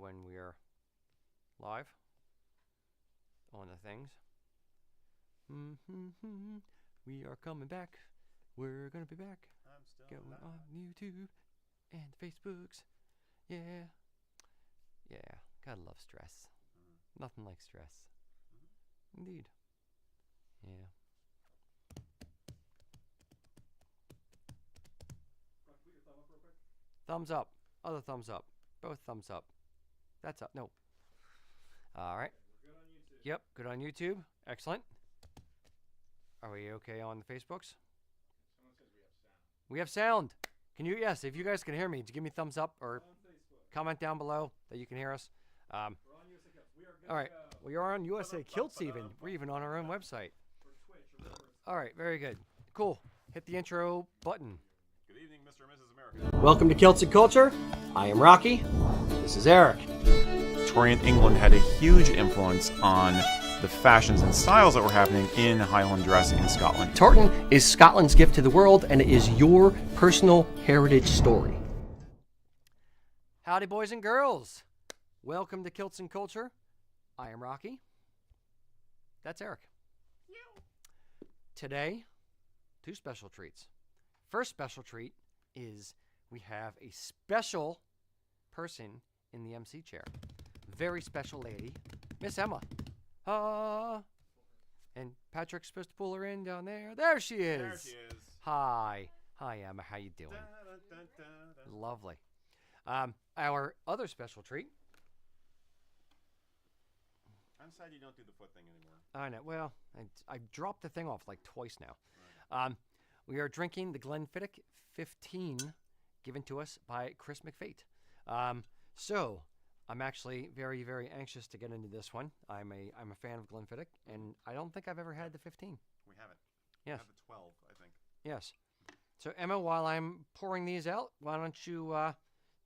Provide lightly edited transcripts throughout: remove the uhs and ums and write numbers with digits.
when we are live on the things. We are coming back. We're gonna be back. I'm still Going alive. on YouTube and Facebooks. Yeah. Yeah. Gotta love stress. Nothing like stress. Indeed. Yeah. Put your thumb up real quick. Thumbs up. Other thumbs up. Both thumbs up. That's up. No. All right. We're good on YouTube. Yep. Good on YouTube. Excellent. Are we okay on the Facebooks? Someone says we have sound. We have sound. Can you? Yes. If you guys can hear me, give me thumbs up or On Facebook. comment down below that you can hear us. We're on USA Kilts. We are good All right. to go. We are on USA Kilts even. We're even on our own website. For Twitch or whatever it's All right. Very good. Cool. Hit the intro button. Good evening, Mr. and Mrs. America. Welcome to Kilts and Culture. I am Rocky. This is Eric. Victorian England had a huge influence on the fashions and styles that were happening in Highland dress in Scotland. Tartan is Scotland's gift to the world, and it is your personal heritage story. Howdy, boys and girls. Welcome to Kilts and Culture. I am Rocky. That's Eric. Today, two special treats. First special treat is we have a special person in the MC chair. Very special lady, Miss Emma. And Patrick's supposed to pull her in down there. There she is. There she is. Hi. Hi, Emma. How you doing? Lovely. Our other special treat. I'm sad you don't do the foot thing anymore. I know. Well, I dropped the thing off like twice now. We are drinking the Glenfiddich 15 given to us by Chris McFate. So I'm actually very, very anxious to get into this one. I'm a fan of Glenfiddich, and I don't think I've ever had the 15. We haven't. Yes. We have the 12, I think. Yes. So Emma, while I'm pouring these out, why don't you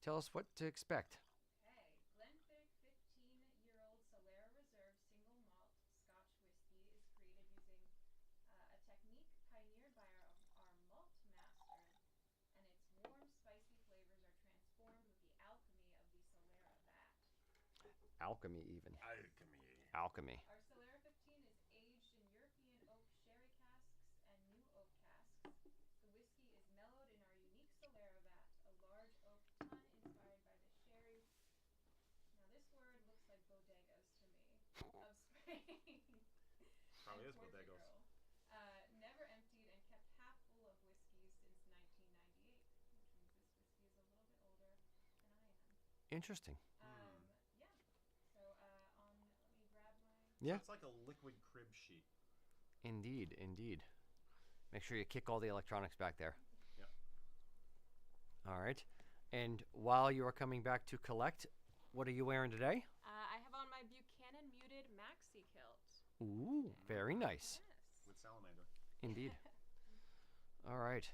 tell us what to expect? Okay, Glenfiddich 15-year-old Solera Reserve single malt Scotch whiskey is created using a technique pioneered by our malt master, and its warm, spicy flavors are transformed with the alchemy of the Solera vat. Alchemy, even. Alchemy. Our Solera 15 is aged in European oak sherry casks and new oak casks. The whiskey is mellowed in our unique Solera vat, a large oak tun inspired by the sherry. Now this word looks like bodegas to me. Of Spain. Probably and is bodegas. Portugal. Never emptied and kept half full of whiskeys since 1998, which means this whiskey is a little bit older than I am. Interesting. Yeah. So let me grab my. Yeah. It's like a liquid crib sheet. Indeed, indeed. Make sure you kick all the electronics back there. Yep. All right. And while you are coming back to collect, what are you wearing today? I have on my Buchanan muted maxi kilt. Ooh, very nice. Yes. With salamander. Indeed. All right.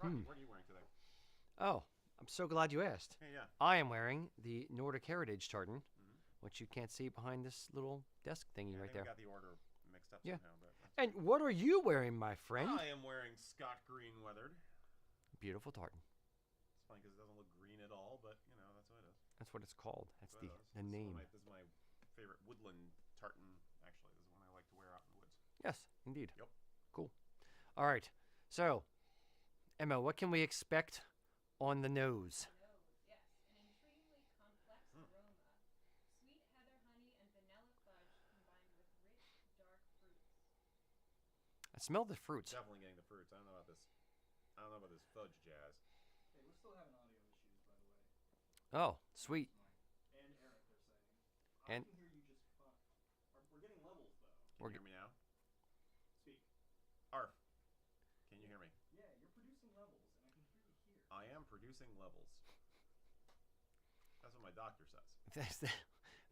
Rocky, what are you wearing today? Oh, I'm so glad you asked. Hey, yeah. I am wearing the Nordic Heritage tartan, which you can't see behind this little desk thingy I right think there. we got the order mixed up Yeah. somehow. But And what are you wearing, my friend? I am wearing Scott Green Weathered. Beautiful tartan. It's funny because it doesn't look green at all, but, you know, that's what it is. That's what it's called. That's what the, it is. the name. This is my favorite woodland tartan, actually. This is one I like to wear out in the woods. Yes, indeed. Yep. Cool. All right. So, Emma, what can we expect on the nose? Nose, yes. An intriguingly complex aroma. Sweet heather honey and vanilla fudge combined with rich, dark fruits. I smell the fruits. Definitely getting the fruits. I don't know about this. I don't know about this fudge jazz. Hey, we're still having audio issues, by the way. Oh, sweet. And Eric, they're saying. And- I can hear you just fine. We're getting levels, though. Can you hear me now? Speak. Arf. Can you hear me? Yeah, you're producing levels, and I can hear you here. I am producing levels. That's what my doctor says.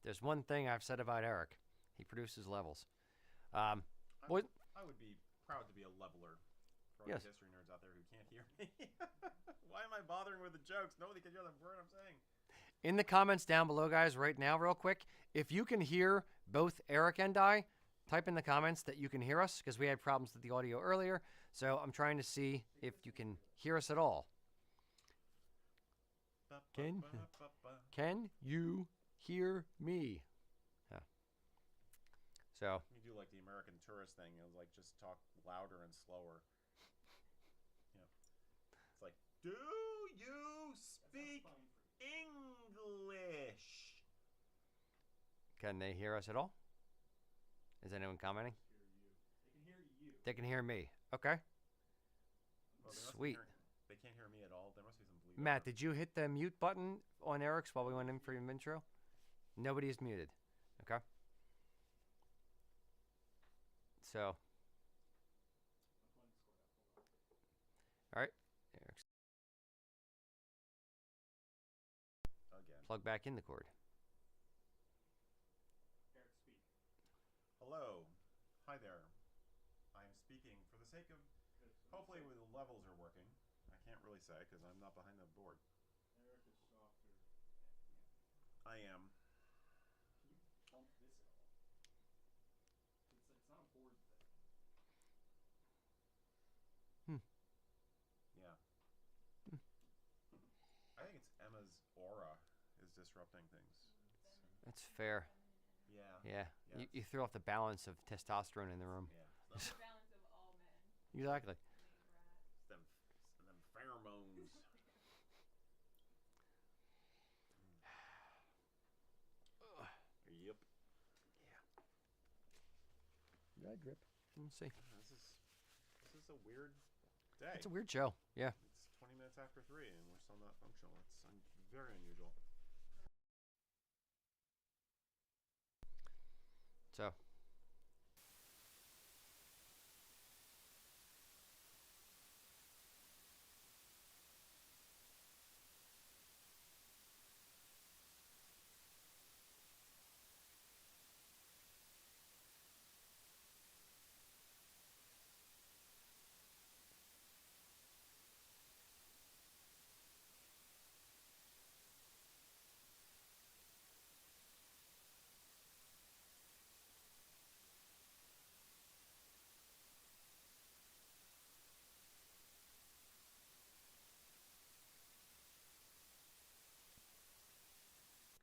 There's one thing I've said about Eric. He produces levels. I What? would be proud to be a leveler for all Yes. the history nerds out there who can't hear me. Why am I bothering with the jokes? Nobody can hear the word I'm saying. In the comments down below, guys, right now, real quick, if you can hear both Eric and I, type in the comments that you can hear us, because we had problems with the audio earlier. So I'm trying to see if you can hear us at all. Can you hear me? Yeah. So You do like the American tourist thing. It was like just talk louder and slower. Yeah. It's like, do you speak English? can they hear us at all? Is anyone commenting? Hear you. They They can hear you. can hear me. Okay. Oh, Sweet. They can't hear me at all. There must be some bleed. Matt, did you hit the mute button on Eric's while we went in for your intro? Nobody is muted. Okay. So, I'm pulling Discord up. Hold on. all right. Eric's Again. plug back in the cord. Eric, speak. Hello. Hi there. I am speaking for the sake of. Good. Hopefully, the levels are working. I can't really say because I'm not behind the board. Eric is softer. I am. Can you bump this at all? It's not a board thing. Yeah. I think it's Emma's aura is disrupting things. That's fair. Yeah. Yeah. Yes. You threw off the balance of testosterone in the room. Yeah. The balance of all men. Exactly. Main brat. Them pheromones. Yep. Red drip. Let's see. This is a weird day. It's a weird show. Yeah. It's 20 minutes after 3 and we're still not functional. It's very unusual. So,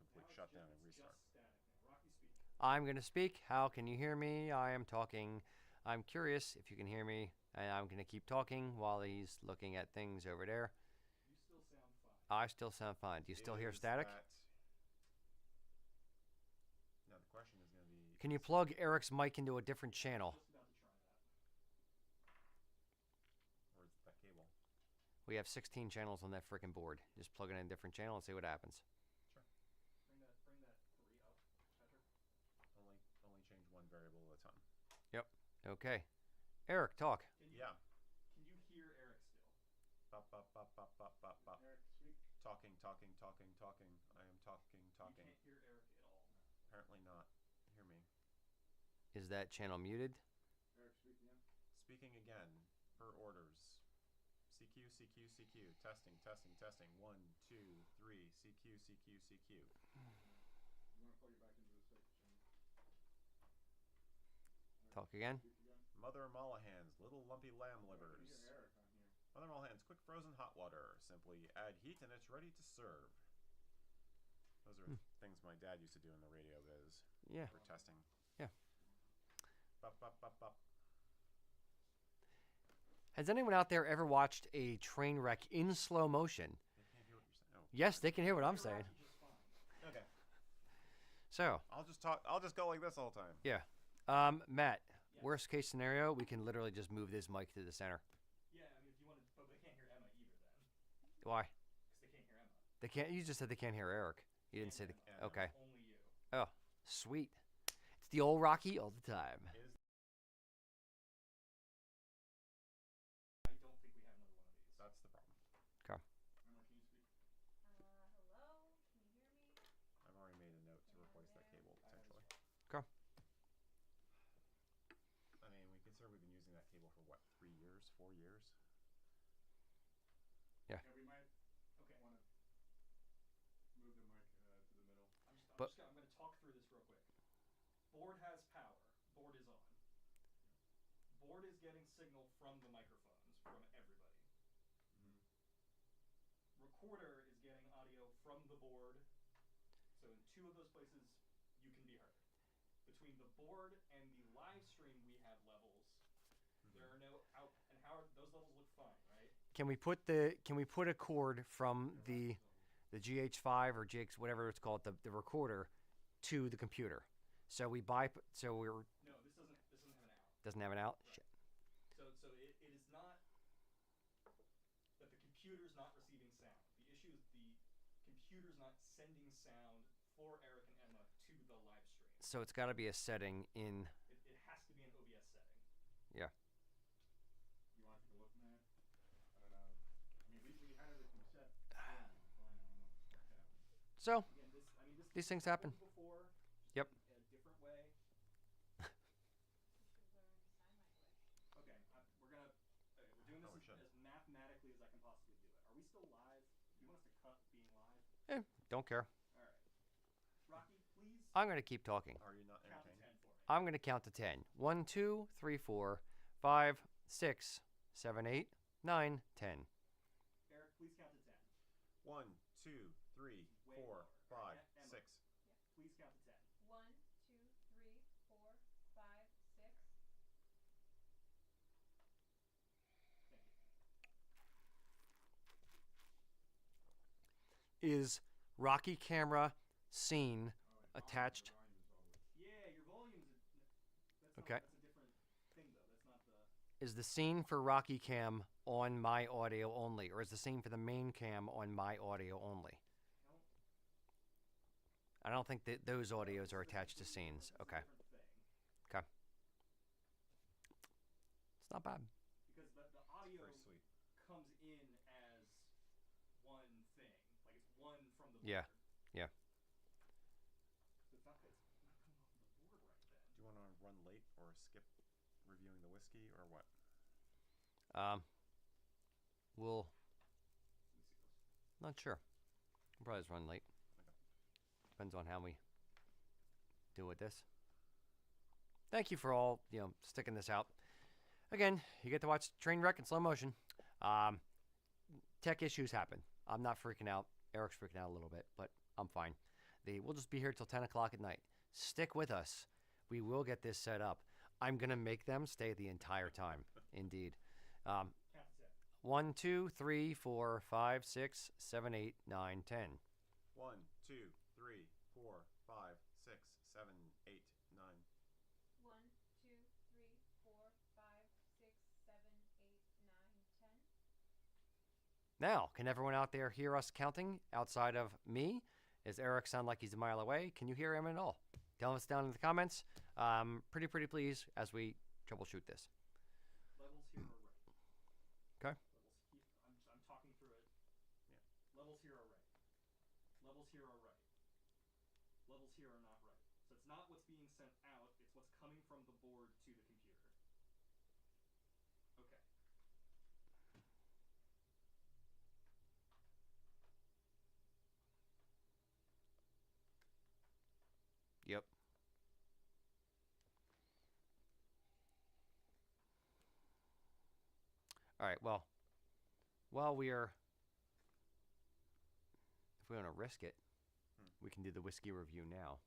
Complete shutdown and restart. Just static now. Rocky, speak. I'm going to speak. How can you hear me? I am talking. I'm curious if you can hear me. And I'm going to keep talking while he's looking at things over there. You still sound fine. I still sound fine. Do you still hear Is static? Now the question is going to be. Can you plug Eric's mic into a different channel? Just about to try that. Where's that cable? We have 16 channels on that freaking board. Just plug it in a different channel and see what happens. Sure. Bring that 3 up, Patrick. Only change one variable at a time. Okay. Eric, talk. Yeah. Can you hear Eric still? Bop, bop, bop, bop, bop, bop, bop. Eric, speak. Talking. I am talking. You can't hear Eric at all. Apparently not. Hear me. Is that channel muted? Eric, speak again. Speaking again. Per orders. CQ. Testing. 1, 2, 3. CQ. You want to plug it back into the second channel? Talk again. Speak again. Mother Mullahan's little lumpy lamb I can livers. hear Eric on here. Mother Mullahan's quick frozen hot water. Simply add heat and it's ready to serve. Those are things my dad used to do in the radio biz Yeah. for testing. Yeah. Bop, bop, bop, bop. Has anyone out there ever watched a train wreck in slow motion? They can't hear what you're saying. Oh. Yes, they can hear what I'm saying. Rocky just fine. Okay. So, I'll just talk. I'll just go like this all the time. yeah. Matt, worst case scenario, we can literally just move this mic to the center. Yeah, I mean, if you want to, but they can't hear Emma either then. Why? Because they can't hear Emma. They can't. You just said they can't hear Eric. You didn't say the. Yeah. Okay. Only you. Oh, sweet. It's the old Rocky all the time. Is I don't think we have another one of these. that's the problem. Emma, can you speak? Hello? Can you hear me? I've already made a note to replace that cable potentially. Okay. I mean, we consider we've been using that cable for what, 3 years, 4 years? Yeah, we might. Okay. Want to move the mic to the middle? I'm going to talk through this real quick. Board has power. Board is on. Board is getting signal from the microphones from everybody. Mm-hmm. Recorder is getting audio two of those places you can be heard. Between the board and the live stream, we have levels. There are no out, and how those levels look fine, right? Can we put a cord from the GH5 or GX whatever it's called, the recorder, to the computer? So we're No, this doesn't have an out. Doesn't have an out. Right. Shit. So it is not that the computer's not receiving sound. The issue is the computer's not sending sound for Eric and Emma to the live stream. So it's got to be a setting in. It has to be an OBS setting. Yeah. You want to take a look, Matt? I don't know. I mean, we had the concept fine. I don't know what's happening. So Again, these things happen. Before, Yep. in a different way. You should learn sign language. Okay, we're doing Oh, we this should. as mathematically as I can possibly do it. Are we still live? Do you want us to cut being live? Don't care. All right. Rocky, please I'm gonna keep talking. Are you not count to entertained? 10 for me. I'm gonna count to 10. 1, 2, 3, 4, 5, 6, 7, 8, 9, 10. Eric, please count to 10. 1, 2, 3, Way 4, lower. 5, All right, Emma. 6. Please count to 10. 1, 2, 3, 4, 5, 6. Thank you. Is Rocky camera scene attached? Yeah, your volumes are. Okay. That's a different thing, though. That's not the. Is the scene for Rocky cam on my audio only, or is the scene for the main cam on my audio only? I don't think that those audios are attached to scenes. Okay. Okay. It's not bad. Because the audio Very sweet. comes in as one thing. Like it's one from the board. Yeah. Yeah. So it's not coming off the board right then. Do you want to run late or skip reviewing the whiskey or what? We'll. Let me see those. Not sure. We'll probably just run late. Depends on how we do with this. Thank you for all, sticking this out. Again, you get to watch train wreck in slow motion. Tech issues happen. I'm not freaking out. Eric's freaking out a little bit, but I'm fine. We'll just be here till 10 o'clock at night. Stick with us. We will get this set up. I'm going to make them stay the entire time. Indeed. Count to 10. 1, 2, 3, 4, 5, 6, 7, 8, 9, 10. 1, 2, 3, 4, 5, 6, 7, 8, 9. 1, 2, 3, 4, 5, 6, 7, 8, 9, 10. Now, can everyone out there hear us counting outside of me? Does Eric sound like he's a mile away? Can you hear him at all? Tell us down in the comments. Pretty please as we troubleshoot this. Levels here are right. Okay. Levels here. I'm talking through it. Yeah. Levels here are right. Levels here are right. Levels here are not right. So it's not what's being sent out, it's what's coming from the board to the computer. Okay. Yep. All right, well, while if we want to risk it, we can do the whiskey review now.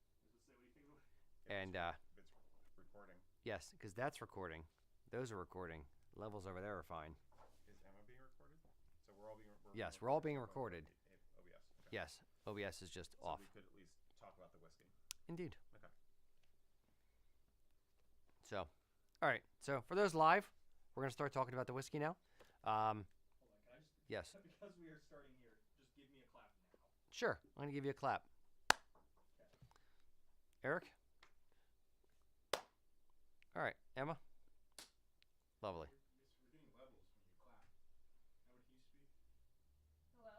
What do you think? And If it's recording. yes, because that's recording. Those are recording. Levels over there are fine. Is Emma being recorded? So we're all being recorded? Yes, we're all being recorded. OBS. Okay. Yes, OBS is just So off. we could at least talk about the whiskey. Indeed. Okay. So, all right. So for those live, we're going to start talking about the whiskey now. Hold on, can I just Yes. because we are starting here, just give me a clap now. Sure. I'm going to give you a clap. Okay. Eric? All right. Emma? Lovely. We're getting levels when you clap. Emma, can you speak? Hello?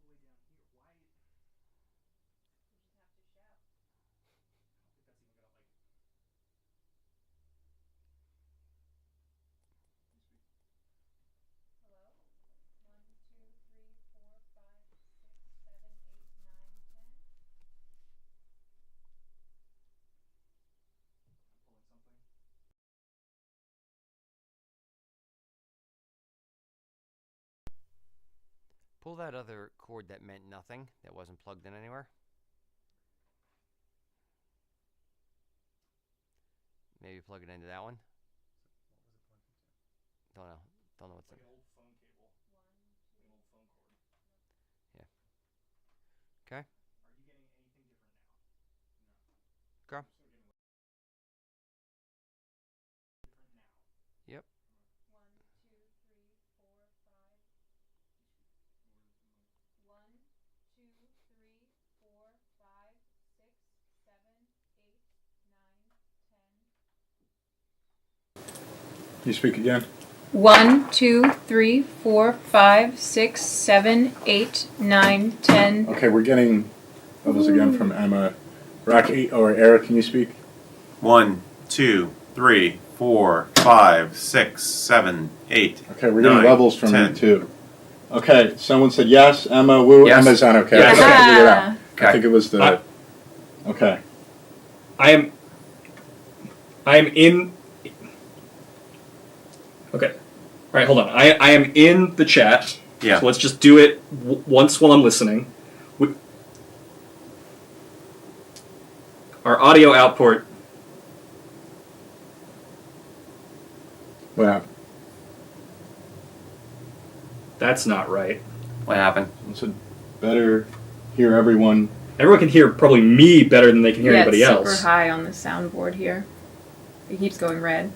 Yeah, but it's just like it's all the way down here. Why? You just have to shout. I don't think that's even gonna like. Can you speak? Hello? 1, 2, 3, 4, 5, 6, 7, 8, 9, 10. I'm pulling something. Pull that other cord that meant nothing, that wasn't plugged in anywhere. Maybe plug it into that one. Don't know. Don't know what's in Like it. an old phone cable. Like an old phone cord. Okay. Are you getting anything different now? Okay. I'm still getting different now. Yep. 1, 2, 3, 4, 5. 1, 2, 3, 4, 5, 6, 7, 8, 9, 10. You speak again. 1, 2, 3, 4, 5, 6, 7, 8, 9, 10. Okay, we're getting levels again from Emma. Rocky or Eric, can you speak? 1, 2, 3, 4, 5, 6, 7, 8. Okay, we're getting 9, levels from 10. you too. Okay, someone said yes. Emma, woo. Yes. Emma's on. Okay, Yes. I couldn't figure it out. Okay. I think it was the. Okay. I am in. Okay. All right, hold on. I am in the chat. Yeah. So let's just do it once while I'm listening. Our audio output. What happened? That's not right. What happened? Someone said better hear everyone. Everyone can hear probably me better than they can hear anybody it's else. super high on the soundboard here. It keeps going red.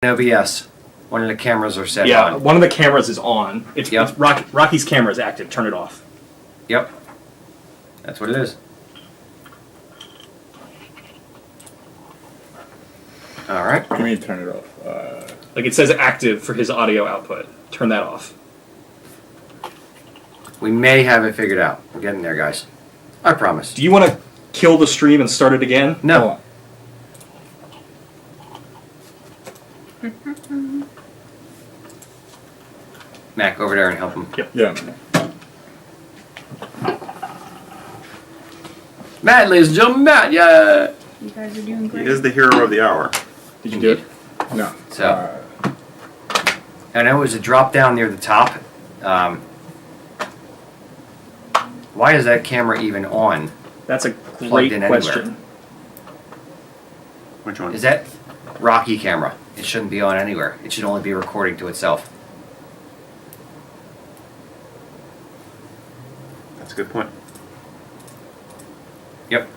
OBS. One of the cameras are set Yeah, on. one of the cameras is on. It's Yep. Rocky's camera is active. Turn it off. Yep. That's what it is. All right. What do you mean turn it off? Like it says active for his audio output. Turn that off. We may have it figured out. We're getting there, guys. I promise. Do you want to kill the stream and start it again? Hold No. on. Mac, over there and help him. Yeah. Matt, ladies and gentlemen, Matt, yeah. You guys are doing He great. is the hero of the hour. Did you do it? No. So- I know it was a drop down near the top. Why is that camera even on? That's a Plugged great in anywhere. question. Which one? Is that Rocky camera? It shouldn't be on anywhere. It should only be recording to itself. That's a good point. Yep.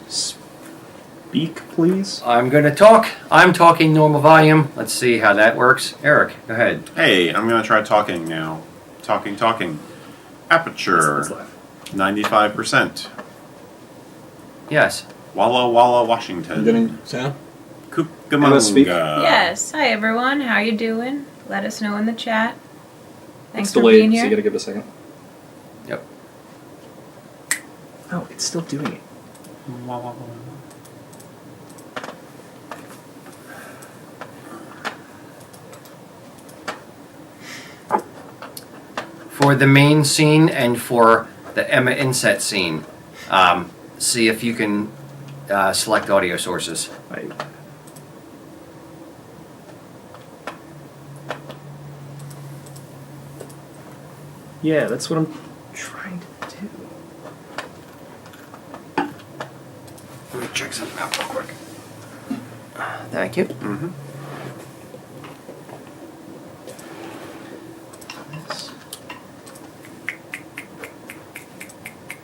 Speak, please. I'm going to talk. I'm talking normal volume. Let's see how that works. Eric, go ahead. Hey, I'm going to try talking now. Talking. Aperture, Let's laugh. 95%. Yes. Walla Walla, You Washington. getting sound? Cucamonga. speak? Yes. Hi, everyone. How you doing? Let us know in the chat. Thanks It's for delayed, being so here. you gotta give it a second. Yep. Oh, it's still doing it. For the main scene and for the Emma inset scene, see if you can select audio sources. Right. Yeah, that's what I'm trying to do. Let me check something out real quick. Thank you. Mm-hmm.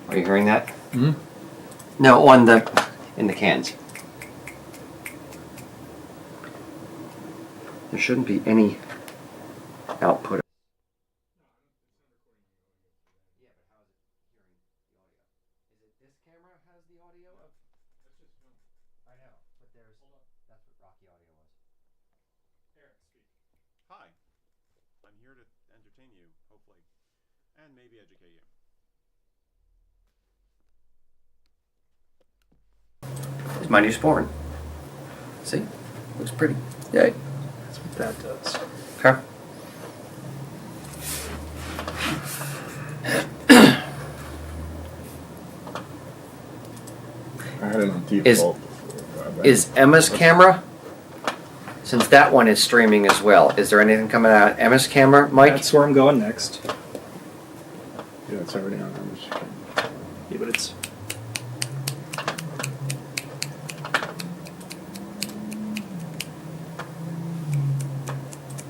Are you hearing that? Hmm? No, in the cans. There shouldn't be any output. Yeah, but how is it hearing the audio? Is it this camera has the audio? That's just film. I know, but there's that's what Rocky audio was. Eric, speak. Hi. I'm here to entertain you, hopefully, and maybe educate you. It's my new sporn. See? Looks pretty. Yay. That's what that does. Okay. had it on Is- default. Is Emma's camera? Since that one is streaming as well, is there anything coming out of Emma's camera, Mike? That's where I'm going next. Yeah, it's already on. Yeah, but it's.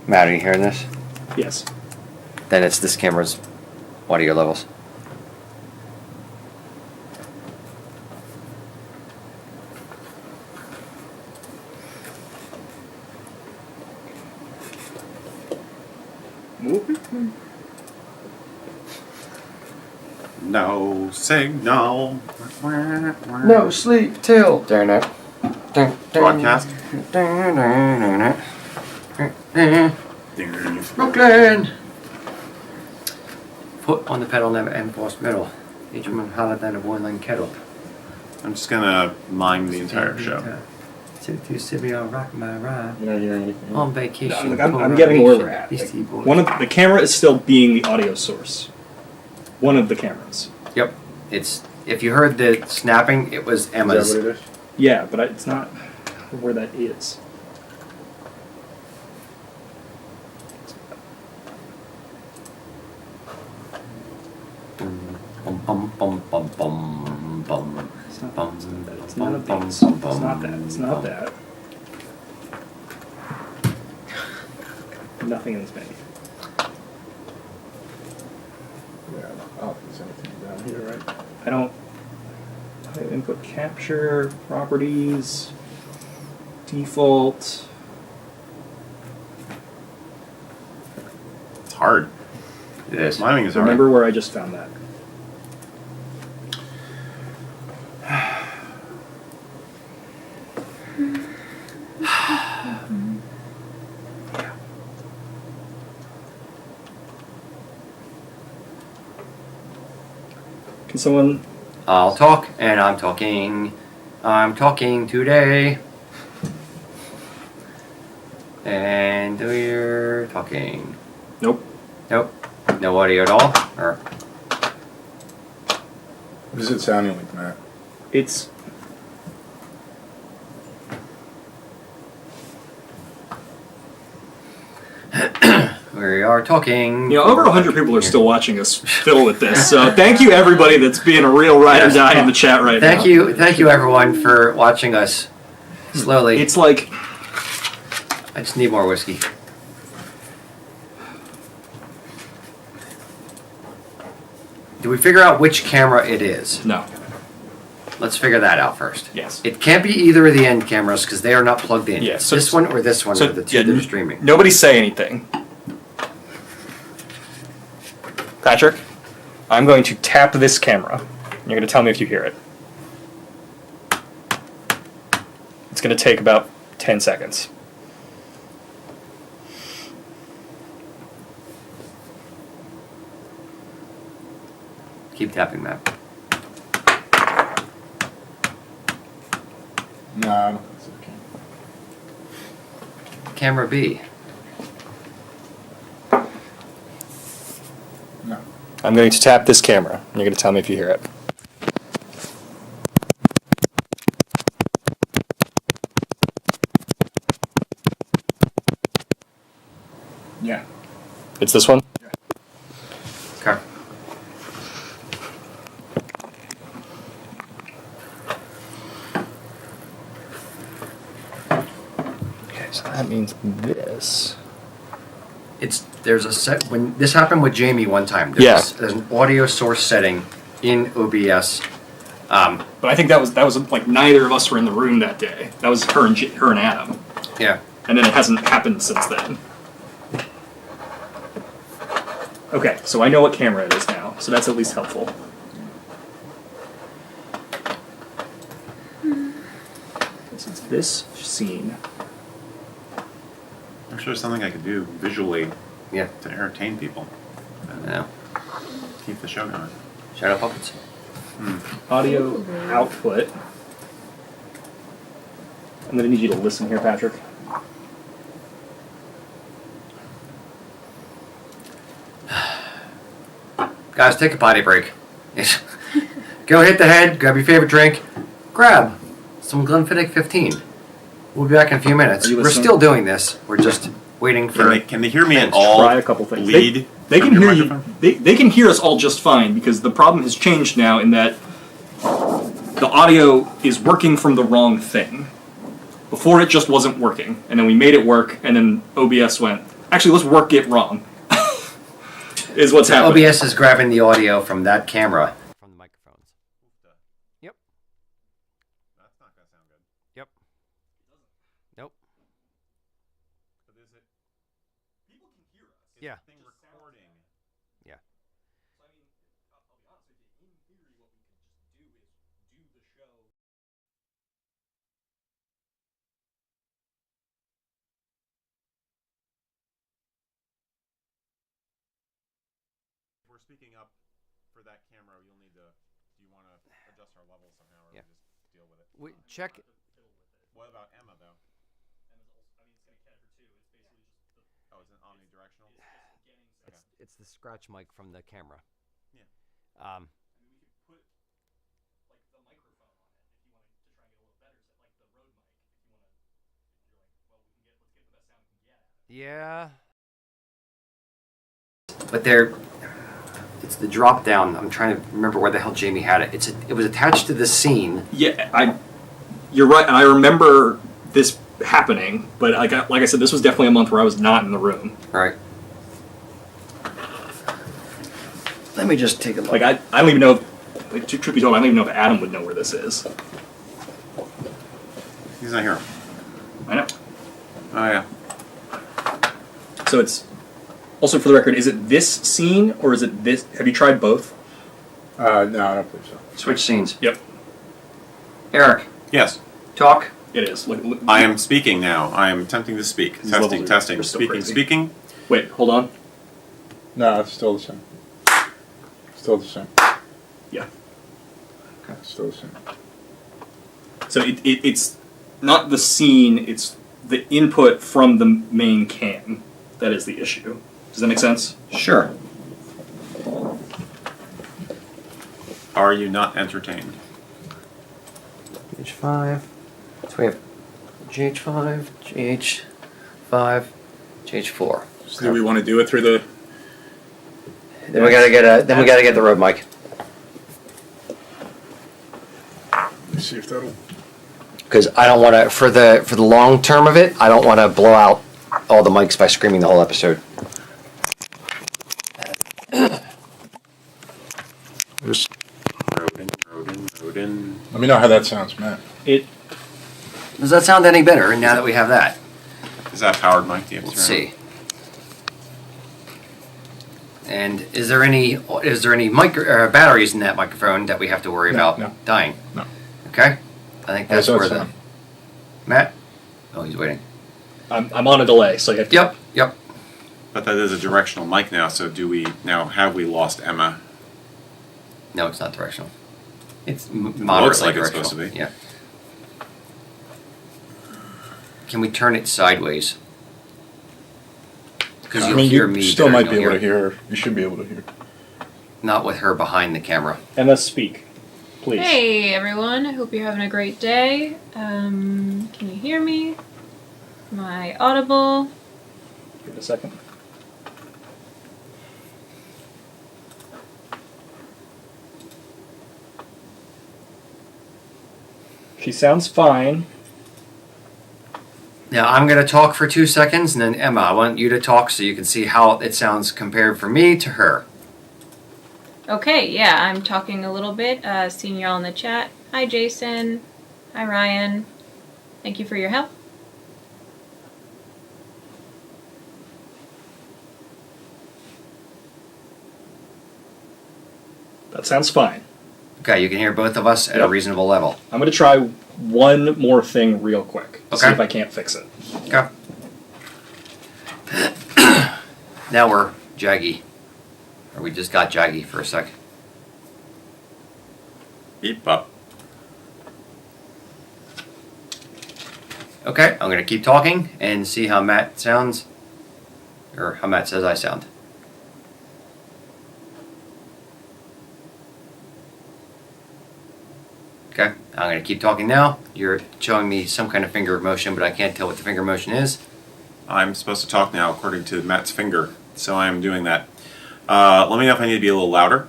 Matt, are you hearing this? Yes. Then it's this camera's audio levels. No signal. No sleep till darn Broadcast. Brooklyn. Foot on the pedal, never enforced middle. Each one hotter than a boiling kettle. I'm just gonna mime the entire show. Sit to Sibby, I'll rock my ride. You're not hearing anything. On vacation. I'm getting where we're at. Beastie Boys. One of the camera is still being the audio source. One of the cameras. Yep. It's if you heard the snapping, it was Is Emma's. that what it is? Yeah, but it's not where that is. Bum bum bum bum bum bum. It's not, Bum, it's none of bum, these. bum, It's not that. It's not bum. that. Nothing in this menu. Yeah. Oh, is anything down here, right? I don't. Input capture, properties, default. It's hard. It is. Miming is hard. Remember where I just found that. Can someone? I'll talk, and I'm talking. I'm talking today. And we're talking. Nope. Nope. No audio at all? Or What is it sounding like, Matt? It's. we are talking. You know, over 100 people are still watching us fiddle with this. So thank you, everybody that's being a real ride or die in the chat right now. Thank you, everyone, for watching us slowly. It's like. I just need more whiskey. Do we figure out which camera it is? No. Let's figure that out first. Yes. It can't be either of the end cameras because they are not plugged in. Yeah, It's so- this one or this one so, are the two yeah, that are streaming. Nobody say anything. Patrick, I'm going to tap this camera. You're going to tell me if you hear it. It's going to take about 10 seconds. Keep tapping that. No, I don't think it's okay. Camera B. No. I'm going to tap this camera. And you're going to tell me if you hear it. Yeah. It's this one? Okay. Okay, so that means this. There's a set when this happened with Jamie one time. There's an audio source setting in OBS. But I think that was like neither of us were in the room that day. That was her and Adam. Yeah. And then it hasn't happened since then. Okay, so I know what camera it is now, so that's at least helpful. Since this scene. I'm sure there's something I could do visually Yeah. to entertain people. I know. Keep the show going. Shadow puppets. Audio output. I'm going to need you to listen here, Patrick. Guys, take a potty break. Go hit the head, grab your favorite drink, grab some Glenfiddich 15. We'll be back in a few minutes. Are you We're listening? still doing this. We're just waiting for. Can they hear me at Thanks. all? Try a couple things. Lead. They from can your hear you. microphone? They can hear us all just fine because the problem has changed now in that the audio is working from the wrong thing. Before it just wasn't working, and then we made it work, and then OBS went, actually, let's work it wrong. Is what's happening. OBS is grabbing the audio from that camera. From the microphones. Yep. That's not gonna sound good. Yep. Nope. But is it? People can hear us. Is Yeah. the thing recording? Yeah. So, I mean, I'll be honest with you, in theory, what we could just do is do the show. If we're speaking up for that camera, you'll need to. Do you want to adjust our level somehow, or Yeah. we just deal with it? We check. What about Emma though? Emma's also, I mean, it's going to catch her too. It's basically just the. Oh, is it omnidirectional? It's just getting. It's the scratch mic from the camera. Yeah. I mean, we could put like the microphone on it if you wanted to try and get a little better, like the Rode mic. If you want to, you're like, well, let's get the best sound we can get out of it. Yeah. But it's the drop down. I'm trying to remember where the hell Jamie had it. It was attached to the scene. Yeah, you're right, and I remember this happening, but like I said, this was definitely a month where I was not in the room. Right. Let me just take a look. Like I don't even know. Like, truth be told, I don't even know if Adam would know where this is. He's not here. I know. Oh yeah. So it's also for the record. Is it this scene or is it this? Have you tried both? No, I don't believe so. Switch scenes. Yep. Eric, Yes. talk. It is. Look, I am speaking now. I am attempting to speak. These Testing. levels Testing. are still Speaking. crazy. Speaking. Wait, hold on. No, it's still the same. Still the same. Yeah. It's still the same. So it's not the scene. It's the input from the main cam that is the issue. Does that make sense? Sure. Are you not entertained? GH5. So we have GH5, GH5, GH4. So do we want to do it through the... Then we gotta get the Rode mic. Let's see if that'll... Because I don't want to, for the long term of it, I don't want to blow out all the mics by screaming the whole episode. Just Rodin. let me know how that sounds, Matt. Does that sound any better now that we have that? Is that powered mic? Do you have to Let's turn it see. And is there any batteries in that microphone that we have to worry about No. dying? No. Okay. I think that's How's that where the sound? Matt. Oh, he's waiting. I'm on a delay, so you have to. Yep. on? But that is a directional mic now. So have we lost Emma? No, it's not directional. It's moderately Looks like it's directional. supposed to be. Yeah. Can we turn it sideways? Because you'll hear you me. still better might than be you'll able to hear. hear her. You should be able to hear. Not with her behind the camera. Emma, speak, please. Hey everyone, I hope you're having a great day. Can you hear me? Am I audible? Give it a second. She sounds fine. Now I'm going to talk for 2 seconds, and then Emma, I want you to talk so you can see how it sounds compared from me to her. Okay, yeah, I'm talking a little bit. Seeing y'all in the chat. Hi Jason. Hi Ryan. Thank you for your help. That sounds fine. Okay, you can hear both of us at a Yep. reasonable level. I'm going to try one more thing real quick. To See Okay. if I can't fix it. Okay. Now we're jaggy. Or we just got jaggy for a sec. Beep up. Okay, I'm going to keep talking and see how Matt sounds. Or how Matt says I sound. Okay. I'm going to keep talking now. You're showing me some kind of finger motion, but I can't tell what the finger motion is. I'm supposed to talk now according to Matt's finger, so I am doing that. Let me know if I need to be a little louder.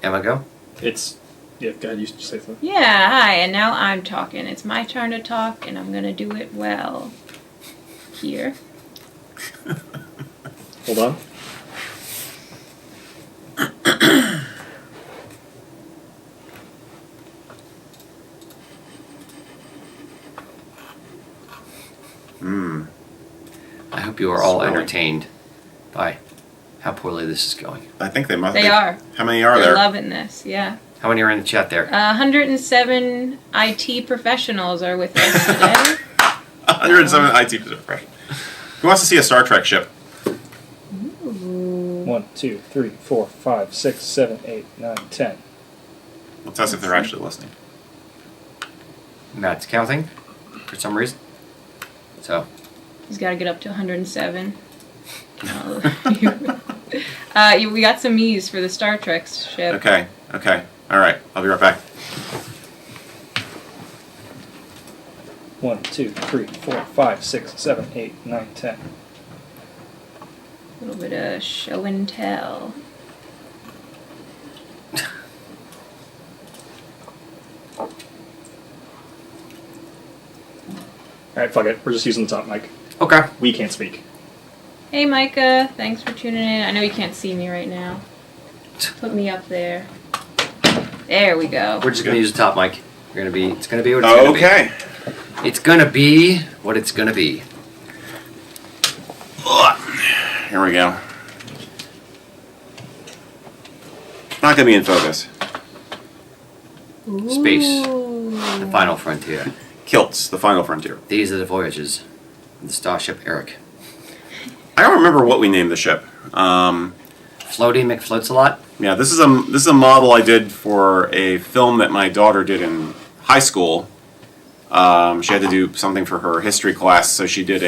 Emma, go. Yeah, go ahead, you say something. Yeah, hi, and now I'm talking. It's my turn to talk, and I'm gonna do it well. Here. Hold on. I hope you are all Swirling. entertained by how poorly this is going. I think they must. They are. How many are They're there? loving this, yeah. How many are in the chat there? 107 IT professionals are with us today. 107 IT professionals. Who wants to see a Star Trek ship? Ooh. 1, 2, 3, 4, 5, 6, 7, 8, 9, 10. Let's ask if they're actually listening. Matt's counting for some reason. So, He's got to get up to 107. We got some E's for the Star Trek ship. Okay. All right. I'll be right back. 1, 2, 3, 4, 5, 6, 7, 8, 9, 10. A little bit of show and tell. Alright, fuck it. We're just using the top mic. okay. We can't speak. Hey Micah, thanks for tuning in. I know you can't see me right now. Put me up there. There we go. We're just going to use the top mic. It's going to be what it's going to be. Okay. It's going to be what it's going to be. Here we go. Not gonna be in focus. Space. Ooh. The final frontier. Kilts, the final frontier. These are the voyages of the starship Eric. I don't remember what we named the ship. Floaty McFloats a lot. Yeah, this is a model I did for a film that my daughter did in high school. She had to do something for her history class, so she did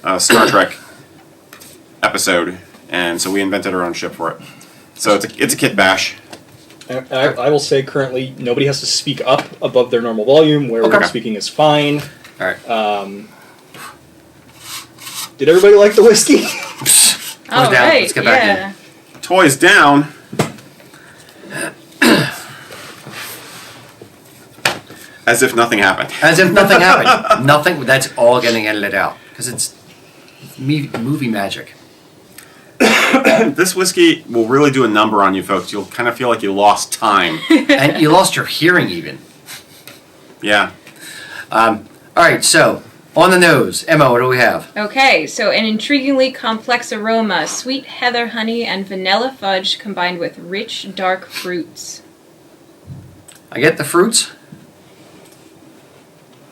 a Star Trek episode, and so we invented our own ship for it. So it's a kit bash. I will say currently nobody has to speak up above their normal volume. Where Okay. we're speaking is fine. All right. Did everybody like the whiskey? Toys All down. right, Let's get back yeah. Toys down. As if nothing happened. As if nothing happened. Nothing. That's all getting edited out because it's movie magic. This whiskey will really do a number on you folks. You'll kind of feel like you lost time. And you lost your hearing even. Yeah. All right. So on the nose, Emma, what do we have? Okay, so an intriguingly complex aroma, sweet heather honey and vanilla fudge combined with rich dark fruits. I get the fruits.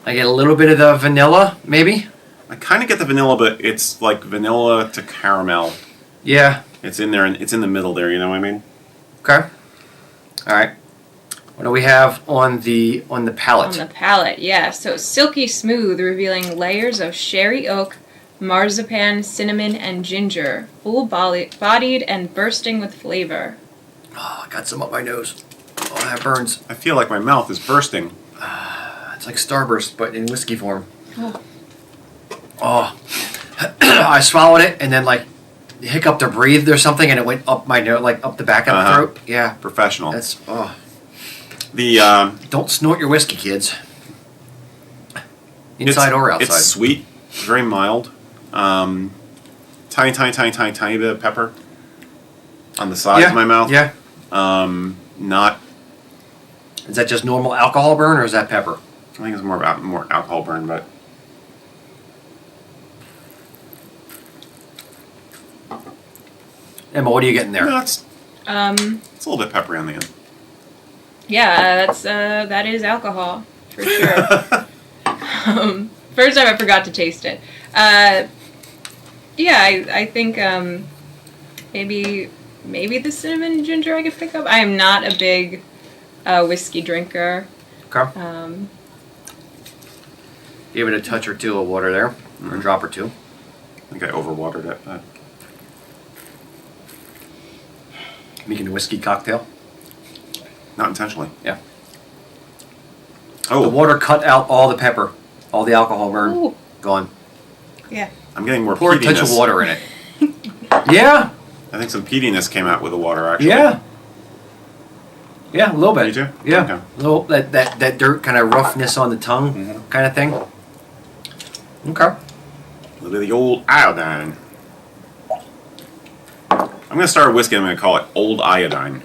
I get a little bit of the vanilla, maybe. I kind of get the vanilla, but it's like vanilla to caramel. Yeah. It's in there, and it's in the middle there. You know what I mean? Okay. All right. What do we have on the palate? On the palate, yeah. So silky smooth, revealing layers of sherry oak, marzipan, cinnamon, and ginger. Full-bodied and bursting with flavor. Oh, I got some up my nose. Oh, that burns. I feel like my mouth is bursting. It's like Starburst, but in whiskey form. Oh. Oh. I swallowed it and then like hiccuped or breathed or something, and it went up my nose, like up the back of the throat. Yeah. Professional. That's The Don't snort your whiskey, kids. Inside or outside. It's sweet, very mild. Tiny bit of pepper on the sides of my mouth. Yeah. Not. Is that just normal alcohol burn, or is that pepper? I think it's more alcohol burn, but. Emma, what are you getting there? No, it's a little bit peppery on the end. Yeah, that is alcohol for sure. First time I forgot to taste it. Yeah, I think maybe the cinnamon and ginger I could pick up. I am not a big whiskey drinker. Okay. Give it a touch or two of water there, or a drop or two. I think I overwatered it. But... Making a whiskey cocktail. Not intentionally. Yeah. Oh. The water cut out all the pepper, all the alcohol burn, Ooh. gone. Yeah. I'm getting more Pour a touch peatiness. of water in it. Yeah, I think some peatiness came out with the water, actually. yeah. Yeah, a little bit. You too? Yeah, Okay. a little that dirt kind of roughness on the tongue, Mhm. kind of thing. Okay. A little bit of the old iodine. I'm going to start a whiskey. I'm going to call it Old Iodine.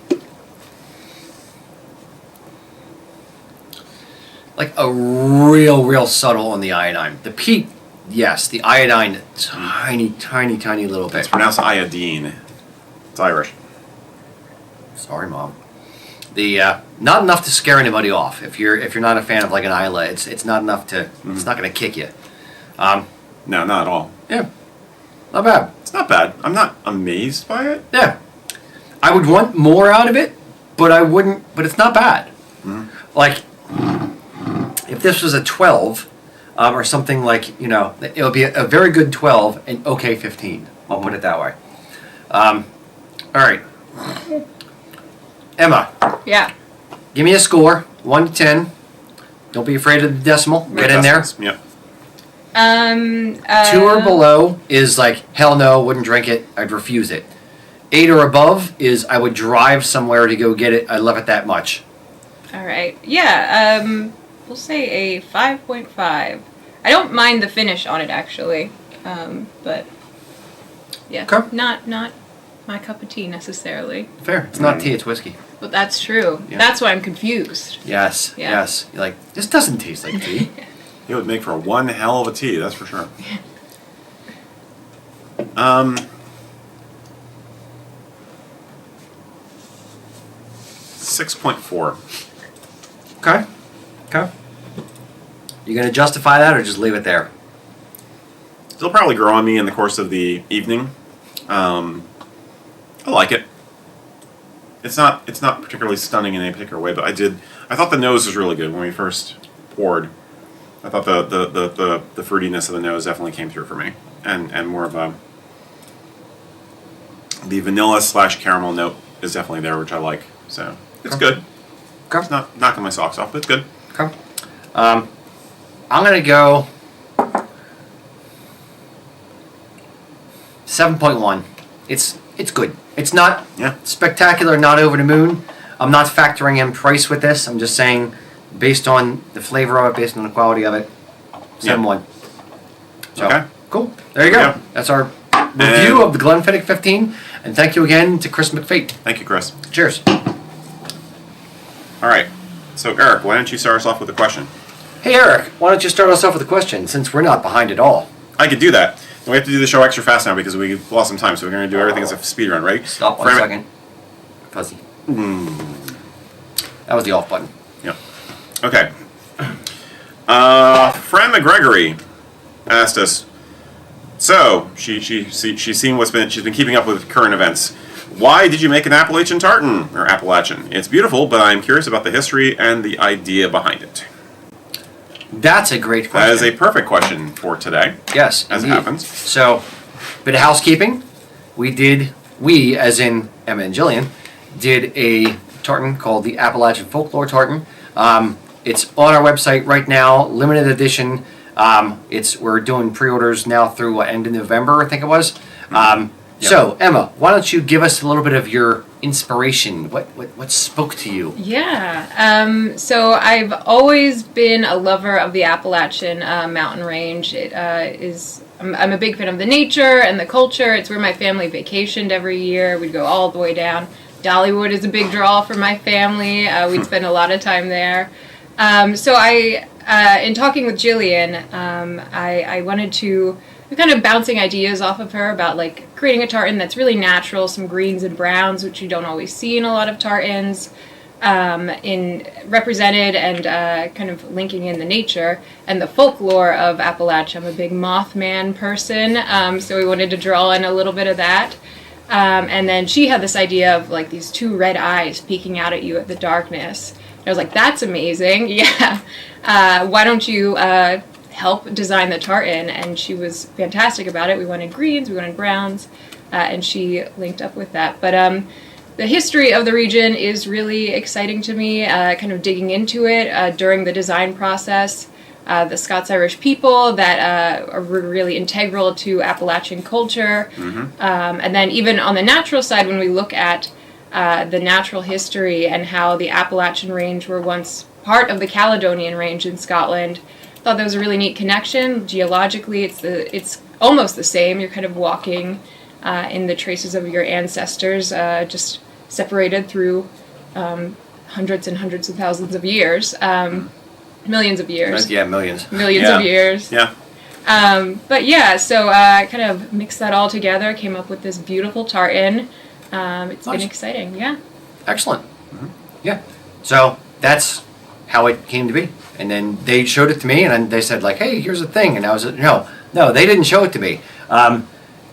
Like a real subtle on the iodine. The peat, yes. The iodine, tiny little bit. It's pronounced iodine. It's Irish. Sorry, Mom. The not enough to scare anybody off. If you're not a fan of like an Isla, it's not enough to. It's not going to kick you. No, not at all. Yeah, not bad. It's not bad. I'm not amazed by it. Yeah, I would want more out of it, but I wouldn't. But it's not bad. Like if this was a 12 or something like it would be a very good 12 and okay 15. I'll put it that way. All right, Emma. Yeah. Give me a score, 1 to 10. Don't be afraid of the decimal. Get in there. Yep. 2 or below is like, hell no, wouldn't drink it. I'd refuse it. 8 or above is I would drive somewhere to go get it. I love it that much. All right. Yeah. We'll say a 5.5. I don't mind the finish on it actually, but yeah, Okay. not my cup of tea necessarily. Fair. It's not tea, it's whiskey. But that's true. Yeah. That's why I'm confused. Yes, Yeah. yes. You're like, this doesn't taste like tea. It would make for one hell of a tea, that's for sure. 6.4. Okay. Okay. You gonna justify that or just leave it there? It'll probably grow on me in the course of the evening. I like it. It's not particularly stunning in any particular way, but I thought the nose was really good when we first poured. I thought the fruitiness of the nose definitely came through for me, and more of a the vanilla / caramel note is definitely there, which I like. So it's good. Okay. It's not knocking my socks off, but it's good. Okay. I'm gonna go 7.1. It's good. It's not Yeah. spectacular, not over the moon. I'm not factoring in price with this. I'm just saying, based on the flavor of it, based on the quality of it, 7.1. So, Okay. cool. There you go. Yeah. That's our review of the Glenfiddich 15. And thank you again to Chris McFate. Thank you, Chris. Cheers. All right. So Eric, why don't you start us off with a question? Hey Eric, why don't you start us off with a question, since we're not behind at all. I could do that. And we have to do the show extra fast now because we lost some time, so we're going to do everything as a speed run, right? Stop 1 Frame it. second. Fuzzy. That was the off button. Yep. Okay. Fran McGregory asked us. So she's seen she's been keeping up with current events. Why did you make an Appalachian tartan or Appalachian? It's beautiful, but I'm curious about the history and the idea behind it. That's a great question. That is a perfect question for today. Yes, as it indeed. happens. So, bit of housekeeping. We, as in Emma and Jillian, did a tartan called the Appalachian Folklore Tartan. It's on our website right now, limited edition. We're doing pre-orders now through end of November, I think it was. Yep. So, Emma, why don't you give us a little bit of your inspiration? What spoke to you? Yeah. So I've always been a lover of the Appalachian mountain range. It is. I'm a big fan of the nature and the culture. It's where my family vacationed every year. We'd go all the way down. Dollywood is a big draw for my family. We'd spend a lot of time there. So in talking with Jillian, I wanted to. Kind of bouncing ideas off of her about like creating a tartan that's really natural, some greens and browns, which you don't always see in a lot of tartans, in represented and kind of linking in the nature and the folklore of Appalachia. I'm a big Mothman person, so we wanted to draw in a little bit of that. And then she had this idea of like these 2 red eyes peeking out at you at the darkness. And I was like, that's amazing. Yeah. Why don't you help design the tartan? And she was fantastic about it. We wanted greens, we wanted browns, and she linked up with that. But the history of the region is really exciting to me, kind of digging into it during the design process. The Scots-Irish people that are really integral to Appalachian culture. And then even on the natural side, when we look at the natural history and how the Appalachian Range were once part of the Caledonian Range in Scotland, I thought that was a really neat connection. Geologically, it's almost the same. You're kind of walking in the traces of your ancestors, just separated through hundreds and hundreds of thousands of years. Millions of years. Yeah, millions. Millions of years. Yeah. But yeah, so I kind of mixed that all together, came up with this beautiful tartan. It's been Nice. exciting, yeah. Excellent. Yeah. So that's how it came to be. And then they showed it to me, and then they said, like, hey, here's the thing. And I was like, no, they didn't show it to me.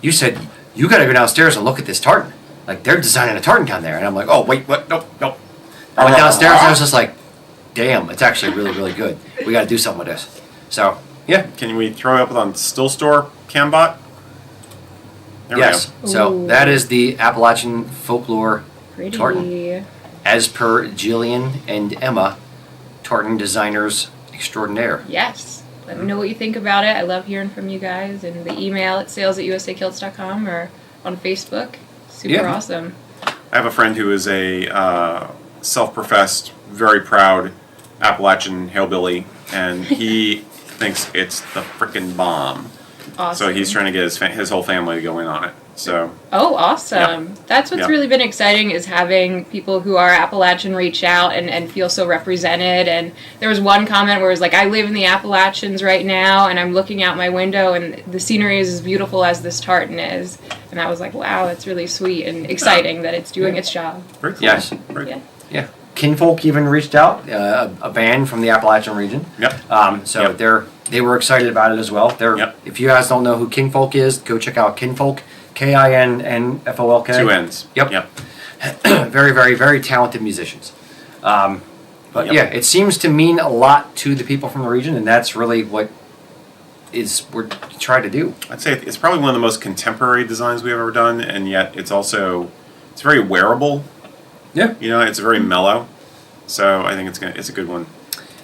You said, you got to go downstairs and look at this tartan. Like, they're designing a tartan down there. And I'm like, oh, wait, what? Nope. I went downstairs, and I was just like, damn, it's actually really, really good. We got to do something with this. So, yeah. Can we throw it up on Still Store Cambot? There Yes. we go. So Ooh. that is the Appalachian folklore Pretty. tartan. As per Jillian and Emma, tartan designers extraordinaire. Yes. Let me know what you think about it. I love hearing from you guys. And the email at sales@usakilts.com or on Facebook. Super Yeah. awesome. I have a friend who is a self-professed, very proud Appalachian hillbilly, and he thinks it's the frickin' bomb. Awesome. So he's trying to get his whole family to go in on it. So Oh, awesome. Yeah. That's what's Yeah. really been exciting is having people who are Appalachian reach out and feel so represented. And there was one comment where it was like, I live in the Appalachians right now and I'm looking out my window and the scenery is as beautiful as this tartan is. And I was like, wow, that's really sweet and exciting that it's doing its job. very cool. Yes. Very Yeah. cool. Yeah. Kinfolk even reached out, a band from the Appalachian region. Yep. So Yep. they were excited about it as well. Yep. If you guys don't know who Kinfolk is, go check out Kinfolk, Kinnfolk. 2 N's. Yep. Yep. Very, very, very talented musicians. But Yep. yeah, it seems to mean a lot to the people from the region, and that's really what we're trying to do. I'd say it's probably one of the most contemporary designs we've ever done, and yet it's very wearable. Yeah. You know, it's very mellow. So I think it's a good one.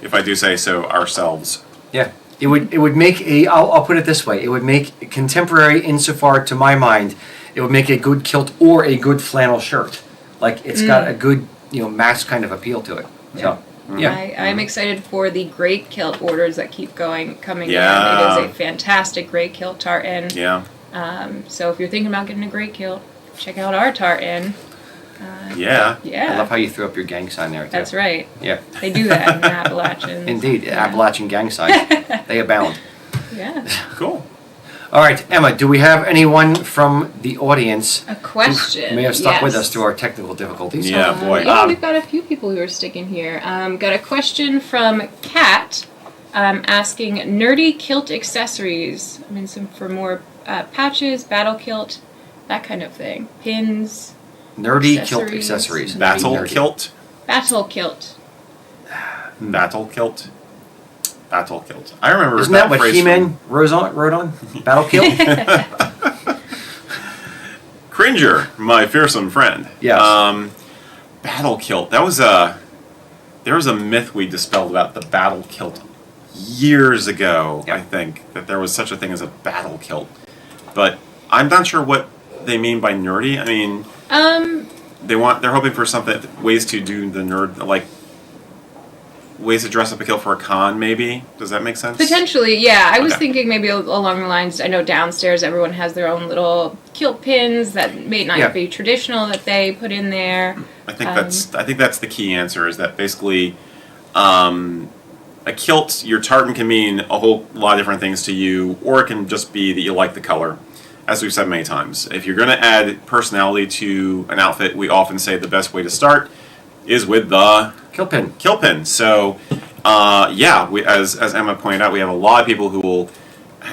If I do say so ourselves. Yeah, it would make I'll put it this way, it would make contemporary insofar to my mind, it would make a good kilt or a good flannel shirt. Like it's got a good mass kind of appeal to it. So yeah, I'm excited for the great kilt orders that keep coming Yeah. in. It is a fantastic great kilt tartan. Yeah. So if you're thinking about getting a great kilt, check out our tartan. Yeah. Yeah. I love how you threw up your gang sign there too. That's right. Yeah, They do that in the Appalachians. indeed, Yeah. Appalachian gang signs, they abound. Yeah. Cool. All right, Emma, do we have anyone from the audience A question. who may have stuck with Yes. us through our technical difficulties? Yeah, boy. Yeah, we've got a few people who are sticking here. Got a question from Kat asking nerdy kilt accessories. I mean, some for more patches, battle kilt, that kind of thing. Pins, Nerdy kilt Accessories. accessories. Battle Nerdy. kilt. battle kilt. Battle kilt. Battle kilt. I remember Isn't that what phrase He-Man rode on? Battle kilt? from Cringer, my fearsome friend. Yes. Battle kilt. There was a myth we dispelled about the battle kilt years ago, Yeah. I think, that there was such a thing as a battle kilt. But I'm not sure what they mean by nerdy. I mean, they're hoping for ways to do the nerd, like ways to dress up a kilt for a con, maybe. Does that make sense? Potentially, yeah. I was Okay. thinking maybe along the lines, I know downstairs everyone has their own little kilt pins that may not Yeah. be traditional that they put in there. I think that's the key answer, is that basically a kilt, your tartan can mean a whole lot of different things to you, or it can just be that you like the color. As we've said many times, if you're going to add personality to an outfit, we often say the best way to start is with the Kilt pin. kilt pin. So, as Emma pointed out, we have a lot of people who will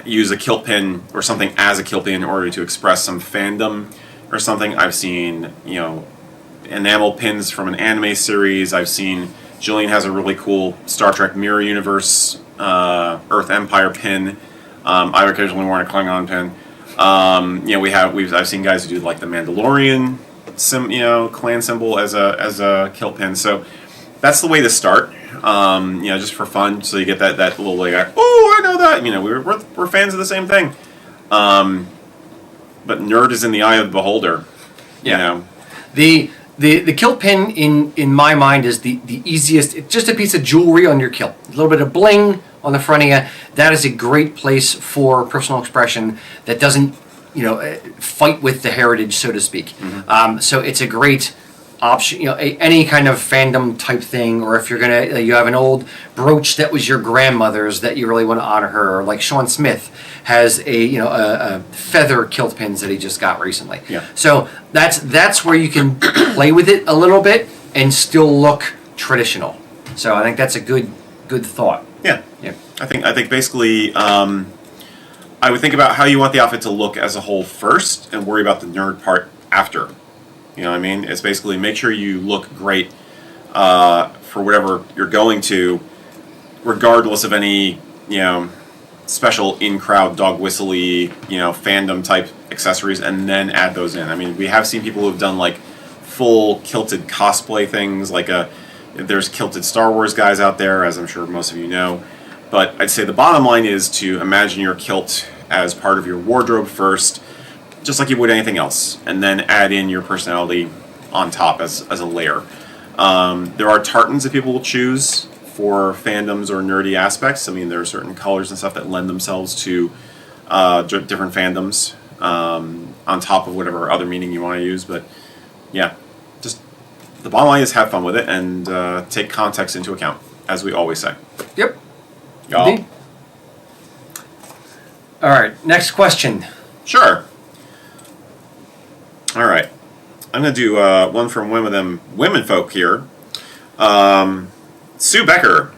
use a kilt pin or something as a kilt pin in order to express some fandom or something. I've seen, enamel pins from an anime series. I've seen Jillian has a really cool Star Trek Mirror Universe Earth Empire pin. I've occasionally worn a Klingon pin. I've seen guys who do like the Mandalorian clan symbol as a kilt pin. So that's the way to start. Just for fun, so you get that little like, oh, I know that. We're fans of the same thing. But nerd is in the eye of the beholder. Yeah. The kilt pin in my mind is the easiest. It's just a piece of jewelry on your kilt. A little bit of bling on the front of you. That is a great place for personal expression that doesn't fight with the heritage, so to speak. So it's a great option. Any kind of fandom type thing, or if you have an old brooch that was your grandmother's that you really want to honor her, or like Sean Smith has a feather kilt pins that he just got recently. Yeah. So that's where you can play with it a little bit and still look traditional. So I think that's a good thought. Yeah. Yeah. I think basically, I would think about how you want the outfit to look as a whole first, and worry about the nerd part after. You know what I mean? It's basically make sure you look great for whatever you're going to, regardless of any special in-crowd dog whistly fandom type accessories, and then add those in. I mean, we have seen people who have done like full kilted cosplay things, like there's kilted Star Wars guys out there, as I'm sure most of you know. But I'd say the bottom line is to imagine your kilt as part of your wardrobe first, just like you would anything else, and then add in your personality on top as a layer. There are tartans that people will choose for fandoms or nerdy aspects. I mean, there are certain colors and stuff that lend themselves to different fandoms on top of whatever other meaning you want to use. But yeah, just the bottom line is have fun with it and take context into account, as we always say. Yep. Y'all. Indeed. All right, next question. Sure. All right. I'm going to do one from one of them women folk here. Sue Becker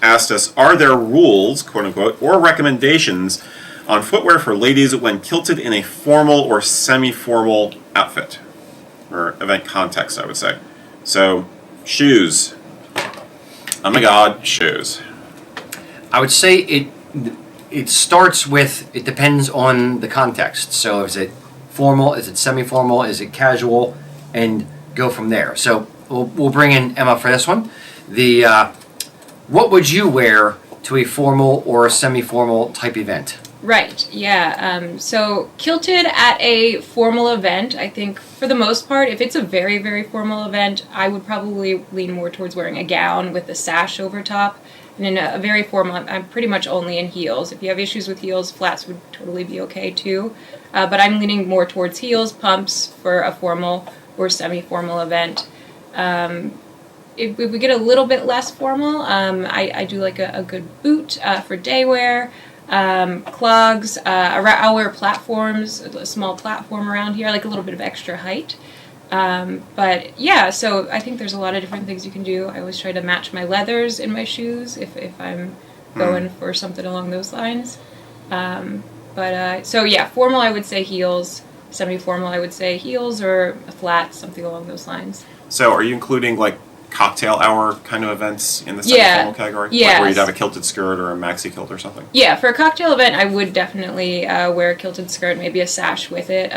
asked us, are there rules, quote unquote, or recommendations on footwear for ladies when kilted in a formal or semi-formal outfit? Or event context, I would say. So, shoes. Oh my god, shoes. I would say it starts with, it depends on the context. So is it formal, is it semi-formal, is it casual, and go from there. So we'll bring in Emma for this one. What would you wear to a formal or a semi-formal type event? Right, yeah. So kilted at a formal event, I think for the most part, if it's a very, very formal event, I would probably lean more towards wearing a gown with a sash over top. And in a very formal, I'm pretty much only in heels. If you have issues with heels, flats would totally be okay too. But I'm leaning more towards heels, pumps for a formal or semi-formal event. If we get a little bit less formal, I do like a good boot for day wear. Clogs, I'll wear platforms, a small platform around here. I like a little bit of extra height. But yeah, so I think there's a lot of different things you can do. I always try to match my leathers in my shoes if I'm going for something along those lines. So yeah, formal I would say heels, semi-formal I would say heels or a flat, something along those lines. So are you including like cocktail hour kind of events in the semi-formal category? Yeah. Like where you'd have a kilted skirt or a maxi kilt or something? Yeah, for a cocktail event I would definitely wear a kilted skirt, maybe a sash with it,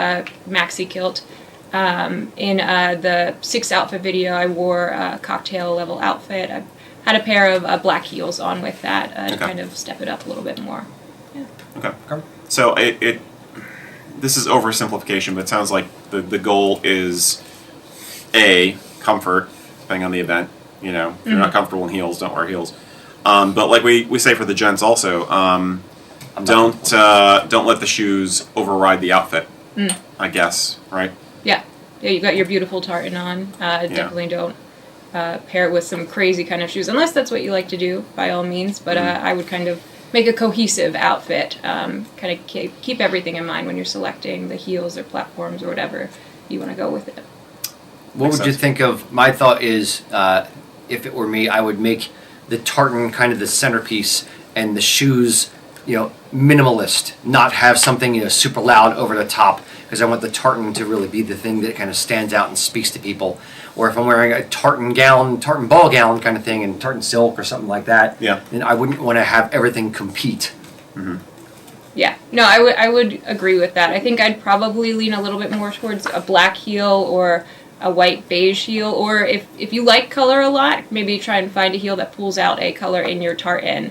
maxi kilt. In the 6 outfit video, I wore a cocktail level outfit. I had a pair of black heels on with that to kind of step it up a little bit more. Yeah. Okay. So this is oversimplification, but it sounds like the goal is A, comfort, depending on the event. If you're not comfortable in heels, don't wear heels. But like we say for the gents also, don't let the shoes override the outfit. I guess, right? Yeah, you got your beautiful tartan on. Definitely don't pair it with some crazy kind of shoes, unless that's what you like to do, by all means. But I would kind of make a cohesive outfit, kind of keep everything in mind when you're selecting the heels or platforms or whatever you want to go with it. What would you think of, my thought is, if it were me, I would make the tartan kind of the centerpiece and the shoes, minimalist, not have something, super loud over the top, because I want the tartan to really be the thing that kind of stands out and speaks to people. Or if I'm wearing a tartan ball gown kind of thing, and tartan silk or something like that, then I wouldn't want to have everything compete. Yeah, no, I would agree with that. I think I'd probably lean a little bit more towards a black heel or a white beige heel, or if you like color a lot, maybe try and find a heel that pulls out a color in your tartan,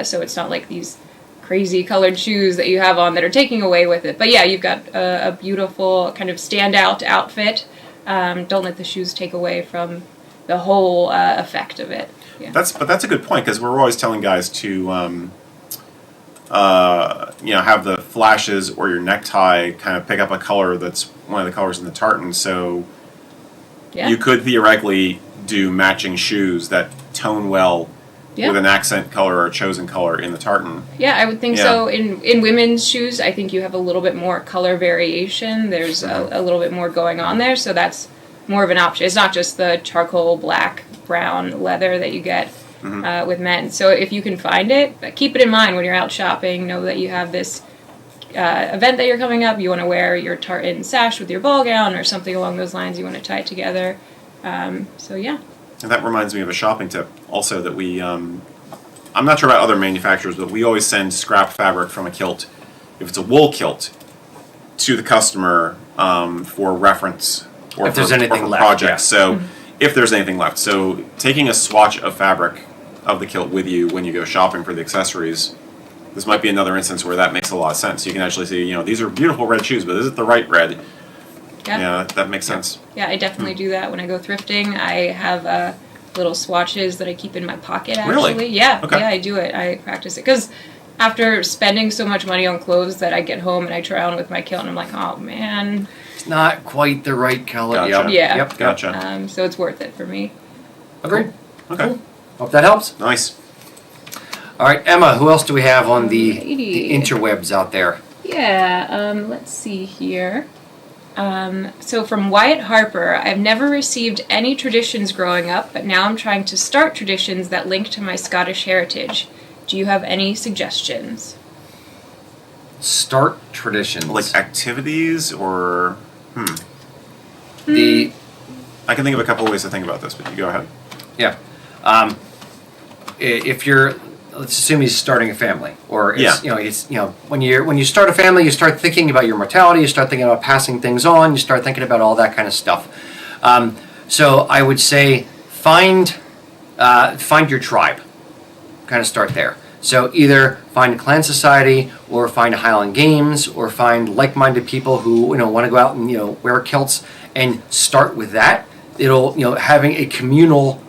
so it's not like these crazy colored shoes that you have on that are taking away with it. But yeah, you've got a beautiful kind of standout outfit. Don't let the shoes take away from the whole effect of it. Yeah. That's a good point, because we're always telling guys to have the flashes or your necktie kind of pick up a color that's one of the colors in the tartan. So Yeah. you could theoretically do matching shoes that tone well Yeah. with an accent color or a chosen color in the tartan. Yeah, I would think Yeah. so. In women's shoes, I think you have a little bit more color variation. There's a little bit more going on there, so that's more of an option. It's not just the charcoal black, brown leather that you get with men. So if you can find it, keep it in mind when you're out shopping. Know that you have this event that you're coming up. You want to wear your tartan sash with your ball gown or something along those lines. You want to tie it together. So yeah. And that reminds me of a shopping tip also that we, I'm not sure about other manufacturers, but we always send scrap fabric from a kilt, if it's a wool kilt, to the customer for reference or If there's for, anything or for left, projects. yeah. So if there's anything left. So taking a swatch of fabric of the kilt with you when you go shopping for the accessories, this might be another instance where that makes a lot of sense. You can actually see, these are beautiful red shoes, but is it the right red? Yeah, that makes sense. Yeah, I definitely do that when I go thrifting. I have little swatches that I keep in my pocket, actually. Really? Yeah, Okay. yeah, I do it. I practice it. Because after spending so much money on clothes that I get home and I try on with my kilt, and I'm like, oh, man. It's not quite the right color. Gotcha. Yep. Yeah. Yep. Gotcha. So it's worth it for me. Agreed. Okay. Cool. Hope that helps. Nice. All right, Emma, who else do we have on the Alrighty. interwebs out there? Yeah, let's see here. So from Wyatt Harper, I've never received any traditions growing up, but now I'm trying to start traditions that link to my Scottish heritage. Do you have any suggestions? Start traditions. Like activities or... the I can think of a couple of ways to think about this, but you go ahead. Yeah. If you're, let's assume he's starting a family, or it's, when you start a family, you start thinking about your mortality, you start thinking about passing things on, you start thinking about all that kind of stuff. So I would say find your tribe. Kind of start there. So either find a clan society, or find a Highland Games, or find like-minded people who want to go out and wear kilts, and start with that. It'll having a communal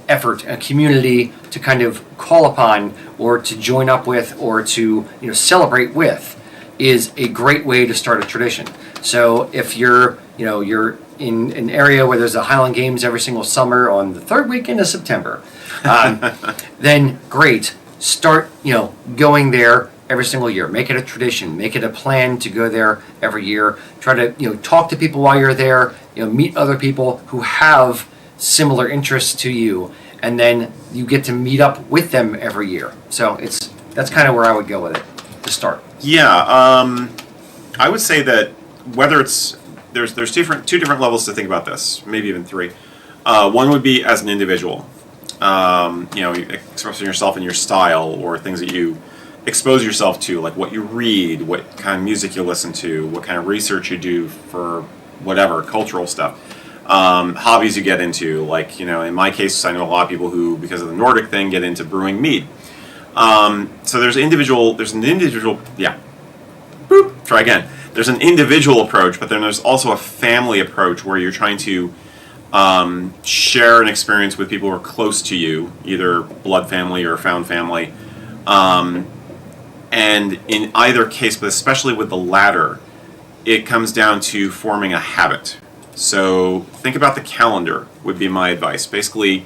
effort, a community to kind of call upon, or to join up with, or to celebrate with, is a great way to start a tradition. So if you're you're in an area where there's a Highland Games every single summer on the third weekend of September, then great. Start going there every single year. Make it a tradition. Make it a plan to go there every year. Try to talk to people while you're there. Meet other people who have similar interests to you, and then you get to meet up with them every year. So that's kind of where I would go with it to start. Yeah, I would say that whether it's there's two different levels to think about this, maybe even three. One would be as an individual, expressing yourself in your style, or things that you expose yourself to, like what you read, what kind of music you listen to, what kind of research you do for whatever cultural stuff. Hobbies you get into, like in my case, I know a lot of people who, because of the Nordic thing, get into brewing mead. So there's an individual. Yeah. Boop. Try again. There's an individual approach, but then there's also a family approach where you're trying to share an experience with people who are close to you, either blood family or found family. And in either case, but especially with the latter, it comes down to forming a habit. So think about the calendar would be my advice. Basically,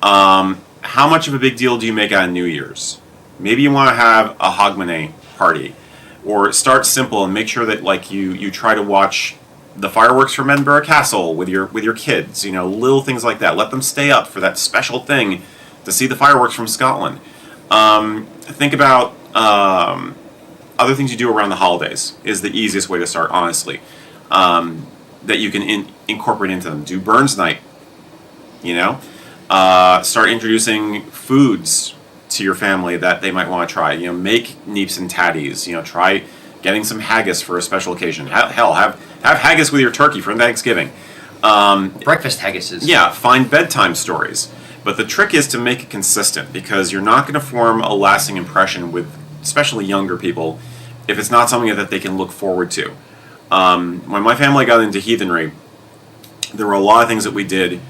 how much of a big deal do you make out of New Year's? Maybe you want to have a Hogmanay party, or start simple and make sure that you try to watch the fireworks from Edinburgh Castle with your kids. Little things like that. Let them stay up for that special thing to see the fireworks from Scotland. Think about other things you do around the holidays is the easiest way to start, honestly. That you can incorporate into them. Do Burns Night. Start introducing foods to your family that they might want to try. You know, make neeps and tatties. You know, try getting some haggis for a special occasion. Hell, have haggis with your turkey for Thanksgiving. Breakfast haggises. Yeah, find bedtime stories. But the trick is to make it consistent, because you're not going to form a lasting impression with especially younger people if it's not something that they can look forward to. When my family got into heathenry, there were a lot of things that we did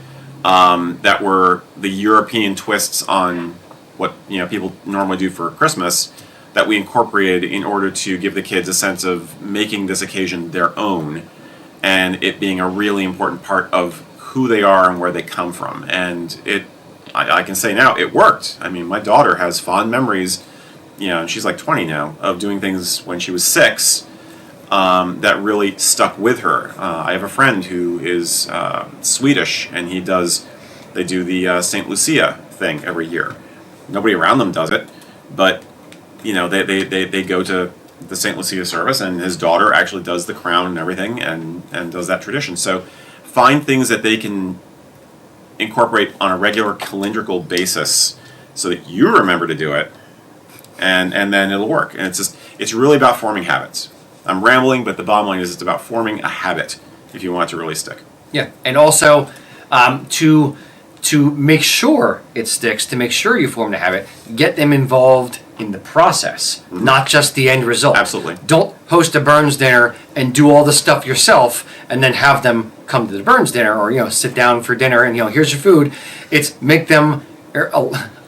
that were the European twists on what people normally do for Christmas, that we incorporated in order to give the kids a sense of making this occasion their own, and it being a really important part of who they are and where they come from. And I can say now, it worked. I mean, my daughter has fond memories, and she's like 20 now, of doing things when she was 6 that really stuck with her. I have a friend who is Swedish, and they do the St. Lucia thing every year. Nobody around them does it, but they go to the St. Lucia service, and his daughter actually does the crown and everything, and does that tradition. So find things that they can incorporate on a regular calendrical basis so that you remember to do it, and then it'll work. And it's really about forming habits. I'm rambling, but the bottom line is it's about forming a habit if you want it to really stick. Yeah, and also to make sure it sticks, to make sure you form the habit, get them involved in the process, not just the end result. Absolutely. Don't host a Burns dinner and do all the stuff yourself and then have them come to the Burns dinner, or sit down for dinner and here's your food. It's make them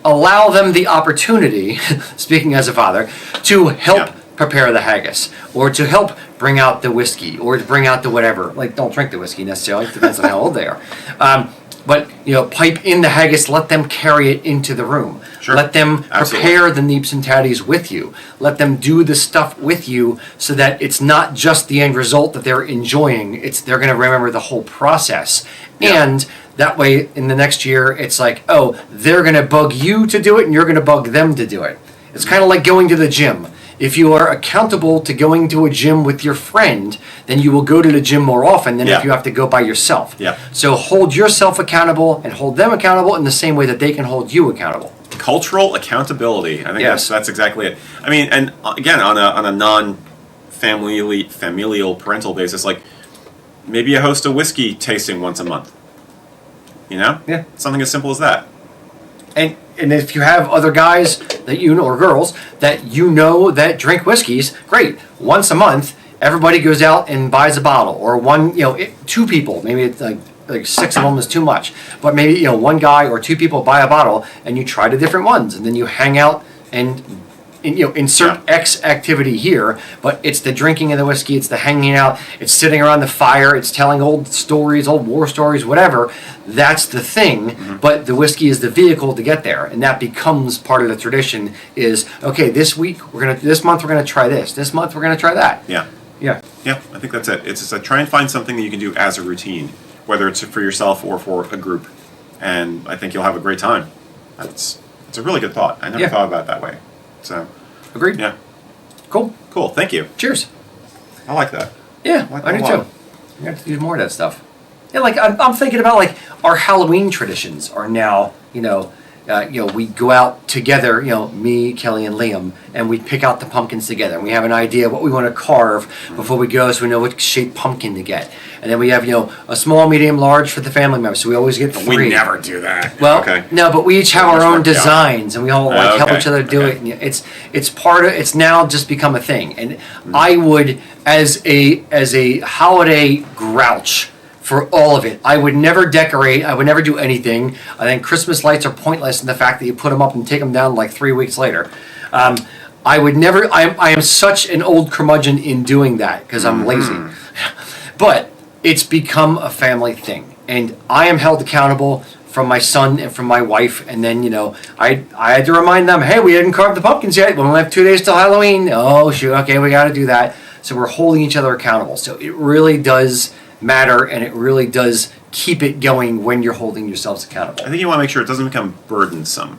allow them the opportunity, speaking as a father, to help prepare the haggis, or to help bring out the whiskey, or to bring out the whatever. Like, don't drink the whiskey necessarily, it depends on how old they are. But pipe in the haggis, let them carry it into the room. Sure. Let them prepare the neeps and tatties with you. Let them do the stuff with you, so that it's not just the end result that they're enjoying. They're going to remember the whole process. Yeah. And that way, in the next year, it's like, oh, they're going to bug you to do it, and you're going to bug them to do it. It's kind of like going to the gym. If you are accountable to going to a gym with your friend, then you will go to the gym more often than if you have to go by yourself. Yeah. So hold yourself accountable and hold them accountable in the same way that they can hold you accountable. Cultural accountability. I think that's exactly it. I mean, and again, on a non-familial parental basis, like maybe you host a whiskey tasting once a month. Yeah. Something as simple as that. And if you have other guys that or girls that that drink whiskeys, great. Once a month, everybody goes out and buys a bottle, or two people. Maybe it's like 6 of them is too much, but maybe one guy or 2 people buy a bottle, and you try the different ones, and then you hang out and insert X activity here, but it's the drinking of the whiskey, it's the hanging out, it's sitting around the fire, it's telling old stories, old war stories, whatever. That's the thing, but the whiskey is the vehicle to get there, and that becomes part of the tradition. Is okay, this month we're gonna try this month we're gonna try that. Yeah, I think that's it. It's just like, try and find something that you can do as a routine, whether it's for yourself or for a group, and I think you'll have a great time. It's a really good thought. I never thought about it that way. So, agreed. Yeah. Cool. Thank you. Cheers. I like that. Yeah, I do too. We have to do more of that stuff. Yeah, like I'm thinking about like our Halloween traditions are now, we go out together, me, Kelly, and Liam, and we pick out the pumpkins together. And we have an idea of what we want to carve before we go, so we know what shaped pumpkin to get. And then we have, a small, medium, large for the family members. So we always get 3. We never do that. Well, no, but we each have our own designs, and we all help each other do it. And it's now just become a thing. And I would, as a holiday grouch, for all of it, I would never decorate. I would never do anything. I think Christmas lights are pointless in the fact that you put them up and take them down like 3 weeks later. I would never. I am such an old curmudgeon in doing that because I'm lazy. But it's become a family thing, and I am held accountable from my son and from my wife. And then I had to remind them, hey, we didn't carve the pumpkins yet. We only have 2 days till Halloween. Oh shoot, okay, we got to do that. So we're holding each other accountable. So it really does matter, and it really does keep it going when you're holding yourselves accountable. I think you want to make sure it doesn't become burdensome.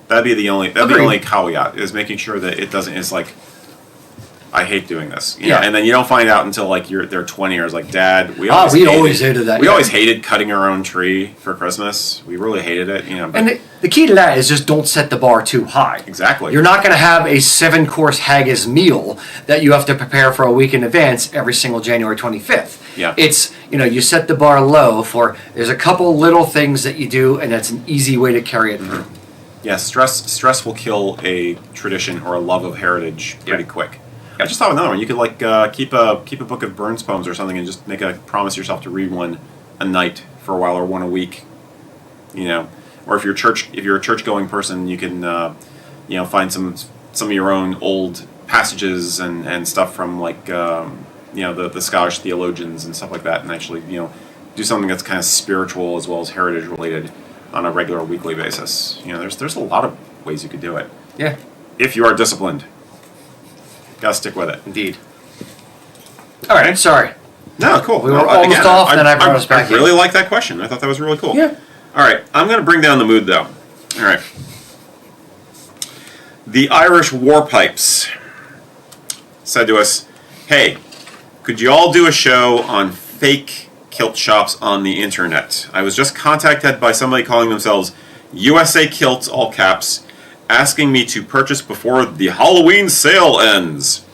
That'd be the only caveat, is making sure that it doesn't. It's like, I hate doing this, and then you don't find out until like they're 20 years. Like, Dad, we always hated that. We always hated cutting our own tree for Christmas. We really hated it, But and the key to that is just don't set the bar too high. Exactly. You're not going to have a 7-course haggis meal that you have to prepare for a week in advance every single January 25th. Yeah. It's, you set the bar low for, there's a couple little things that you do, and that's an easy way to carry it through. Yeah, stress will kill a tradition or a love of heritage pretty quick. I just thought of another one. You could keep a book of Burns poems or something, and just make a promise yourself to read one a night for a while, or one a week. Or if you're a church going person, you can find some of your own old passages and stuff from the Scottish theologians and stuff like that, and actually do something that's kind of spiritual as well as heritage related on a regular weekly basis. There's a lot of ways you could do it. Yeah. If you are disciplined. Gotta stick with it. Indeed. All right, sorry. No, cool. We were almost off, and then I brought us back I really like that question. I thought that was really cool. Yeah. All right, I'm going to bring down the mood, though. All right. The Irish War Pipes said to us, hey, could you all do a show on fake kilt shops on the internet? I was just contacted by somebody calling themselves USA Kilts, all caps, asking me to purchase before the Halloween sale ends.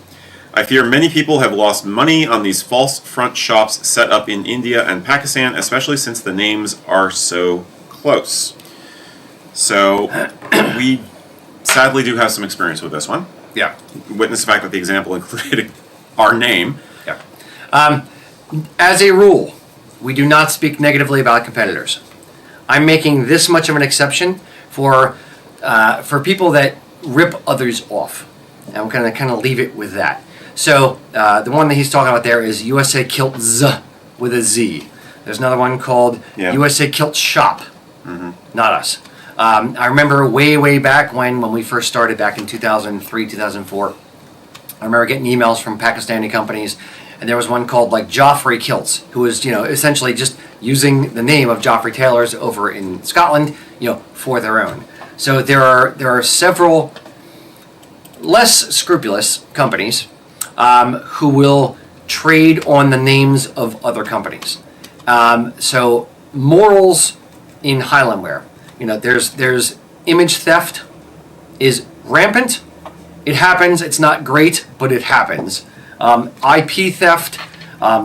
I fear many people have lost money on these false front shops set up in India and Pakistan, especially since the names are so close. So, we sadly do have some experience with this one. Yeah. Witness the fact that the example included our name. Yeah. As a rule, we do not speak negatively about competitors. I'm making this much of an exception for people that rip others off. And I'm going to kind of leave it with that. So the one that he's talking about there is USA Kilts with a Z. There's another one called USA Kilt Shop. Mm-hmm. Not us. I remember way back when we first started back in 2003, 2004. I remember getting emails from Pakistani companies, and there was one called Joffrey Kilts, who was essentially just using the name of Joffrey Tailors over in Scotland, for their own. So there are several less scrupulous companies who will trade on the names of other companies. So morals in Highlandware, there's image theft is rampant. It happens. It's not great, but it happens. IP theft.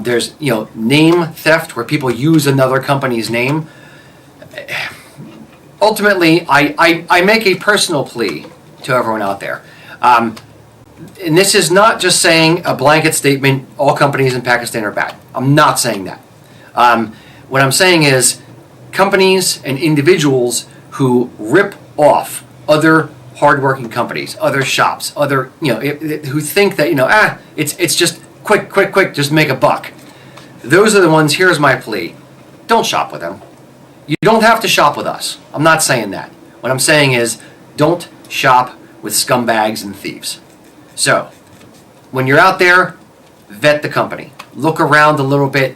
There's name theft where people use another company's name. Ultimately, I make a personal plea to everyone out there. And this is not just saying a blanket statement, all companies in Pakistan are bad. I'm not saying that. What I'm saying is companies and individuals who rip off other hardworking companies, other shops, other, who think that, it's just quick, just make a buck. Those are the ones, here's my plea. Don't shop with them. You don't have to shop with us. I'm not saying that. What I'm saying is don't shop with scumbags and thieves. So, when you're out there, vet the company. Look around a little bit.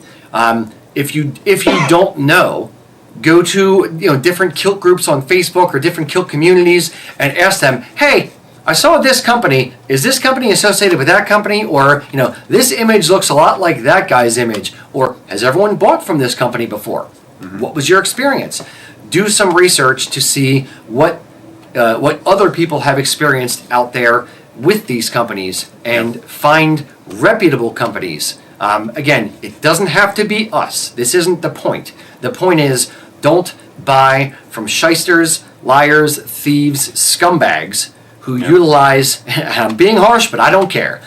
If you don't know, go to different kilt groups on Facebook or different kilt communities and ask them, hey, I saw this company. Is this company associated with that company? Or, this image looks a lot like that guy's image. Or has everyone bought from this company before? Mm-hmm. What was your experience? Do some research to see what other people have experienced out there with these companies and find reputable companies. Again, it doesn't have to be us. This isn't the point. The point is don't buy from shysters, liars, thieves, scumbags who utilize, I'm being harsh, but I don't care,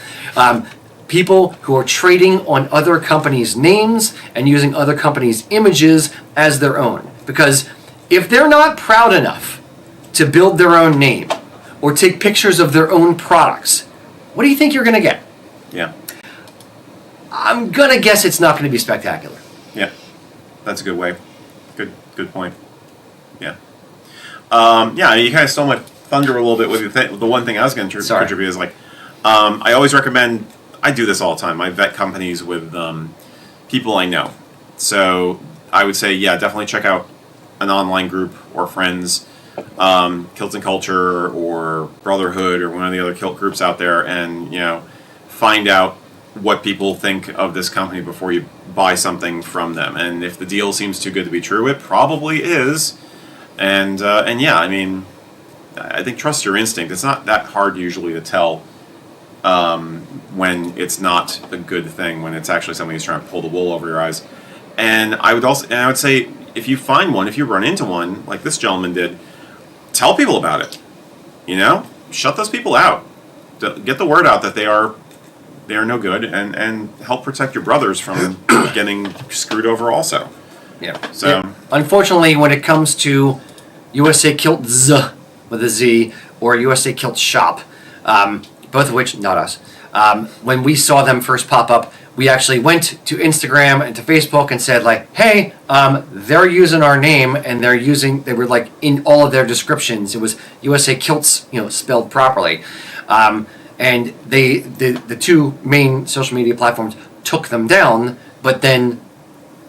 people who are trading on other companies' names and using other companies' images as their own. Because if they're not proud enough to build their own name or take pictures of their own products, what do you think you're going to get? Yeah. I'm going to guess it's not going to be spectacular. Yeah. That's a good way. Good point. Yeah. You kind of stole my thunder a little bit with the one thing I was going to contribute is I always recommend, I do this all the time, I vet companies with people I know. So I would say, definitely check out an online group or friends, Kilts and Culture or Brotherhood or one of the other kilt groups out there, and find out what people think of this company before you buy something from them. And if the deal seems too good to be true, it probably is. And yeah, I mean, I think trust your instinct. It's not that hard usually to tell when it's not a good thing, when it's actually something that's trying to pull the wool over your eyes. And I would say, if you find one, if you run into one like this gentleman did, tell people about it. You know, shut those people out. Get the word out that they are no good, and help protect your brothers from getting screwed over also. Yeah. So Yeah. Unfortunately, when it comes to USA Kilts with a Z or USA Kilt Shop, both of which, not us, when we saw them first pop up, we actually went to Instagram and to Facebook and said, like, hey, they're using our name, and they were like in all of their descriptions, it was USA Kilts, spelled properly. And the two main social media platforms took them down, but then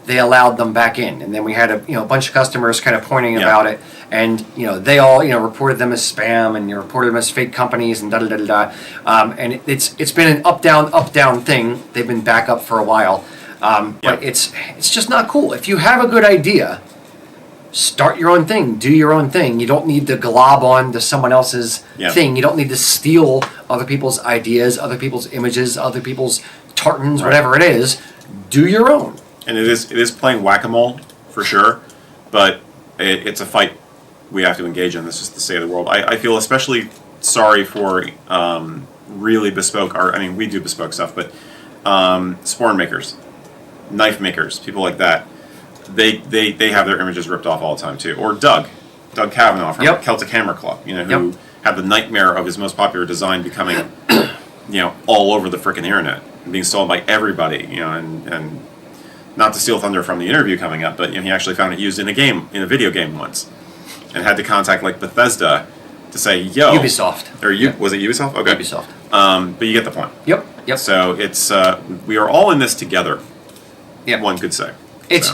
they allowed them back in. And then we had a bunch of customers kind of pointing about it, and they all reported them as spam, and reported them as fake companies, and and it's been an up down thing. They've been back up for a while, but it's just not cool. If you have a good idea, start your own thing, do your own thing. You don't need to glob on to someone else's thing. You don't need to steal other people's ideas, other people's images, other people's tartans, whatever it is. Do your own. And it is playing whack-a-mole for sure, but it's a fight we have to engage in. This is the state of the world. I feel especially sorry for really bespoke art. I mean, we do bespoke stuff, but sporn makers, knife makers, people like that. They have their images ripped off all the time too. Or Doug Kavanaugh from Celtic Hammer Club, who had the nightmare of his most popular design becoming, all over the frickin' internet and being stolen by everybody, and not to steal thunder from the interview coming up, but he actually found it used in a video game once, and had to contact like Bethesda to say, "Yo, Ubisoft." Was it Ubisoft? Okay, Ubisoft. But you get the point. Yep. So it's we are all in this together. Yep. One could say. It's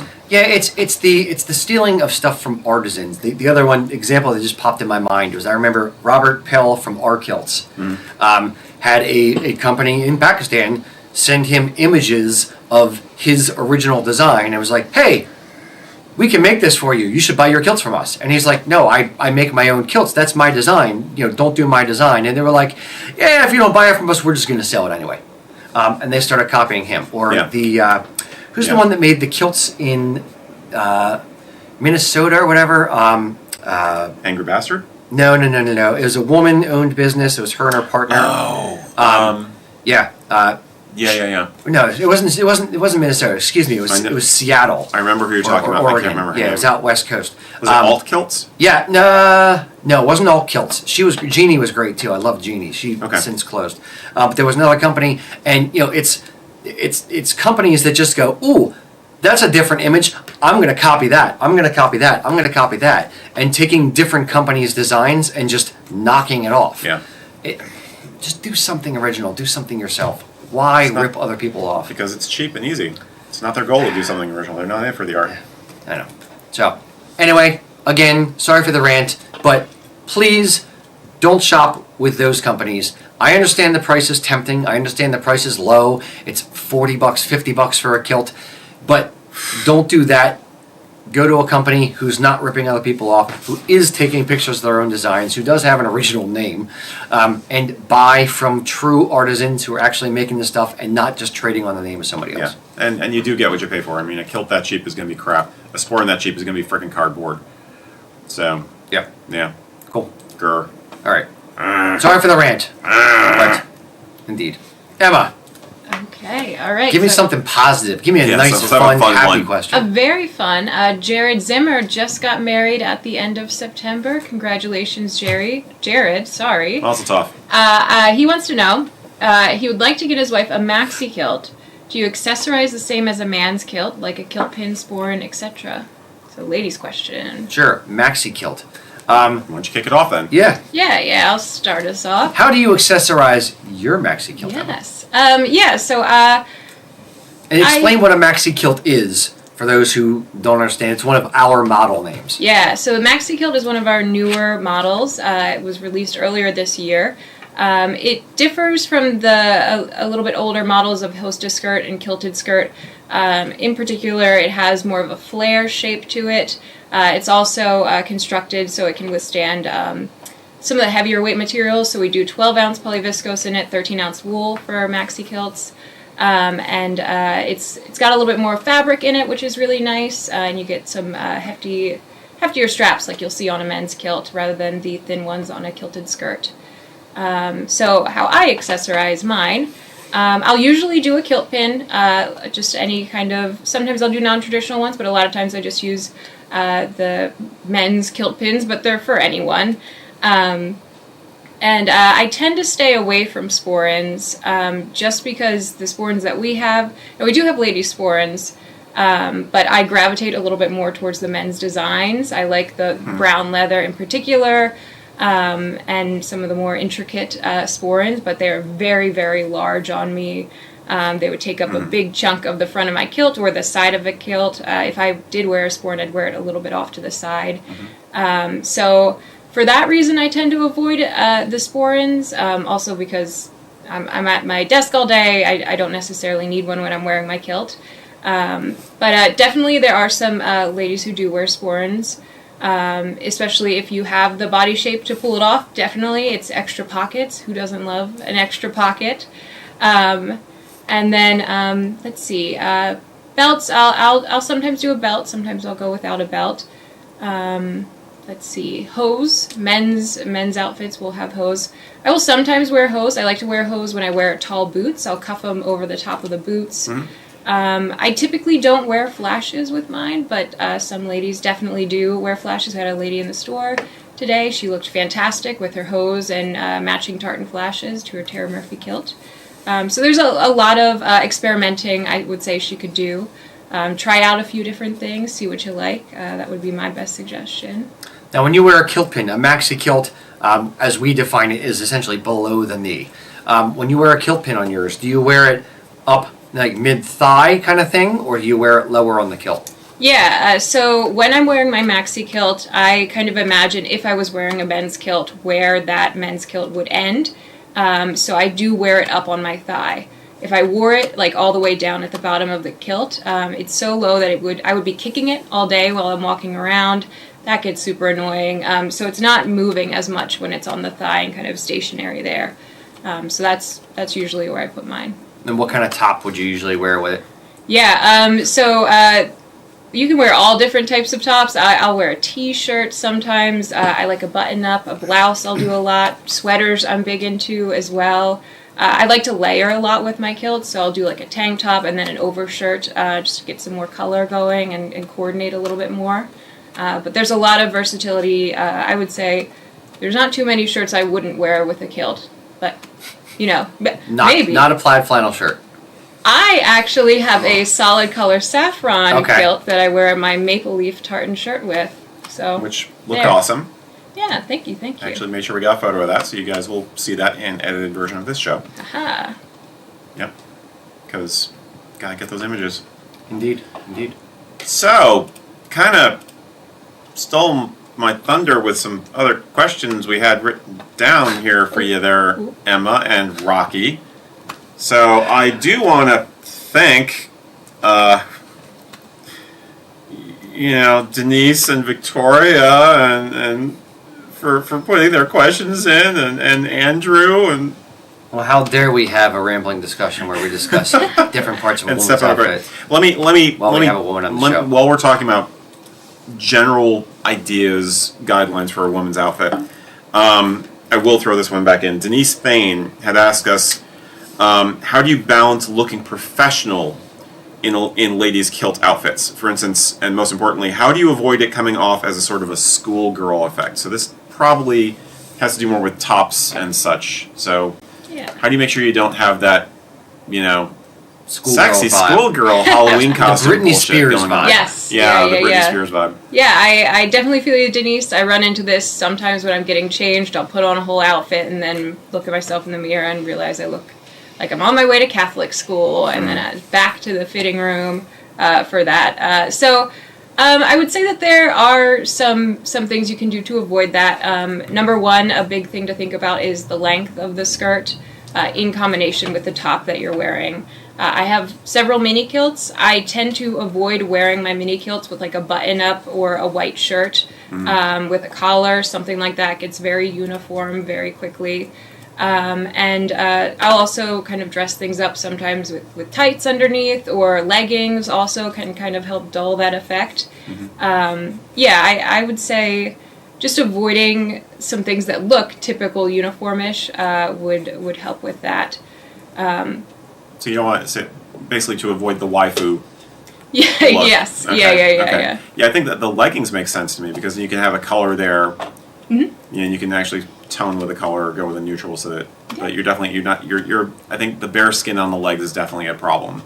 the stealing of stuff from artisans. The other one example that just popped in my mind was, I remember Robert Pell from R Kilts had a company in Pakistan send him images of his original design. It was like, hey, we can make this for you. You should buy your kilts from us. And he's like, no, I make my own kilts. That's my design. Don't do my design. And they were like, yeah, if you don't buy it from us, we're just going to sell it anyway. And they started copying him. Or who's the one that made the kilts in Minnesota or whatever? Angry Bastard? No. It was a woman-owned business. It was her and her partner. Yeah. No, it wasn't Minnesota. Excuse me. It was Seattle. I remember who you're talking about. Oregon. I can't remember her Yeah, name. it was out West Coast. Was it Alt Kilts? Yeah, no, it wasn't all Kilts. Jeannie was great too. I love Jeannie. She since closed. But there was another company, and it's companies that just go, ooh, that's a different image. I'm going to copy that. I'm going to copy that. I'm going to copy that, and taking different companies' designs and just knocking it off. Yeah. Just do something original. Do something yourself. Why rip other people off? Because it's cheap and easy. It's not their goal to do something original. They're not in for the art. I know. So, anyway, again, sorry for the rant, but please don't shop with those companies. I understand the price is tempting. I understand the price is low. It's $40, $50 for a kilt. But don't do that. Go to a company who's not ripping other people off, who is taking pictures of their own designs, who does have an original name, and buy from true artisans who are actually making this stuff and not just trading on the name of somebody else. Yeah, and you do get what you pay for. I mean, a kilt that cheap is going to be crap. A sporn that cheap is going to be freaking cardboard. So, yeah. Cool. Grr. All right. Sorry for the rant. But, indeed. Emma. Okay, all right. Give me something positive. Give me a nice, so fun, fun happy one. question. A very fun. Jared Zimmer just got married at the end of September. Congratulations, Jared, sorry. Also tough. He wants to know, he would like to get his wife a maxi kilt. Do you accessorize the same as a man's kilt, like a kilt pin, sporn, etc.? So, ladies' question. Sure, maxi kilt. Why don't you kick it off then? Yeah. Yeah, I'll start us off. How do you accessorize your maxi kilt? Yes. And explain what a maxi kilt is for those who don't understand. It's one of our model names. Yeah, so the maxi kilt is one of our newer models. It was released earlier this year. It differs from a little bit older models of hostess skirt and kilted skirt. In particular, it has more of a flare shape to it. It's also constructed so it can withstand some of the heavier weight materials. So we do 12-ounce polyviscose in it, 13-ounce wool for maxi kilts. And it's got a little bit more fabric in it, which is really nice. And you get some heftier straps like you'll see on a men's kilt rather than the thin ones on a kilted skirt. So how I accessorize mine, I'll usually do a kilt pin, just any kind of, sometimes I'll do non-traditional ones, but a lot of times I just use the men's kilt pins, but they're for anyone. And I tend to stay away from sporrans, just because the sporrans that we have, and we do have ladies sporrans, but I gravitate a little bit more towards the men's designs. I like the brown leather in particular, and some of the more intricate sporrans, but they're very, very large on me. They would take up a big chunk of the front of my kilt or the side of a kilt. If I did wear a sporran, I'd wear it a little bit off to the side. So for that reason, I tend to avoid the sporrans, also because I'm at my desk all day. I don't necessarily need one when I'm wearing my kilt. But definitely there are some ladies who do wear sporrans. Especially if you have the body shape to pull it off. Definitely, it's extra pockets. Who doesn't love an extra pocket? And then let's see, belts. I'll sometimes do a belt. Sometimes I'll go without a belt. Let's see, hose. Men's outfits will have hose. I will sometimes wear hose. I like to wear hose when I wear tall boots. I'll cuff them over the top of the boots. I typically don't wear flashes with mine, but some ladies definitely do wear flashes. I had a lady in the store today. She looked fantastic with her hose and matching tartan flashes to her Tara Murphy kilt. So there's a lot of experimenting I would say she could do. Try out a few different things, see what you like. That would be my best suggestion. Now, when you wear a kilt pin, a maxi kilt, as we define it, is essentially below the knee. When you wear a kilt pin on yours, do you wear it up like mid-thigh kind of thing, or do you wear it lower on the kilt? Yeah, so when I'm wearing my maxi kilt, I kind of imagine if I was wearing a men's kilt where that men's kilt would end. So I do wear it up on my thigh. If I wore it like all the way down at the bottom of the kilt, it's so low that I would be kicking it all day while I'm walking around. That gets super annoying. So it's not moving as much when it's on the thigh and kind of stationary there. So that's usually where I put mine. And what kind of top would you usually wear with it? Yeah, so you can wear all different types of tops. I'll wear a t-shirt sometimes. I like a button-up, a blouse I'll do a lot. Sweaters I'm big into as well. I like to layer a lot with my kilts, so I'll do like a tank top and then an overshirt just to get some more color going and coordinate a little bit more. But there's a lot of versatility. I would say there's not too many shirts I wouldn't wear with a kilt, but you know, maybe. Not a plaid flannel shirt. I actually have a solid color saffron kilt that I wear my maple leaf tartan shirt with. So which look awesome. Yeah, thank you. Actually made sure we got a photo of that, so you guys will see that in edited version of this show. Aha. Yep. Because gotta get those images. Indeed. So, kind of stole my thunder with some other questions we had written down here for you there, Emma and Rocky. So I do want to thank, Denise and Victoria and for putting their questions in, and Andrew and. Well, how dare we have a rambling discussion where we discuss different parts of a woman's outfit? Let me have a woman on the show. While we're talking about general ideas, guidelines for a woman's outfit, I will throw this one back in. Denise Thane had asked us, how do you balance looking professional in ladies' kilt outfits? For instance, and most importantly, how do you avoid it coming off as a sort of a schoolgirl effect? So this probably has to do more with tops and such. So how do you make sure you don't have that, sexy schoolgirl Halloween costume Britney Spears vibe? Yes. Yeah, the Britney Spears vibe. Yeah, I definitely feel you, Denise. I run into this sometimes when I'm getting changed. I'll put on a whole outfit and then look at myself in the mirror and realize I look like I'm on my way to Catholic school, and then back to the fitting room for that. So I would say that there are some things you can do to avoid that. Number one, a big thing to think about is the length of the skirt in combination with the top that you're wearing. I have several mini kilts. I tend to avoid wearing my mini kilts with like a button up or a white shirt with a collar, something like that. It gets very uniform very quickly. And I'll also kind of dress things up sometimes with tights underneath, or leggings also can kind of help dull that effect. I would say just avoiding some things that look typical uniformish would help with that. So you don't want to basically to avoid the waifu. Yeah. Look. Yes. Okay, Yeah. Yeah, I think that the leggings make sense to me because you can have a color there. And you can actually tone with a color or go with a neutral, so that but you're I think the bare skin on the legs is definitely a problem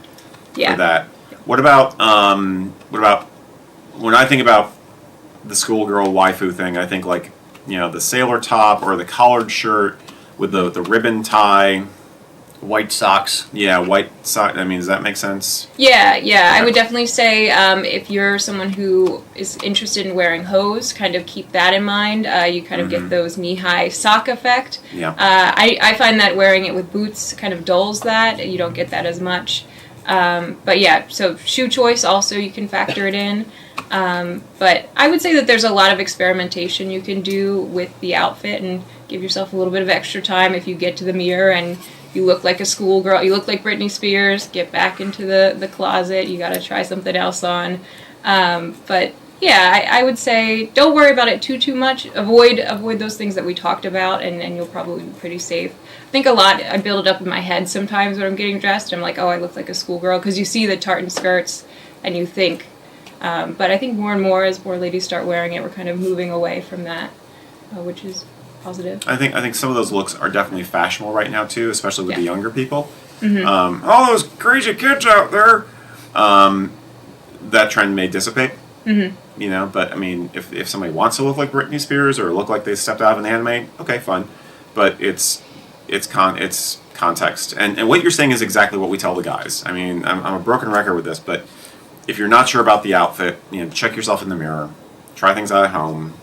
for that. What about when I think about the schoolgirl waifu thing, I think like, the sailor top or the collared shirt with the ribbon tie. White socks. Yeah, white sock. I mean, does that make sense? Yeah. I would definitely say if you're someone who is interested in wearing hose, kind of keep that in mind. You kind of get those knee-high sock effect. Yeah. I find that wearing it with boots kind of dulls that. You don't get that as much. But yeah, so shoe choice also you can factor it in. But I would say that there's a lot of experimentation you can do with the outfit and give yourself a little bit of extra time if you get to the mirror and you look like a schoolgirl, you look like Britney Spears, get back into the closet, you gotta try something else on. But yeah, I would say don't worry about it too much. Avoid those things that we talked about, and you'll probably be pretty safe. I think I build it up in my head sometimes when I'm getting dressed. I'm like, oh, I look like a schoolgirl, because you see the tartan skirts and you think. But I think more and more as more ladies start wearing it, we're kind of moving away from that, which is positive. I think some of those looks are definitely fashionable right now too, especially with the younger people. All those crazy kids out there. That trend may dissipate. But I mean, if somebody wants to look like Britney Spears or look like they stepped out of an anime, okay, fine. But it's context, and what you're saying is exactly what we tell the guys. I mean, I'm a broken record with this, but if you're not sure about the outfit, check yourself in the mirror, try things out at home,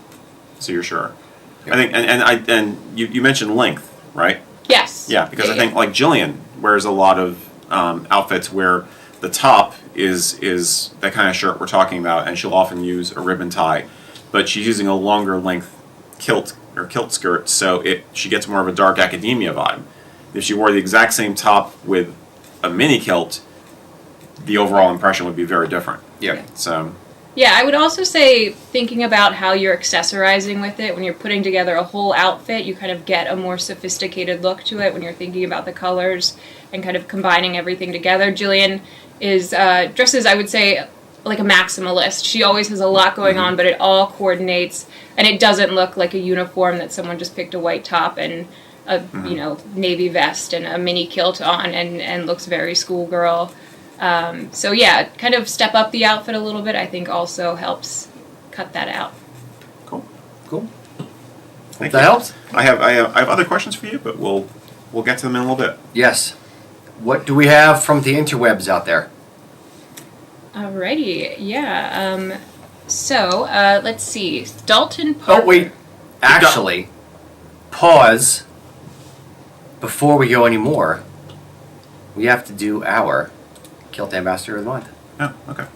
so you're sure. I think, and you mentioned length, right? Yes. Yeah, because I think like Jillian wears a lot of outfits where the top is that kind of shirt we're talking about, and she'll often use a ribbon tie, but she's using a longer length kilt skirt, so she gets more of a dark academia vibe. If she wore the exact same top with a mini kilt, the overall impression would be very different. Yeah. So. Yeah, I would also say thinking about how you're accessorizing with it. When you're putting together a whole outfit, you kind of get a more sophisticated look to it when you're thinking about the colors and kind of combining everything together. Jillian is dresses, I would say, like a maximalist. She always has a lot going on, but it all coordinates, and it doesn't look like a uniform that someone just picked a white top and a navy vest and a mini kilt on and looks very schoolgirl. So yeah, kind of step up the outfit a little bit, I think also helps cut that out. Cool. Thank That you. helps? I have other questions for you, but we'll get to them in a little bit. Yes. What do we have from the interwebs out there? Alrighty, yeah. So let's see. Dalton Parker. Oh, wait. Actually, pause. Before we go any more, we have to do our Kilt Ambassador of the Month. Oh, okay.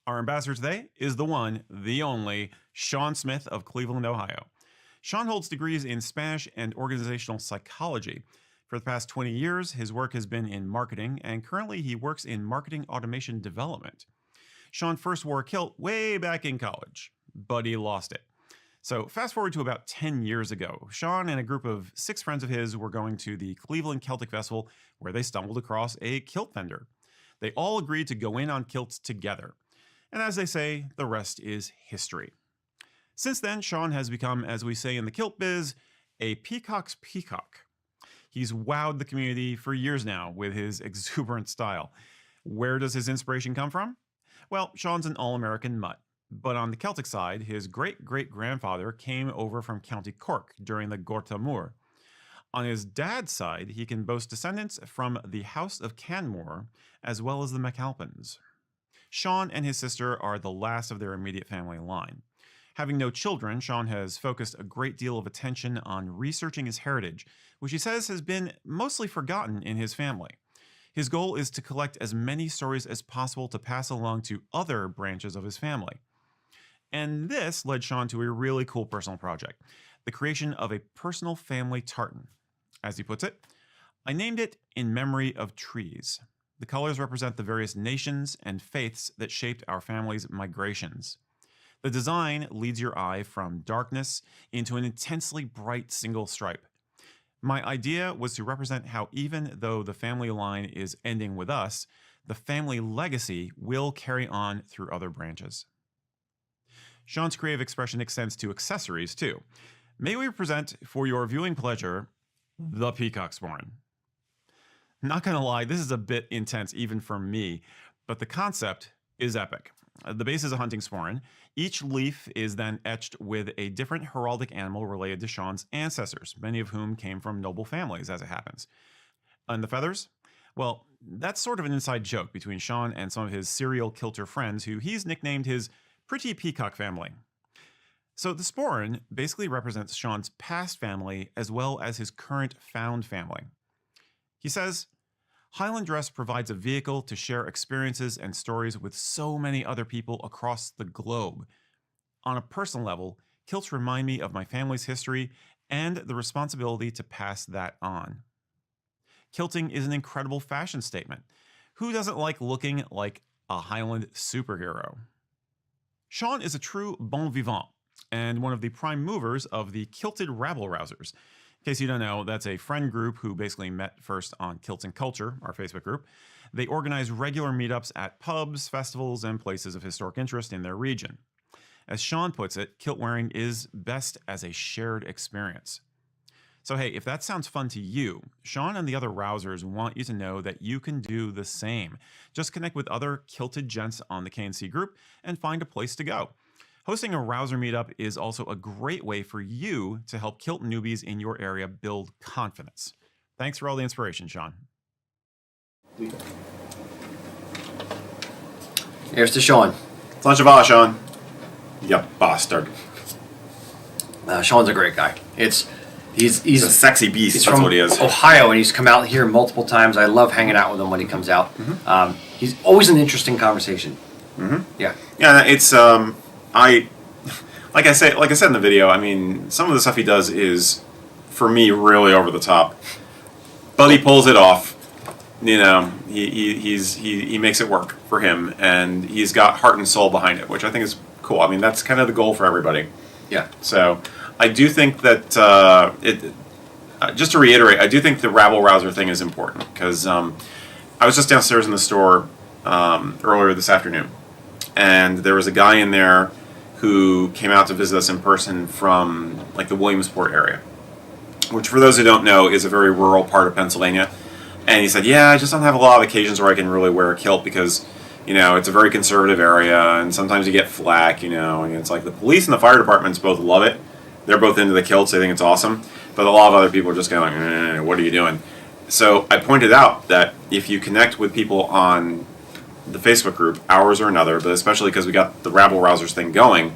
Our ambassador today is the one, the only, Sean Smith of Cleveland, Ohio. Sean holds degrees in Spanish and organizational psychology. For the past 20 years, his work has been in marketing, and currently he works in marketing automation development. Sean first wore a kilt way back in college, but he lost it. So fast forward to about 10 years ago, Sean and a group of 6 friends of his were going to the Cleveland Celtic Festival, where they stumbled across a kilt vendor. They all agreed to go in on kilts together. And as they say, the rest is history. Since then, Sean has become, as we say in the kilt biz, a peacock's peacock. He's wowed the community for years now with his exuberant style. Where does his inspiration come from? Well, Sean's an all-American mutt. But on the Celtic side, his great-great-grandfather came over from County Cork during the Gorta Moor. On his dad's side, he can boast descendants from the House of Canmore, as well as the McAlpins. Sean and his sister are the last of their immediate family line. Having no children, Sean has focused a great deal of attention on researching his heritage, which he says has been mostly forgotten in his family. His goal is to collect as many stories as possible to pass along to other branches of his family. And this led Sean to a really cool personal project, the creation of a personal family tartan. As he puts it, I named it in memory of trees. The colors represent the various nations and faiths that shaped our family's migrations. The design leads your eye from darkness into an intensely bright single stripe. My idea was to represent how even though the family line is ending with us, the family legacy will carry on through other branches. Sean's creative expression extends to accessories too. May we present for your viewing pleasure, the peacock sporran. Not gonna lie, this is a bit intense even for me, but the concept is epic. The base is a hunting sporran. Each leaf is then etched with a different heraldic animal related to Sean's ancestors, many of whom came from noble families, as it happens. And the feathers? Well, that's sort of an inside joke between Sean and some of his serial kilter friends who he's nicknamed his Pretty Peacock family. So the sporran basically represents Sean's past family as well as his current found family. He says, Highland Dress provides a vehicle to share experiences and stories with so many other people across the globe. On a personal level, kilts remind me of my family's history and the responsibility to pass that on. Kilting is an incredible fashion statement. Who doesn't like looking like a Highland superhero? Sean is a true bon vivant and one of the prime movers of the Kilted Rabble-Rousers. In case you don't know, that's a friend group who basically met first on Kilts and Culture, our Facebook group. They organize regular meetups at pubs, festivals, and places of historic interest in their region. As Sean puts it, kilt wearing is best as a shared experience. So hey, if that sounds fun to you, Sean and the other Rousers want you to know that you can do the same. Just connect with other kilted gents on the KNC group and find a place to go. Hosting a Rouser meetup is also a great way for you to help kilt newbies in your area build confidence. Thanks for all the inspiration, Sean. Here's to Sean. Thank Sean. You bastard. Sean's a great guy. He's a sexy beast. He's That's from what he is. Ohio, and he's come out here multiple times. I love hanging out with him when he comes out. Mm-hmm. He's always an interesting conversation. Mm-hmm. Yeah. Yeah, it's like I said in the video. I mean, some of the stuff he does is, for me, really over the top. But he pulls it off. You know, he makes it work for him, and he's got heart and soul behind it, which I think is cool. I mean, that's kind of the goal for everybody. Yeah. So I do think that just to reiterate, I do think the rabble-rouser thing is important because I was just downstairs in the store earlier this afternoon, and there was a guy in there who came out to visit us in person from like the Williamsport area, which for those who don't know is a very rural part of Pennsylvania. And he said, yeah, I just don't have a lot of occasions where I can really wear a kilt because, you know, it's a very conservative area and sometimes you get flack, you know, and it's like the police and the fire departments both love it. They're both into the kilts. They think it's awesome. But a lot of other people are just going, what are you doing? So I pointed out that if you connect with people on the Facebook group, ours or another, but especially because we got the rabble-rousers thing going,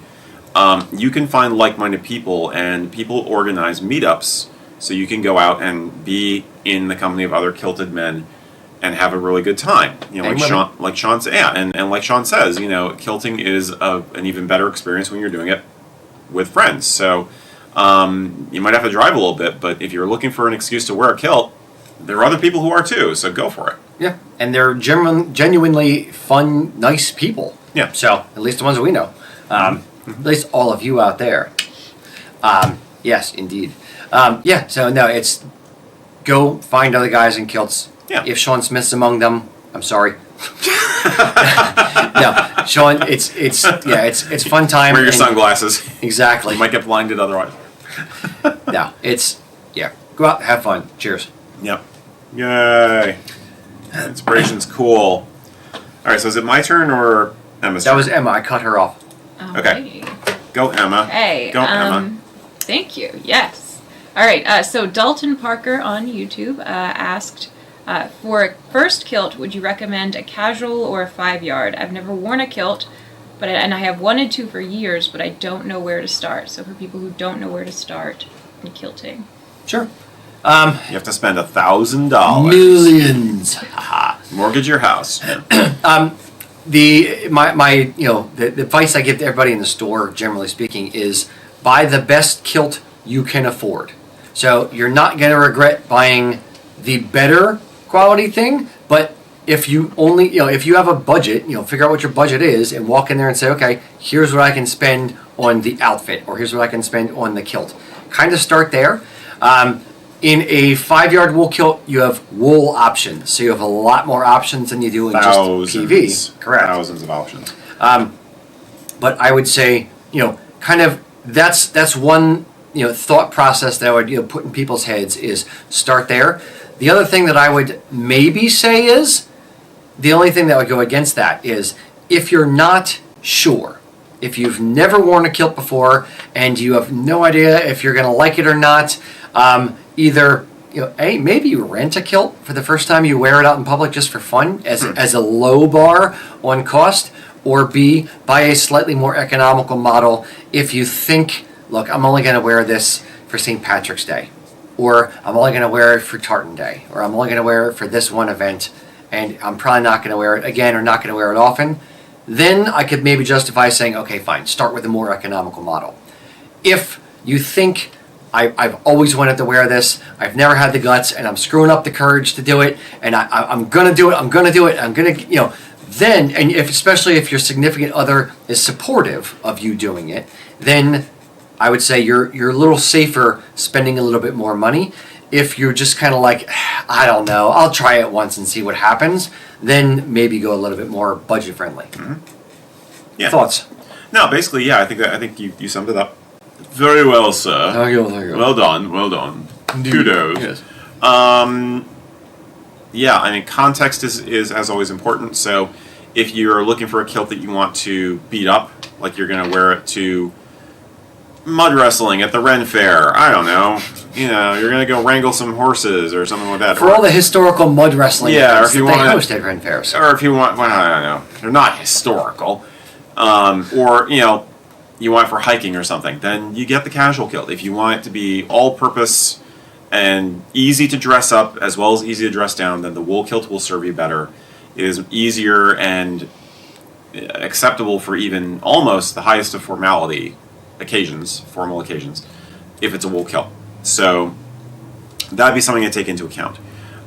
you can find like-minded people, and people organize meetups so you can go out and be in the company of other kilted men and have a really good time. You know, like Sean says, you know, kilting is an even better experience when you're doing it with friends. So you might have to drive a little bit, but if you're looking for an excuse to wear a kilt, there are other people who are too, so go for it. Yeah, and they're genuinely fun, nice people. Yeah. So, at least the ones that we know. At least all of you out there. Yes, indeed. Yeah, so no, it's go find other guys in kilts. Yeah. If Sean Smith's among them, I'm sorry. No, Sean, it's fun time. Wear your sunglasses. Exactly. You might get blinded otherwise. No, go out, have fun. Cheers. Yep. Yay. Inspiration's cool. Alright, so is it my turn or Emma's turn? That was Emma. I cut her off. Okay. Go Emma. Hey. Go Emma. Thank you. Yes. All right, so Dalton Parker on YouTube asked, for a first kilt, would you recommend a casual or a 5-yard? I've never worn a kilt, and I have wanted to for years, but I don't know where to start. So for people who don't know where to start in kilting. Sure. You have to spend $1,000. Millions. Mortgage your house. The advice I give to everybody in the store, generally speaking, is buy the best kilt you can afford. So you're not going to regret buying the better quality thing, but if you only, if you have a budget, figure out what your budget is and walk in there and say, okay, here's what I can spend on the outfit, or here's what I can spend on the kilt. Kind of start there. In a 5-yard wool kilt, you have wool options, so you have a lot more options than you do in just PV. Correct. Thousands of options. But I would say, kind of that's one thought process that I would put in people's heads is start there. The other thing that I would maybe say is, the only thing that would go against that is if you're not sure, if you've never worn a kilt before and you have no idea if you're going to like it or not, either maybe you rent a kilt for the first time, you wear it out in public just for fun as a low bar on cost, or B, buy a slightly more economical model if you think, look, I'm only going to wear this for St. Patrick's Day, or I'm only going to wear it for Tartan Day, or I'm only going to wear it for this one event, and I'm probably not going to wear it again or not going to wear it often. Then I could maybe justify saying, okay, fine, start with a more economical model. If you think I've always wanted to wear this, I've never had the guts, and I'm screwing up the courage to do it, and I'm going to do it, then, and especially if your significant other is supportive of you doing it, then I would say you're a little safer spending a little bit more money. If you're just kind of like, I don't know, I'll try it once and see what happens, then maybe go a little bit more budget friendly. Mm-hmm. Yeah. Thoughts? No, basically, yeah. I think you summed it up very well, sir. Thank you. Well done. Indeed. Kudos. Yes. Yeah, I mean, context is as always important. So if you're looking for a kilt that you want to beat up, like you're going to wear it to mud wrestling at the Ren Fair, I don't know, you're going to go wrangle some horses or something like that. For all the historical mud wrestling yeah, events that they host at Ren Fairs. Or if you want, well, I don't know, they're not historical. Or, you want it for hiking or something, then you get the casual kilt. If you want it to be all-purpose and easy to dress up as well as easy to dress down, then the wool kilt will serve you better. It is easier and acceptable for even almost the highest of formal occasions, if it's a wool kilt. So that'd be something to take into account.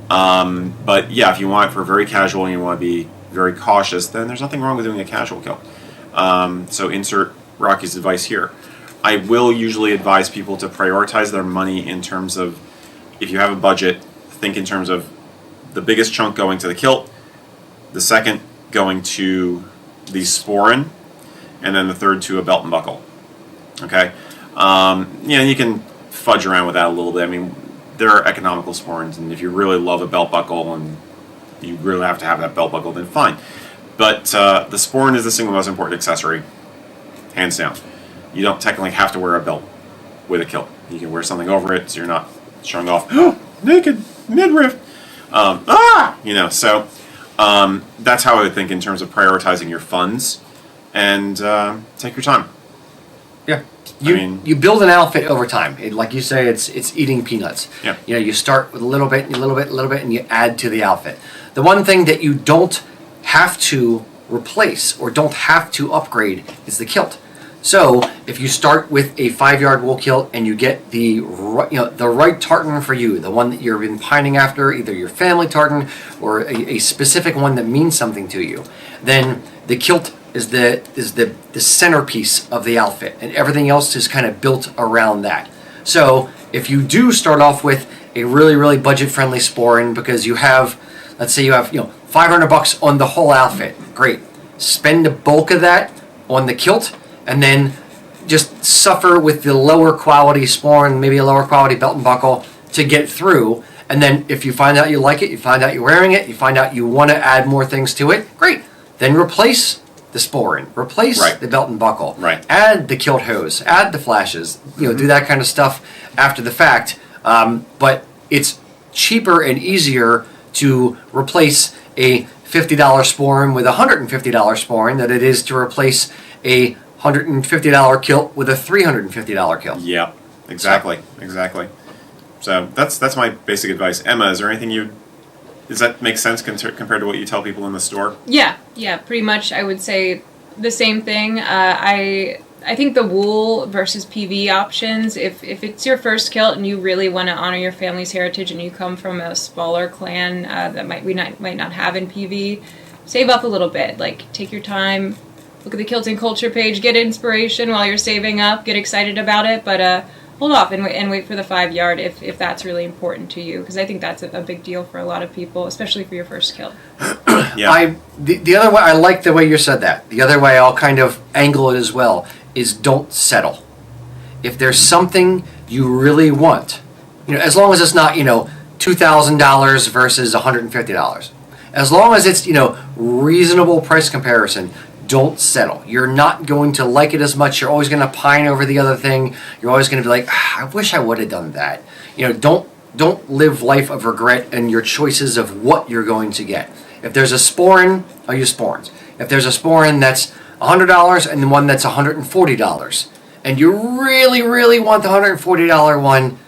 But yeah, if you want it for very casual and you want to be very cautious, then there's nothing wrong with doing a casual kilt. So insert Rocky's advice here. I will usually advise people to prioritize their money in terms of, if you have a budget, think in terms of the biggest chunk going to the kilt, the second going to the sporran, and then the third to a belt and buckle. Okay? You can fudge around with that a little bit. I mean, there are economical sporrans, and if you really love a belt buckle and you really have to have that belt buckle, then fine. But the sporran is the single most important accessory, hands down. You don't technically have to wear a belt with a kilt. You can wear something over it so you're not showing off, naked midriff. So that's how I would think in terms of prioritizing your funds, and take your time. Yeah. You build an outfit over time. Like you say, it's eating peanuts. Yeah. You start with a little bit, and you add to the outfit. The one thing that you don't have to replace or don't have to upgrade is the kilt. So if you start with a 5-yard wool kilt and you get the right tartan for you, the one that you've been pining after, either your family tartan or a specific one that means something to you, then the kilt is the centerpiece of the outfit, and everything else is kind of built around that. So if you do start off with a really, really budget-friendly sporran because you have, let's say you have $500 on the whole outfit, great. Spend the bulk of that on the kilt, and then just suffer with the lower quality sporran, maybe a lower quality belt and buckle to get through. And then if you find out you like it, you find out you're wearing it, you find out you want to add more things to it, great. Then replace the sporran, replace the belt and buckle, add the kilt hose, add the flashes, do that kind of stuff after the fact. But it's cheaper and easier to replace a $50 sporran with a $150 sporran than it is to replace a $150 kilt with a $350 kilt. Yeah, exactly. So that's my basic advice. Emma, is there anything does that make sense compared to what you tell people in the store? Yeah, pretty much. I would say the same thing. I think the wool versus PV options, if it's your first kilt and you really want to honor your family's heritage and you come from a smaller clan that might not have in PV, save up a little bit. Like, take your time, look at the Kilts and Culture page, get inspiration while you're saving up, get excited about it, but hold off and wait for the 5-yard if that's really important to you, because I think that's a big deal for a lot of people, especially for your first kilt. Yeah. The other way, I like the way you said that. The other way I'll kind of angle it as well is don't settle. If there's something you really want, as long as it's not, $2,000 versus $150. As long as it's, reasonable price comparison, don't settle. You're not going to like it as much. You're always going to pine over the other thing. You're always going to be like, I wish I would have done that. Don't live life of regret in your choices of what you're going to get. If there's a sporran, I'll use sporrans. If there's a sporran that's $100 and one that's $140, and you really, really want the $140 one,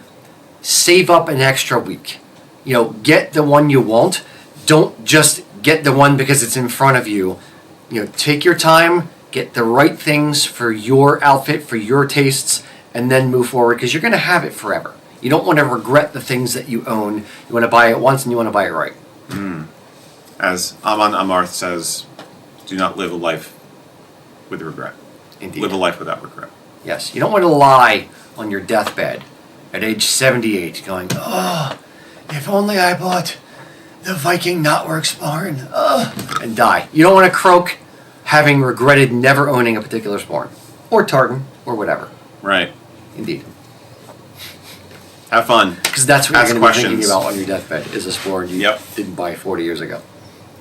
save up an extra week. Get the one you want. Don't just get the one because it's in front of you. Take your time, get the right things for your outfit, for your tastes, and then move forward, because you're going to have it forever. You don't want to regret the things that you own. You want to buy it once and you want to buy it right. As Aman Amarth says, do not live a life with regret. Indeed. Live a life without regret. Yes, you don't want to lie on your deathbed at age 78 going, if only I bought the Viking knotwork sporran, and die. You don't want to croak having regretted never owning a particular sporran, or tartan, or whatever. Right. Indeed. Have fun. Because that's what Ask you're going to be thinking questions. about on your deathbed, is a sporran you Yep. didn't buy 40 years ago.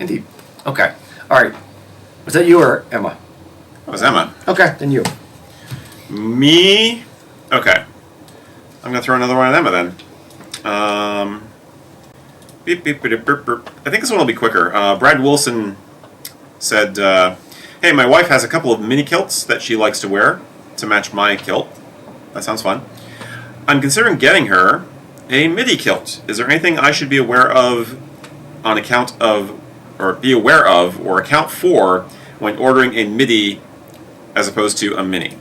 Indeed. Okay. All right. Was that you or Emma? That was Emma. Okay, then you. Me? Okay. I'm going to throw another one at Emma then. Beep, beep, beep, beep, beep. I think this one will be quicker. Brad Wilson said, hey, my wife has a couple of mini kilts that she likes to wear to match my kilt. That sounds fun. I'm considering getting her a midi kilt. Is there anything I should be aware of on account of, or be aware of, or account for when ordering a midi as opposed to a mini?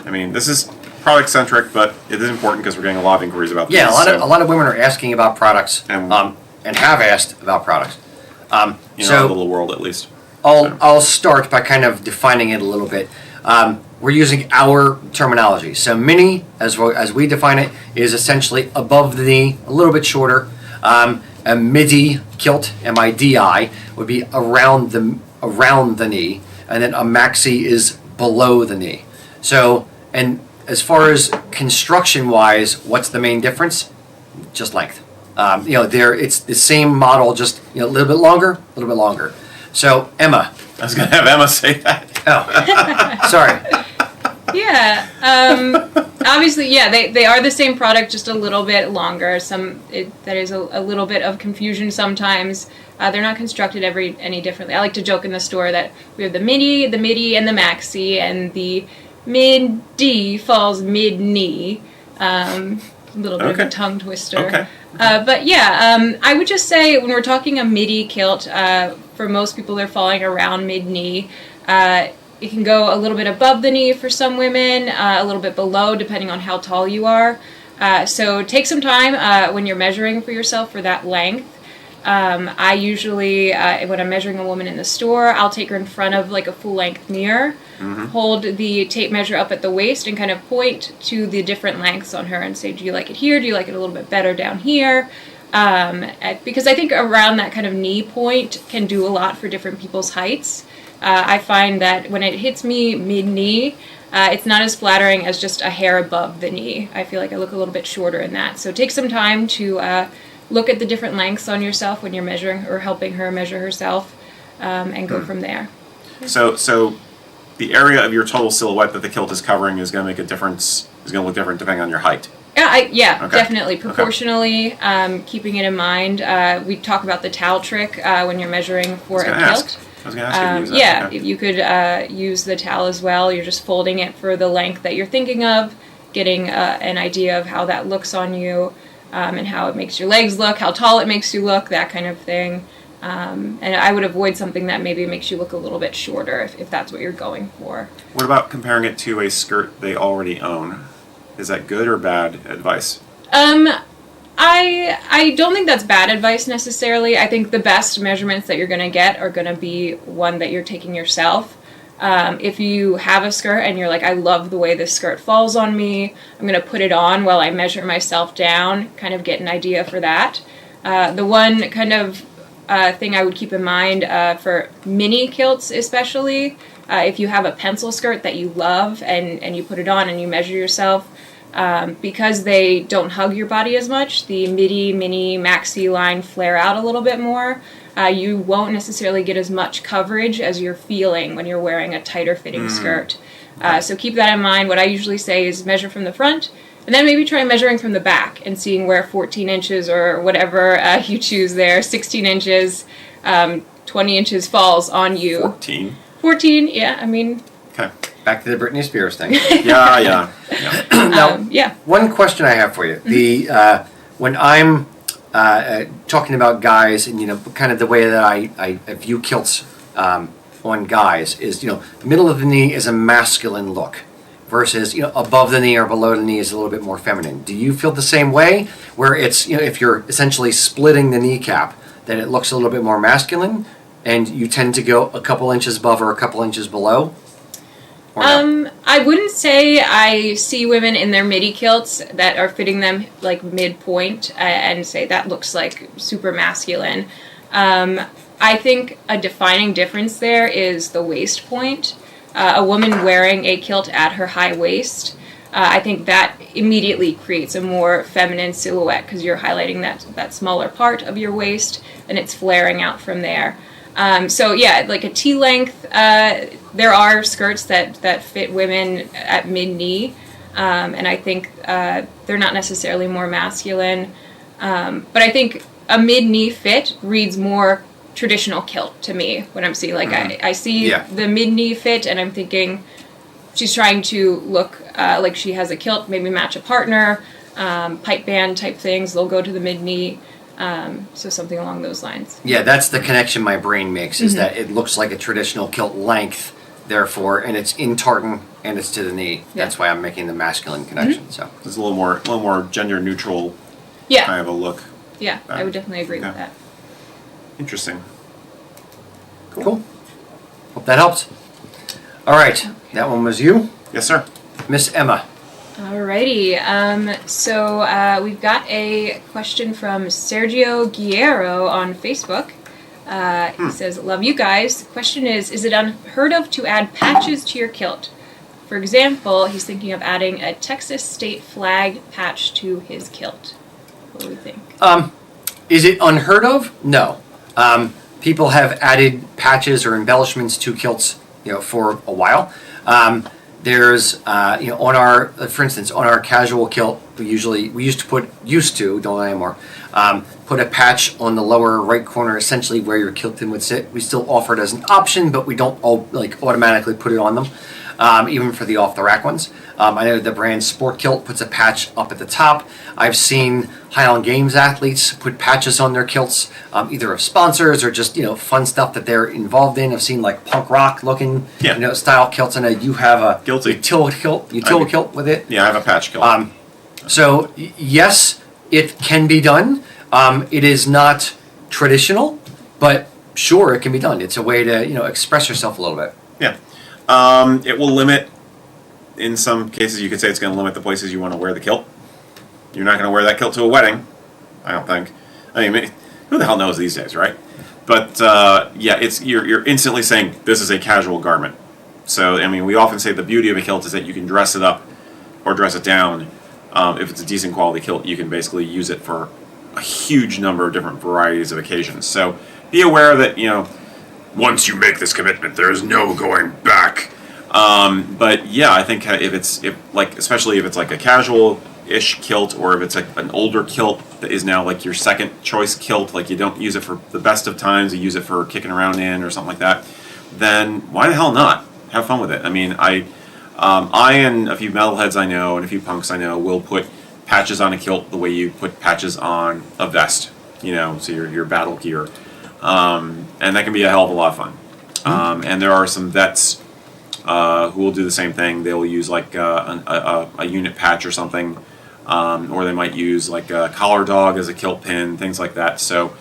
I mean, this is product centric, but it is important because we're getting a lot of inquiries about this. Yeah, a lot of women are asking about products, And- and have asked about products. in So our little world, at least. I'll start by kind of defining it a little bit. We're using our terminology. So mini, as we define it, is essentially above the knee, a little bit shorter. A midi kilt, M-I-D-I, would be around the knee, and then a maxi is below the knee. So, and as far as construction-wise, what's the main difference? Just length. It's the same model, just a little bit longer. So, Emma. I was going to have Emma say that. Oh, sorry. Yeah. Obviously, yeah, they are the same product, just a little bit longer. That is a little bit of confusion sometimes. They're not constructed any differently. I like to joke in the store that we have the midi, and the maxi, and the mid-D falls mid-knee. A little bit of a tongue twister. Okay. But yeah, I would just say when we're talking a midi kilt, for most people they're falling around mid-knee. It can go a little bit above the knee for some women, a little bit below depending on how tall you are. So take some time when you're measuring for yourself for that length. I usually, when I'm measuring a woman in the store, I'll take her in front of like a full-length mirror, hold the tape measure up at the waist, and kind of point to the different lengths on her and say, do you like it here? Do you like it a little bit better down here? Because I think around that kind of knee point can do a lot for different people's heights. I find that when it hits me mid-knee, it's not as flattering as just a hair above the knee. I feel like I look a little bit shorter in that. So take some time to look at the different lengths on yourself when you're measuring or helping her measure herself, and go from there. So the area of your total silhouette that the kilt is covering is going to make a difference, is going to look different depending on your height. Yeah, Okay. definitely. Okay. Proportionally, keeping it in mind. We talk about the towel trick when you're measuring for a kilt. I was going to ask you to use that. Yeah, Okay. you could use the towel as well. You're just folding it for the length that you're thinking of, getting an idea of how that looks on you, and how it makes your legs look, how tall it makes you look, that kind of thing. And I would avoid something that maybe makes you look a little bit shorter if that's what you're going for. What about comparing it to a skirt they already own? Is that good or bad advice? I don't think that's bad advice necessarily. I think the best measurements that you're going to get are going to be one that you're taking yourself. If you have a skirt and you're like, I love the way this skirt falls on me, I'm going to put it on while I measure myself down, kind of get an idea for that. The one kind of thing I would keep in mind for mini kilts especially, if you have a pencil skirt that you love and you put it on and you measure yourself, because they don't hug your body as much, the midi, mini, maxi line flare out a little bit more. You won't necessarily get as much coverage as you're feeling when you're wearing a tighter fitting skirt. So keep that in mind. What I usually say is measure from the front, and then maybe try measuring from the back and seeing where 14 inches or whatever you choose there, 16 inches, 20 inches falls on you. 14. 14, yeah, I mean... Okay. Back to the Britney Spears thing. Yeah. Now, yeah. one question I have for you: the when I'm talking about guys, and kind of the way that I view kilts on guys is, the middle of the knee is a masculine look, versus above the knee or below the knee is a little bit more feminine. Do you feel the same way? Where it's if you're essentially splitting the kneecap, then it looks a little bit more masculine, and you tend to go a couple inches above or a couple inches below. I wouldn't say I see women in their midi kilts that are fitting them like midpoint and say that looks like super masculine. I think a defining difference there is the waist point. A woman wearing a kilt at her high waist, I think that immediately creates a more feminine silhouette because you're highlighting that smaller part of your waist and it's flaring out from there. So yeah, like a T-length, there are skirts that fit women at mid-knee, and I think they're not necessarily more masculine, but I think a mid-knee fit reads more traditional kilt to me when I'm seeing, like, I see the mid-knee fit and I'm thinking she's trying to look like she has a kilt, maybe match a partner, pipe band type things, they'll go to the mid-knee. So something along those lines. Yeah, that's the connection my brain makes, is that it looks like a traditional kilt length, therefore, and it's in tartan and it's to the knee. Yeah. That's why I'm making the masculine connection. So It's a little more gender neutral Yeah, kind of a look. yeah, I would definitely agree with that. Interesting. cool. Hope that helps. All right, that one was you, Yes, sir. Miss Emma. Alrighty, so we've got a question from Sergio Guerrero on Facebook. He says, love you guys. The question is it unheard of to add patches to your kilt? For example, he's thinking of adding a Texas state flag patch to his kilt. What do we think? Is it unheard of? No. People have added patches or embellishments to kilts, for a while. There's, on our, for instance, on our casual kilt, we used to, don't anymore, put a patch on the lower right corner, essentially where your kilt pin would sit. We still offer it as an option, but we don't automatically put it on them, even for the off-the-rack ones. I know the brand Sport Kilt puts a patch up at the top. I've seen Highland Games athletes put patches on their kilts, either of sponsors or just fun stuff that they're involved in. I've seen like punk rock looking style kilts. I know you have a Guilty. utility kilt with it. Yeah, I have a patch kilt. So yes, it can be done. It is not traditional, but sure, it can be done. It's a way to express yourself a little bit. Yeah. It will limit, in some cases you could say it's going to limit the places you want to wear the kilt. You're not going to wear that kilt to a wedding, I don't think. I mean, who the hell knows these days, right? But you're instantly saying this is a casual garment. So, I mean, we often say the beauty of a kilt is that you can dress it up or dress it down. If it's a decent quality kilt, you can basically use it for a huge number of different varieties of occasions. So be aware that, once you make this commitment, there is no going back. But yeah, I think especially if it's like a casual ish kilt, or if it's an older kilt that is now like your second choice kilt, like you don't use it for the best of times, you use it for kicking around in or something like that, then why the hell not? Have fun with it. I mean, I and a few metalheads I know and a few punks I know will put patches on a kilt the way you put patches on a vest, so your battle gear. And that can be a hell of a lot of fun. And there are some vets who will do the same thing. They'll use like a unit patch or something, or they might use like a collar dog as a kilt pin, things like that. So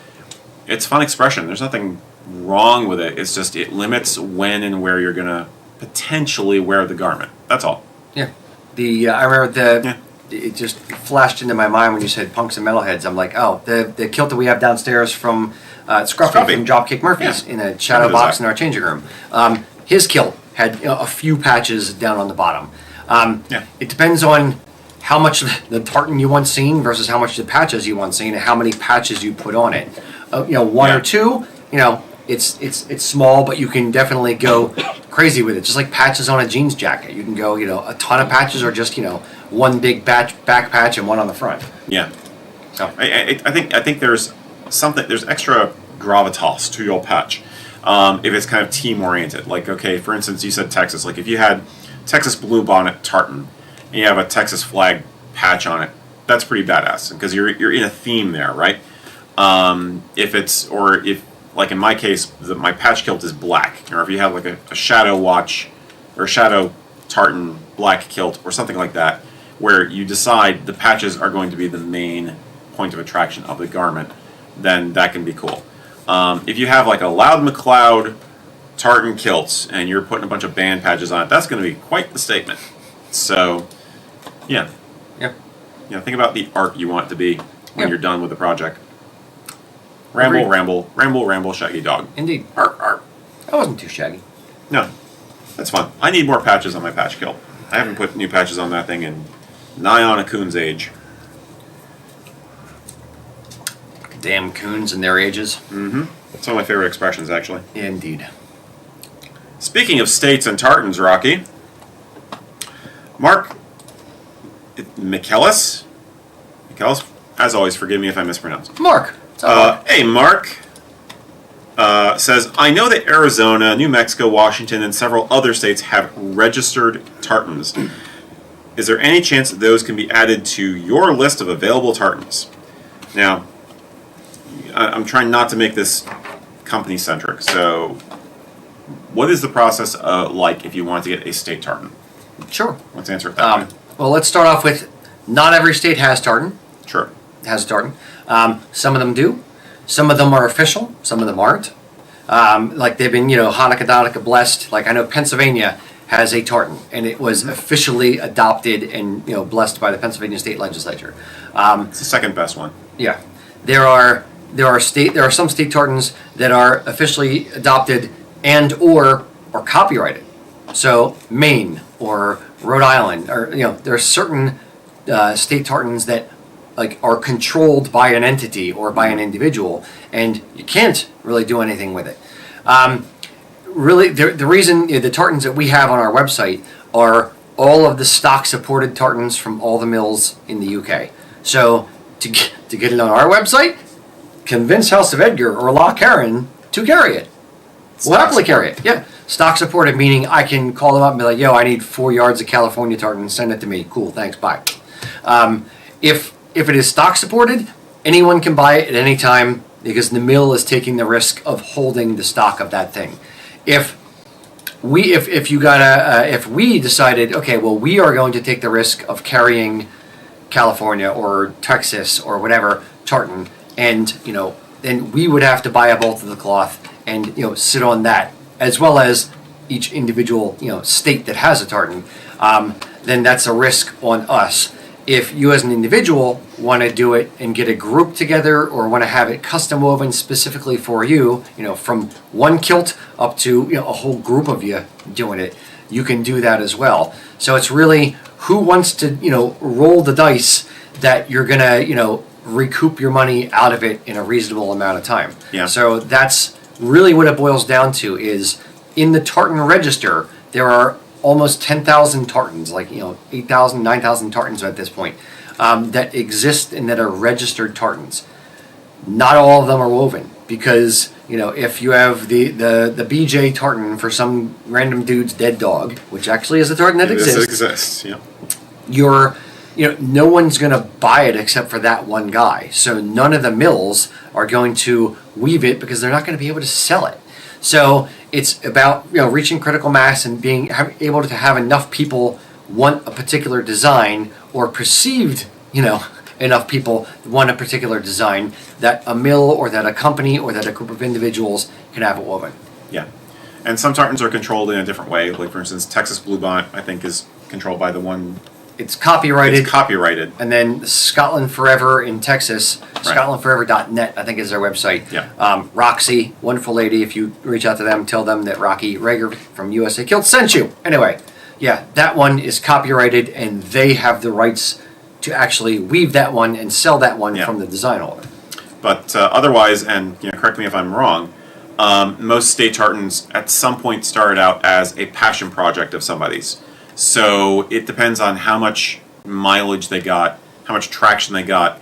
it's fun expression. There's nothing wrong with it. It's just it limits when and where you're gonna potentially wear the garment. That's all. Yeah. I remember it just flashed into my mind when you said punks and metalheads. I'm like, oh, the kilt that we have downstairs from Scruffy from Dropkick Murphys in a shadow box in our changing room. His kilt had a few patches down on the bottom. It depends on how much the tartan you want seen versus how much the patches you want seen and how many patches you put on it. One or two, it's small, but you can definitely go crazy with it. Just like patches on a jeans jacket. You can go, a ton of patches or just, one big back patch and one on the front. Yeah. So I think there's extra gravitas to your patch if it's kind of team oriented. Like, okay, for instance, you said Texas. Like if you had Texas blue bonnet tartan and you have a Texas flag patch on it, that's pretty badass because you're in a theme there, right? If like in my case, my patch kilt is black, or if you have like a shadow watch or shadow tartan black kilt or something like that, where you decide the patches are going to be the main point of attraction of the garment, then that can be cool. If you have like a Loud McLeod tartan kilts and you're putting a bunch of band patches on it, that's going to be quite the statement. So, yeah. Think about the art you want it to be when you're done with the project. Ramble, shaggy dog. Indeed. Arr. I wasn't too shaggy. No, that's fun. I need more patches on my patch kilt. I haven't put new patches on that thing in nigh on a coon's age. Damn coons and their ages. Mm-hmm. That's one of my favorite expressions, actually. Indeed. Speaking of states and tartans, Rocky, Mark Michaelis, as always, forgive me if I mispronounce. Mark. Hey, Mark says, I know that Arizona, New Mexico, Washington, and several other states have registered tartans. Is there any chance that those can be added to your list of available tartans? Now, I'm trying not to make this company-centric, so what is the process like if you want to get a state tartan? Sure. Let's answer it that way. Well, let's start off with not every state has tartan. Sure. Has a tartan. Some of them do. Some of them are official. Some of them aren't. Like they've been, Hanukkah blessed. Like I know Pennsylvania has a tartan, and it was officially adopted and blessed by the Pennsylvania State Legislature. It's the second best one. Yeah, there are some state tartans that are officially adopted and or are copyrighted. So Maine or Rhode Island, or there are certain state tartans that are controlled by an entity or by an individual, and you can't really do anything with it. Really, the reason the tartans that we have on our website are all of the stock-supported tartans from all the mills in the UK. So to get it on our website, convince House of Edgar or Loch Heron to carry it. We'll happily carry it. Yeah, stock-supported meaning I can call them up and be like, "Yo, I need 4 yards of California tartan. Send it to me. Cool, thanks. Bye." If it is stock-supported, anyone can buy it at any time because the mill is taking the risk of holding the stock of that thing. If we decided, okay, well, we are going to take the risk of carrying California or Texas or whatever tartan, and then we would have to buy a bolt of the cloth and sit on that, as well as each individual state that has a tartan. Then that's a risk on us. If you as an individual want to do it and get a group together or want to have it custom woven specifically for you, from one kilt up to a whole group of you doing it, you can do that as well. So it's really who wants to roll the dice that you're gonna recoup your money out of it in a reasonable amount of time. Yeah. So that's really what it boils down to. Is in the tartan register there are almost 10,000 tartans, 8,000, 9,000 tartans at this point. that exist and that are registered tartans. Not all of them are woven because, if you have the BJ tartan for some random dude's dead dog, which actually is a tartan that This exists, exists, yeah. no one's going to buy it except for that one guy. So none of the mills are going to weave it because they're not going to be able to sell it. So it's about reaching critical mass and being able to have enough people want a particular design, or perceived enough people want a particular design, that a mill or that a company or that a group of individuals can have it woven. Yeah. And some tartans are controlled in a different way. Like, for instance, Texas Bluebonnet, I think, is controlled by the one. It's copyrighted. It's copyrighted. And then Scotland Forever in Texas, Right. scotlandforever.net, I think is their website. Yeah. Roxy, wonderful lady. If you reach out to them, tell them that Rocky Rager from USA Kilts sent you. Anyway, yeah, that one is copyrighted, and they have the rights to actually weave that one and sell that one Yeah. from the design holder. But otherwise, and correct me if I'm wrong, most state tartans at some point started out as a passion project of somebody's. So it depends on how much mileage they got, how much traction they got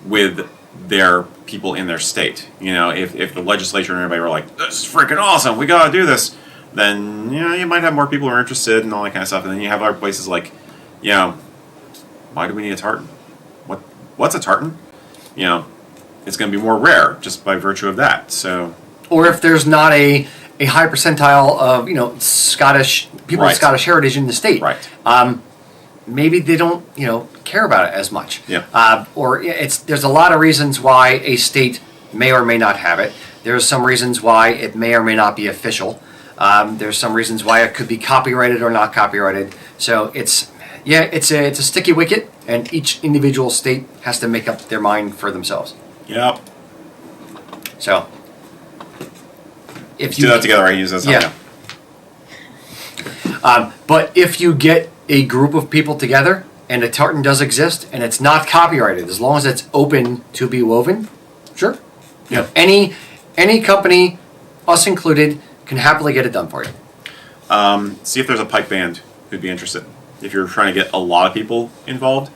with their people in their state. If the legislature and everybody were like, "This is freaking awesome, we gotta do this," then you might have more people who are interested and all that kind of stuff. And then you have other places like, why do we need a tartan? What's a tartan? It's going to be more rare just by virtue of that. So, Or if there's not a high percentile of Scottish people Right. with Scottish heritage in the state, right. maybe they don't care about it as much. Yeah. Or there's a lot of reasons why a state may or may not have it. There's some reasons why it may or may not be official. There's some reasons why it could be copyrighted or not copyrighted. So it's a sticky wicket, and each individual state has to make up their mind for themselves. Yep. So if Let's do that together. I use that. Yeah. But if you get a group of people together and a tartan does exist and it's not copyrighted, as long as it's open to be woven, sure. Yeah. Any company, us included, can happily get it done for you. See if there's a pipe band who'd be interested. If you're trying to get a lot of people involved,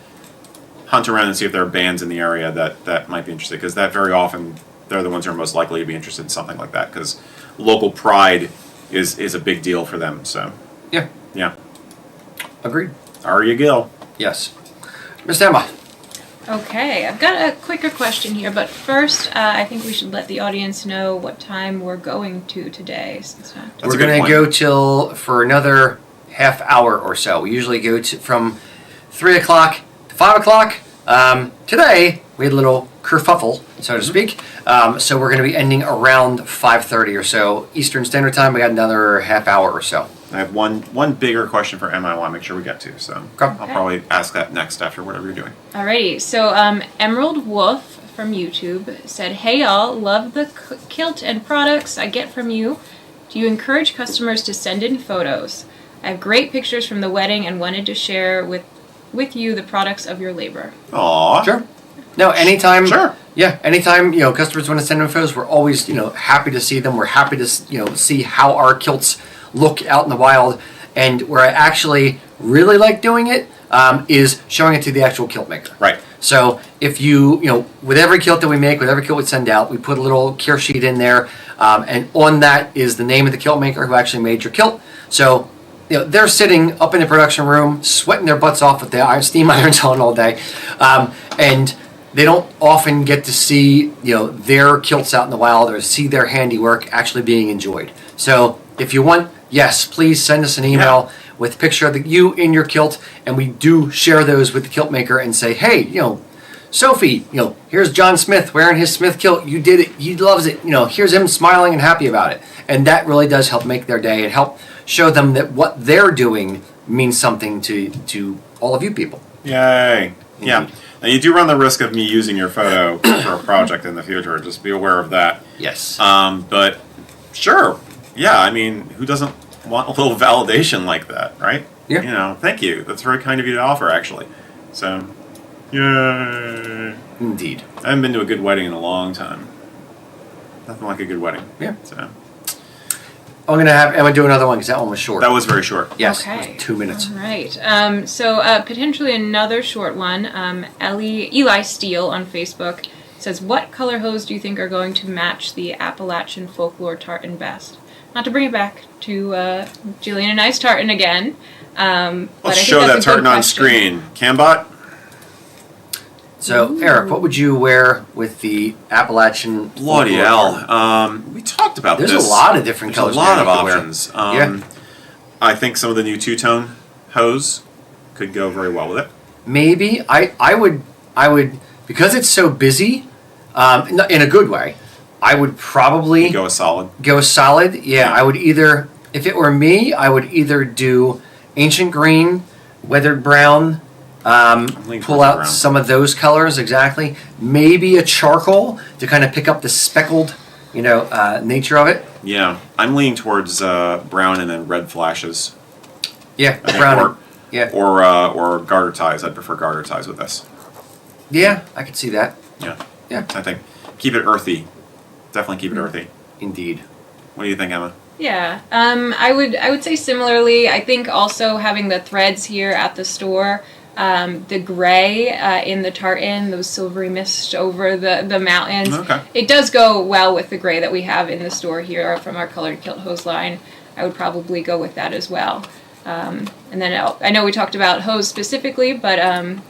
hunt around and see if there are bands in the area that might be interested, because that very often they're the ones who are most likely to be interested in something like that, because local pride is a big deal for them. So Yeah. yeah, Agreed. are you Gil? Yes. Miss Emma. Okay, I've got a quicker question here, but first, I think we should let the audience know what time we're going to today. That's We're a good going to point. go for another half hour or so. We usually go from 3 o'clock to 5 o'clock. Today, we had a little kerfuffle, so to speak. So we're going to be ending around 5:30 or so Eastern Standard Time. We got another half hour or so. I have one bigger question for Emma I want to make sure we get to, so Okay. I'll probably ask that next after whatever you're doing. Alrighty, so Emerald Wolf from YouTube said, "Hey y'all, love the kilt and products I get from you. Do you encourage customers to send in photos? I have great pictures from the wedding and wanted to share with you the products of your labor." Aww. Sure. No, anytime. Sure. Yeah, anytime customers want to send in photos, we're always happy to see them. We're happy to see how our kilts look out in the wild. And where I actually really like doing it is showing it to the actual kilt maker. Right. So if you with every kilt that we make, with every kilt we send out, we put a little care sheet in there, and on that is the name of the kilt maker who actually made your kilt. So they're sitting up in the production room, sweating their butts off with the steam irons on all day, and they don't often get to see their kilts out in the wild or see their handiwork actually being enjoyed. So if you want, yes, please send us an email with a picture of you in your kilt, and we do share those with the kilt maker and say, hey, Sophie, here's John Smith wearing his Smith kilt. You did it. He loves it. Here's him smiling and happy about it. And that really does help make their day and help show them that what they're doing means something to all of you people. Yay. Yeah. Indeed. Now, you do run the risk of me using your photo for a project in the future. Just be aware of that. Yes. But sure. Yeah, I mean, who doesn't want a little validation like that, right? Yeah. Thank you. That's very kind of you to offer, actually. So, yay. Indeed. I haven't been to a good wedding in a long time. Nothing like a good wedding. Yeah. So, I'm going to have Emma do another one because that one was short. That was very short. Yes, Okay. it was 2 minutes. All right. So potentially another short one. Eli Steele on Facebook says, "What color hose do you think are going to match the Appalachian folklore tartan best?" Not to bring it back to Jillian and I's tartan again. But I Let's think show that's that a good tartan on question. screen. Cambot? So, Eric, what would you wear with the Appalachian Bloody folklore hell. tartan? We talked about There's this. a lot of different There's colors. a lot now of you could wear. options. Yeah. I think some of the new two-tone hose could go very well with it. Maybe I would because it's so busy, in a good way. I would probably You go a solid. go solid. Yeah, I would either, if it were me, I would either do ancient green, weathered brown, leaning pull towards out brown. some of those colors exactly. Maybe a charcoal to kind of pick up the speckled, nature of it. Yeah, I'm leaning towards brown and then red flashes. Yeah, I think, brown. Yeah, or garter ties. I'd prefer garter ties with this. yeah, I could see that. Yeah. Yeah. I think keep it earthy. Definitely keep it earthy. Indeed. What do you think, Emma? Yeah, I would say similarly. I think also having the threads here at the store, the gray in the tartan, those silvery mist over the mountains. Okay. It does go well with the gray that we have in the store here from our colored kilt hose line. I would probably go with that as well. And then I know we talked about hose specifically, but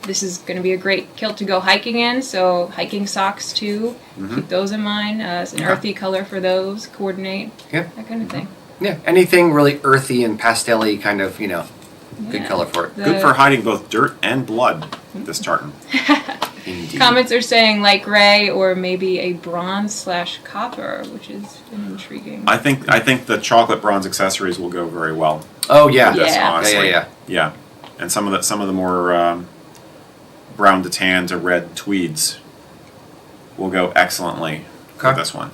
this is going to be a great kilt to go hiking in. So hiking socks too, keep those in mind. It's an earthy color for those, coordinate, Yeah. that kind of thing. Yeah, anything really earthy and pastel-y kind of, good Yeah. color for it. Good for hiding both dirt and blood. This tartan. Indeed. Comments are saying light gray or maybe a bronze/copper, which is intriguing. I think the chocolate bronze accessories will go very well. Oh yeah. with this, Yeah. honestly. Yeah. Yeah, and some of the more brown to tan to red tweeds will go excellently Okay. with this one.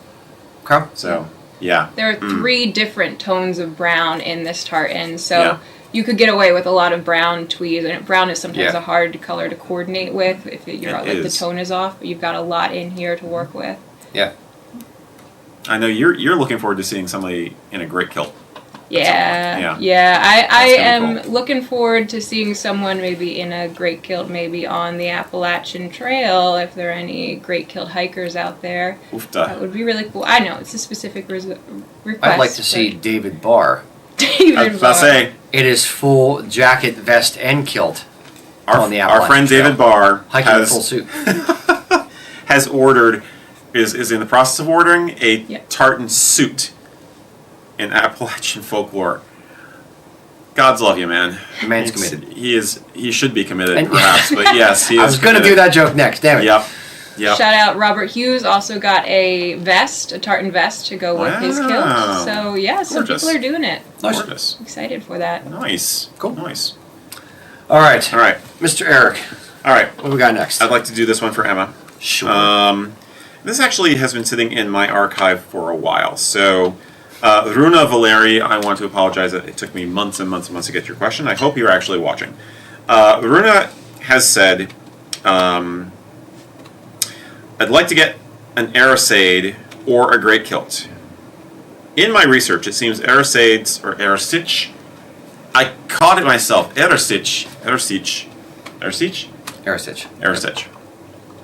Okay. So yeah, There are 3 different tones of brown in this tartan, so Yeah. you could get away with a lot of brown tweeds. And brown is sometimes Yeah. a hard color to coordinate with if you're It like the is. tone is off. But you've got a lot in here to work with. Yeah. I know you're looking forward to seeing somebody in a great kilt. Yeah, Yeah. I That's gonna be am cool. looking forward to seeing someone maybe in a great kilt, maybe on the Appalachian Trail. If there are any great kilt hikers out there, that Oofta. would be really cool. I know it's a specific request. I'd like to see David Barr. David I was about to Barr. say It is full jacket, vest, and kilt on the our Appalachian friend Trail. David Barr Hiking in has full suit. has ordered is in the process of ordering a Yep. tartan suit in Appalachian folklore. God's love you, man. The man's It's- committed. He should be committed, And- perhaps, but yes, he is. I was going to do committed. that joke next. Damn it. Yep. Yep. Shout out Robert Hughes also got a vest, a tartan vest to go with his kilt. Wow. So yeah, some Gorgeous. people are doing it. Nice. Gorgeous. Excited for that. Nice. Cool. Nice. All right. All right. Mr. Eric, All right. what we got next? I'd like to do this one for Emma. Sure. This actually has been sitting in my archive for a while. So, Runa Valeri, I want to apologize that it took me months and months and months to get your question. I hope you're actually watching. Runa has said, I'd like to get an Arisade or a Great Kilt. In my research, it seems Arisades or Arisich. I caught it myself. Arisich. Aerostitch. Arisich.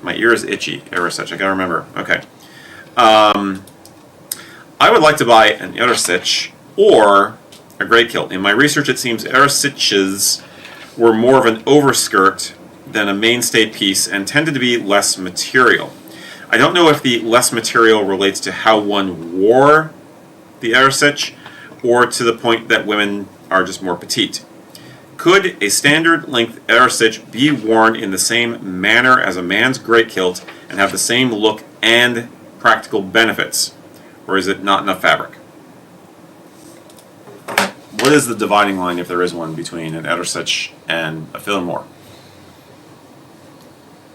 My ear is itchy. Arisich. I gotta remember. Okay. I would like to buy an Arisich or a Great Kilt. In my research, it seems Arisiches were more of an overskirt than a mainstay piece and tended to be less material. I don't know if the less material relates to how one wore the Arisich or to the point that women are just more petite. Could a standard length Arisich be worn in the same manner as a man's great kilt and have the same look and practical benefits? Or is it not enough fabric? What is the dividing line, if there is one, between an Arisich and a Fillmore?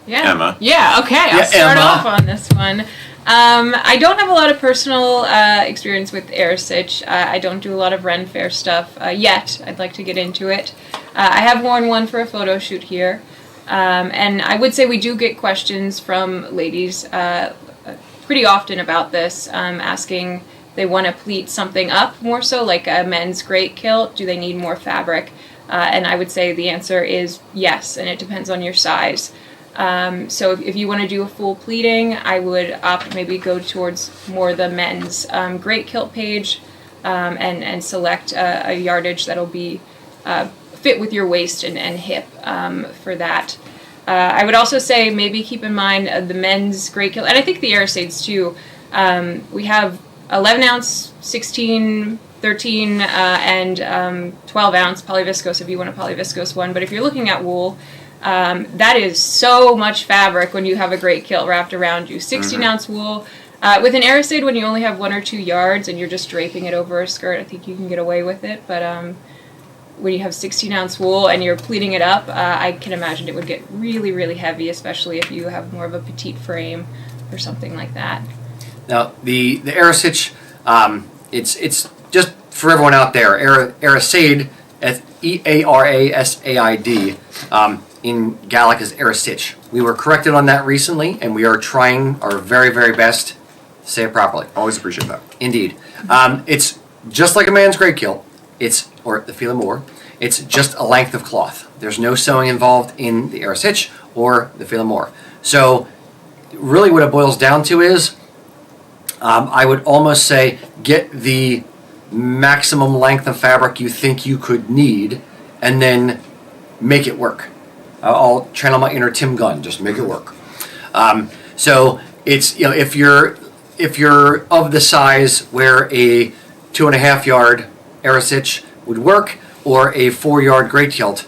Yeah. Emma. Yeah, okay. I'll Yeah, start Emma. off on this one. I don't have a lot of personal experience with Arisich. I don't do a lot of Ren Fair stuff yet. I'd like to get into it. I have worn one for a photo shoot here. And I would say we do get questions from ladies pretty often about this, asking they want to pleat something up more so, like a men's great kilt, do they need more fabric? And I would say the answer is yes, and it depends on your size. So if you want to do a full pleating, I would maybe go towards more the men's great kilt page, and select a yardage that'll be fit with your waist and hip for that. I would also say maybe keep in mind the men's great kilt, and I think the Arisaids too. We have 11 ounce, 16, 13, and 12 ounce polyviscose if you want a polyviscose one. But if you're looking at wool, that is so much fabric when you have a great kilt wrapped around you. 16 ounce wool. With an Arisaid, when you only have 1 or 2 yards and you're just draping it over a skirt, I think you can get away with it. But when you have 16 ounce wool and you're pleating it up, I can imagine it would get really, really heavy, especially if you have more of a petite frame or something like that. Now, the Arisich, it's just for everyone out there, Arisaid, Earasaid, in Gallic is Arisich. We were corrected on that recently, and we are trying our very, very best to say it properly. Always appreciate that. Indeed. It's just like a man's great kilt, or the fil amour, it's just a length of cloth. There's no sewing involved in the Arisich or the fil amour. So, really what it boils down to is, I would almost say get the maximum length of fabric you think you could need, and then make it work. I'll channel my inner Tim Gunn, just make it work. So it's, if you're of the size where a 2.5 yard Arisich would work, or a 4 yard great kilt,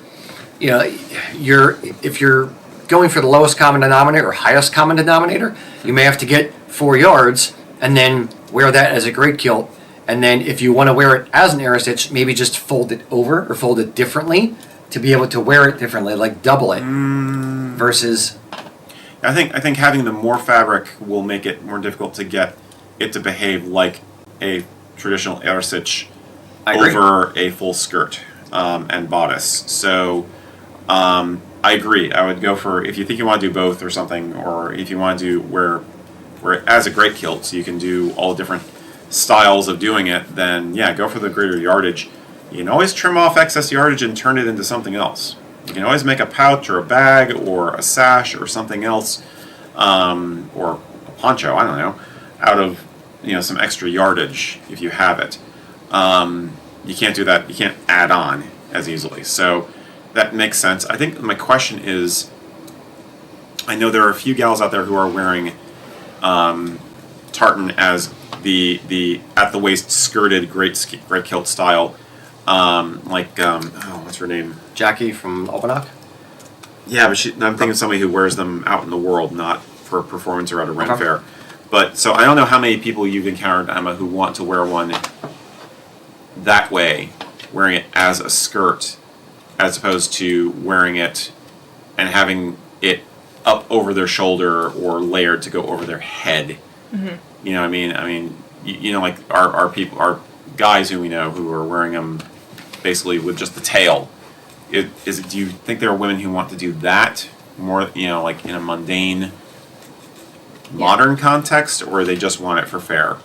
if you're going for the lowest common denominator or highest common denominator, you may have to get 4 yards and then wear that as a great kilt. And then if you want to wear it as an Arisich, maybe just fold it over or fold it differently to be able to wear it differently, like double it versus. I think having the more fabric will make it more difficult to get it to behave like a traditional Arisich over a full skirt and bodice. So I agree. I would go for, if you think you want to do both or something, or if you want to do wear it as a great kilt, so you can do all different styles of doing it, then yeah, go for the greater yardage. You can always trim off excess yardage and turn it into something else. You can always make a pouch or a bag or a sash or something else, or a poncho, I don't know, out of some extra yardage if you have it. You can't do that. You can't add on as easily. So that makes sense. I think my question is, I know there are a few gals out there who are wearing tartan as the at the waist skirted great kilt style, what's her name? Jackie from Albanach? Yeah, but I'm thinking of somebody who wears them out in the world, not for a performance or at a Ren fair. But so I don't know how many people you've encountered, Emma, who want to wear one that way, wearing it as a skirt, as opposed to wearing it and having it up over their shoulder or layered to go over their head. Mm-hmm. You know what I mean? I mean, like our guys who we know who are wearing them basically with just the tail. Do you think there are women who want to do that more, like in a mundane, modern context, or they just want it for fair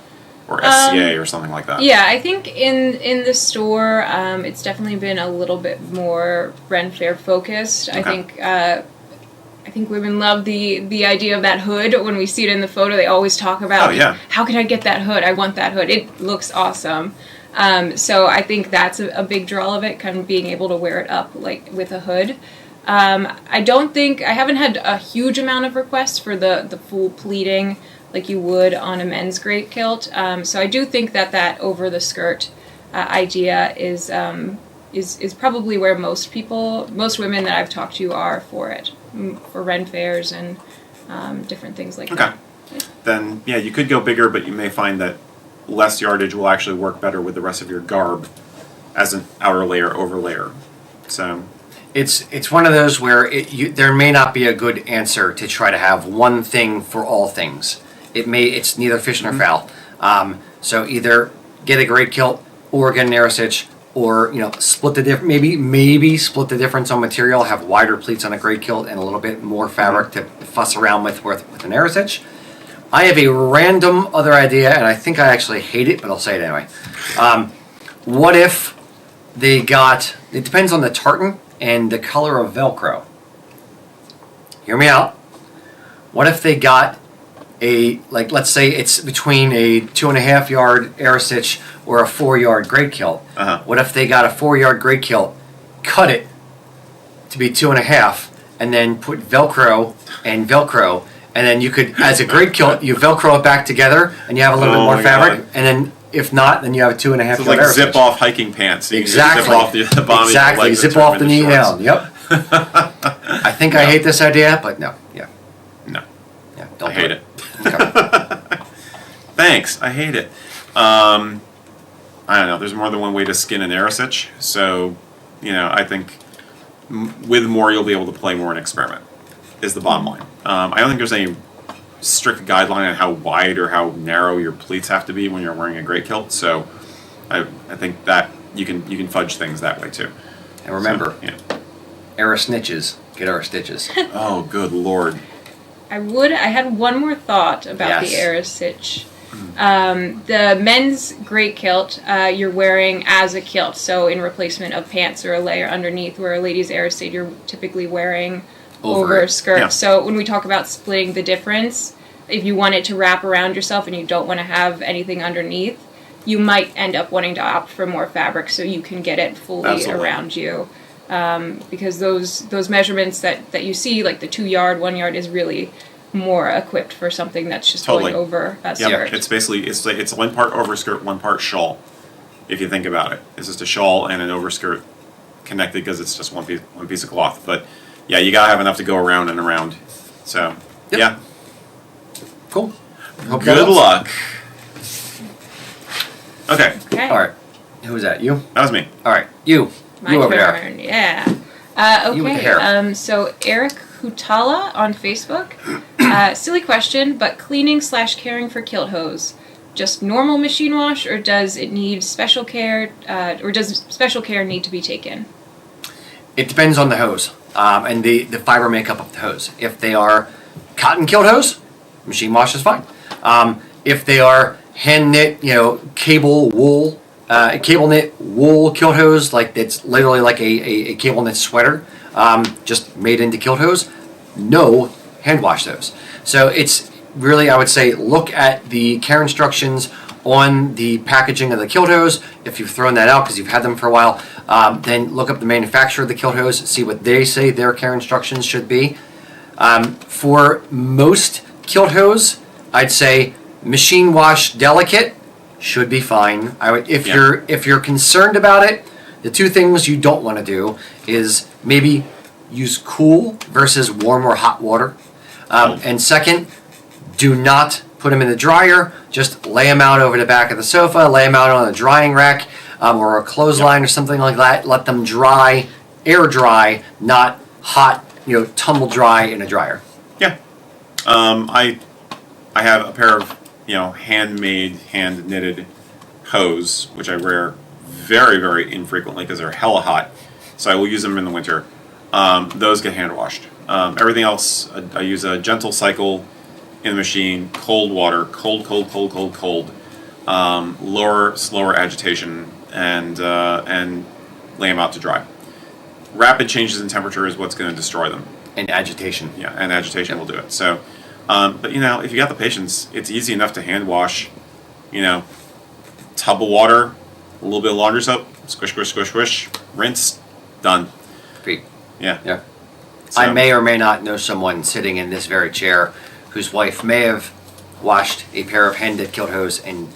or SCA or something like that? Yeah, I think in the store, it's definitely been a little bit more Ren Fair focused. Okay. I think women love the idea of that hood. When we see it in the photo, they always talk about, how can I get that hood? I want that hood. It looks awesome. So I think that's a big draw of it, kind of being able to wear it up like with a hood. I haven't had a huge amount of requests for the full pleating like you would on a men's great kilt. So I do think that over the skirt idea is probably where most women that I've talked to are for it, for Ren fairs and different things like that. Okay. Then, yeah, you could go bigger, but you may find that less yardage will actually work better with the rest of your garb as an outer layer over layer. So it's one of those where there may not be a good answer to try to have one thing for all things. It's neither fish nor fowl. So either get a great kilt or get an Arisich, or split the difference. Maybe split the difference on material. Have wider pleats on a great kilt and a little bit more fabric to fuss around with an Arisich. I have a random other idea, and I think I actually hate it, but I'll say it anyway. What if they got, it depends on the tartan and the color of Velcro. Hear me out. What if they got like let's say it's between a 2.5 yard Aerostitch or a 4 yard great kilt. What if they got a 4 yard great kilt, cut it to be 2.5, and then put Velcro, and then you could, as a great kilt, you Velcro it back together, and you have a little bit more fabric, God. and then if not, then you have a 2.5 So yard like Aerostitch. zip off hiking pants. So you Exactly. Zip off the bottom exactly. of your legs Zip and turn off them the knee into shorts. down. Yep. I think I hate this idea, but no. Yeah. No. Yeah. Don't I do hate it. Okay. Thanks. I hate it. I don't know. There's more than one way to skin an Aerostitch. So, I think with more, you'll be able to play more and experiment, is the bottom line. I don't think there's any strict guideline on how wide or how narrow your pleats have to be when you're wearing a great kilt. So, I think that you can fudge things that way too. And remember, So, yeah. Aerostitches get Aerostitches. Oh, good lord. I had one more thought about the Yes. Aerostitch. The men's great kilt you're wearing as a kilt, so in replacement of pants or a layer underneath, where a lady's Aerostitch you're typically wearing over a skirt. Yeah. So when we talk about splitting the difference, if you want it to wrap around yourself and you don't want to have anything underneath, you might end up wanting to opt for more fabric so you can get it fully Absolutely. around you. Because those measurements that you see, like the 2 yard, 1 yard, is really more equipped for something that's just Totally. going over a Yeah, skirt. it's basically it's one part overskirt, one part shawl. If you think about it, it's just a shawl and an overskirt connected because it's just one piece of cloth. But yeah, you gotta have enough to go around and around. So Yep. yeah, Cool. Hope that good helps. luck. Okay, Okay. All right. Who was that? You? that was me. All right. You. My you over there. turn, yeah. You with the Okay, hair. so Eric Hutala on Facebook. Silly question, but cleaning/caring for kilt hose, just normal machine wash, or does it need special care, or does special care need to be taken? It depends on the hose and the fiber makeup of the hose. If they are cotton kilt hose, machine wash is fine. If they are hand knit, cable knit wool kilt hose, like it's literally like a cable knit sweater, just made into kilt hose, no, hand wash those. So it's really, I would say, look at the care instructions on the packaging of the kilt hose. If you've thrown that out because you've had them for a while, then look up the manufacturer of the kilt hose, see what they say their care instructions should be. For most kilt hose, I'd say machine wash delicate should be fine. If you're concerned about it, the two things you don't want to do is maybe use cool versus warm or hot water. And second, do not put them in the dryer. Just lay them out over the back of the sofa, lay them out on a drying rack or a clothesline or something like that. Let them dry, air dry, not hot, tumble dry in a dryer. Yeah, I have a pair of handmade, hand knitted hose, which I wear very, very infrequently because they're hella hot. So I will use them in the winter. Those get hand washed. Everything else, I use a gentle cycle in the machine, cold water, cold, slower agitation, and lay them out to dry. Rapid changes in temperature is what's going to destroy them. And agitation. Yeah, and agitation will do it. So, but if you got the patience, it's easy enough to hand wash. Tub of water, a little bit of laundry soap, squish, rinse, done. Great. Yeah. Yeah. So- I may or may not know someone sitting in this very chair whose wife may have washed a pair of hand-knit kilt hose and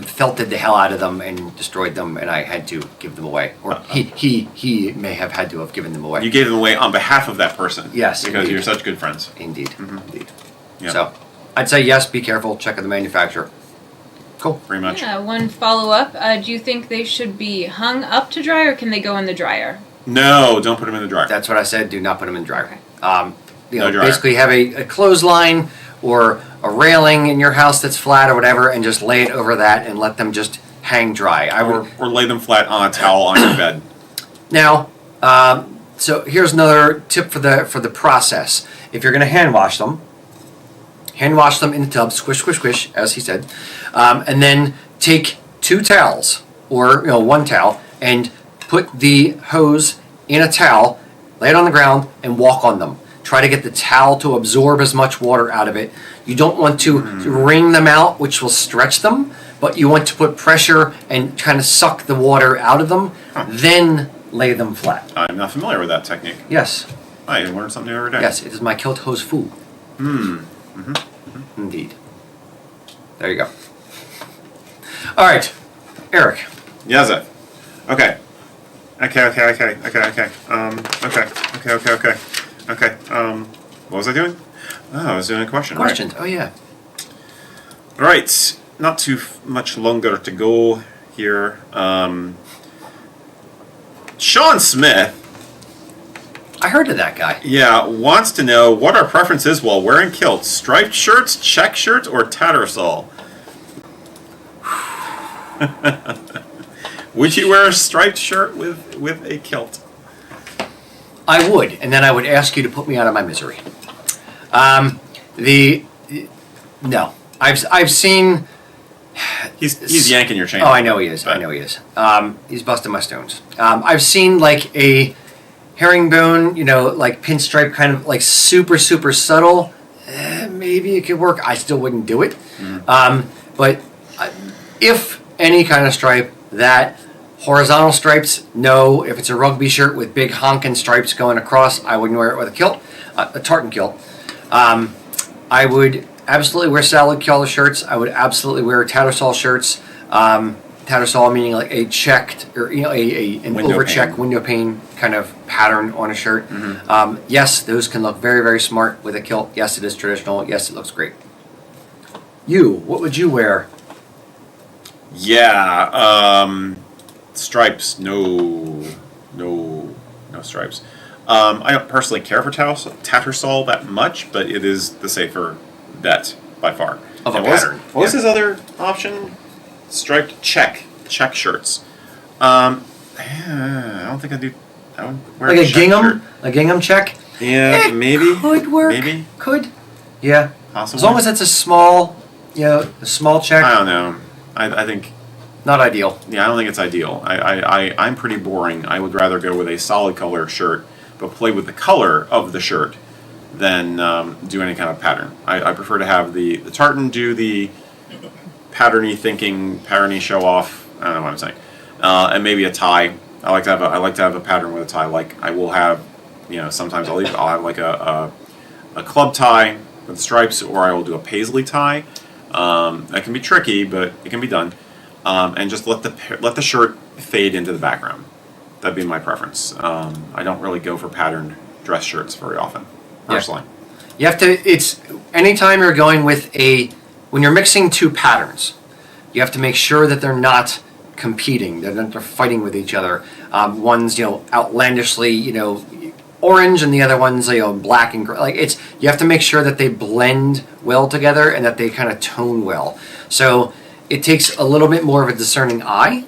felted the hell out of them and destroyed them, and I had to give them away. Or he may have had to have given them away. You gave them away on behalf of that person. Yes, Because indeed. you're such good friends. Indeed. Indeed. Yeah. So, I'd say yes, be careful, check with the manufacturer. Cool. Pretty much. Yeah, one follow-up. Do you think they should be hung up to dry, or can they go in the dryer? No, don't put them in the dryer. That's what I said, do not put them in the dryer. Okay. No dryer. Basically have a clothesline or a railing in your house that's flat or whatever, and just lay it over that and let them just hang dry. or lay them flat on a towel on your bed. Now, so here's another tip for the process. If you're going to hand wash them, hand wash them in the tub, squish, squish, squish, as he said, and then take 2 towels or 1 towel and put the hose in a towel, lay it on the ground, and walk on them. Try to get the towel to absorb as much water out of it. You don't want to wring them out, which will stretch them, but you want to put pressure and kind of suck the water out of them, then lay them flat. I'm not familiar with that technique. Yes. I learn something every day. Yes, it is my kilt hose fu. Indeed. There you go. All right, Eric. Yes, it. Okay. Okay. What was I doing? Oh, I was doing a question. Questions. Right. Oh, yeah. All right. Not too much longer to go here. Sean Smith, I heard of that guy. yeah, wants to know what our preference is while wearing kilts: striped shirts, check shirts, or tattersall. Would you wear a striped shirt with a kilt? I would, and then I would ask you to put me out of my misery. No, I've seen. He's yanking your chain. Oh, I know he is. But- I know he is. He's busting my stones. I've seen like a herringbone, like pinstripe, kind of like super subtle. Maybe it could work. I still wouldn't do it. But if any kind of stripe, that horizontal stripes, no. If it's a rugby shirt with big honking stripes going across, I wouldn't wear it with a kilt, a tartan kilt. I would absolutely wear salad collar shirts. I would absolutely wear tattersall shirts. Tattersall meaning like a checked or an Window over-check pane. window pane kind of pattern on a shirt. Yes, those can look very, very smart with a kilt. Yes, it is traditional. Yes, it looks great. What would you wear? Yeah, stripes. No stripes. I don't personally care for tattersall that much, but it is the safer bet by far. Of a And what was- pattern, What was yeah. his other option? Striped check shirts. I don't think I do. I would wear Like a check gingham? shirt. A gingham check? Yeah, It maybe. could work. Maybe. Could. Yeah. Possibly. As long as it's a small, a small check. I don't know. I think. Not ideal. Yeah, I don't think it's ideal. I'm pretty boring. I would rather go with a solid color shirt, but play with the color of the shirt than do any kind of pattern. I prefer to have the tartan do the patterny show off. I don't know what I'm saying. And maybe a tie. I like to have a pattern with a tie. Like I will have, sometimes I'll have like a club tie with stripes, or I will do a paisley tie. That can be tricky, but it can be done. And just let the shirt fade into the background. That'd be my preference. I don't really go for patterned dress shirts very often, personally. You have to, it's, anytime you're going with when you're mixing 2 patterns, you have to make sure that they're not competing, they're fighting with each other. One's, outlandishly, orange, and the other one's, black and gray. Like, you have to make sure that they blend well together and that they kind of tone well. So it takes a little bit more of a discerning eye.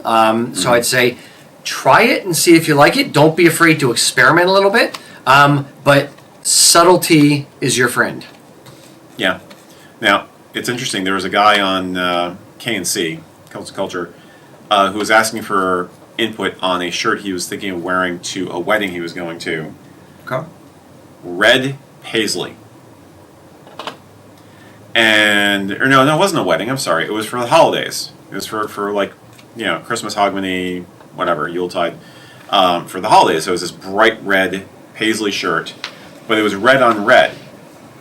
So I'd say try it and see if you like it. Don't be afraid to experiment a little bit. But subtlety is your friend. Yeah. Now, it's interesting. There was a guy on KNC, Kilts Culture, who was asking for input on a shirt he was thinking of wearing to a wedding he was going to. Okay. Red paisley. No, it wasn't a wedding. I'm sorry. It was for the holidays. It was for like, Christmas, Hogmanay, whatever, Yuletide, for the holidays. So it was this bright red paisley shirt, but it was red on red.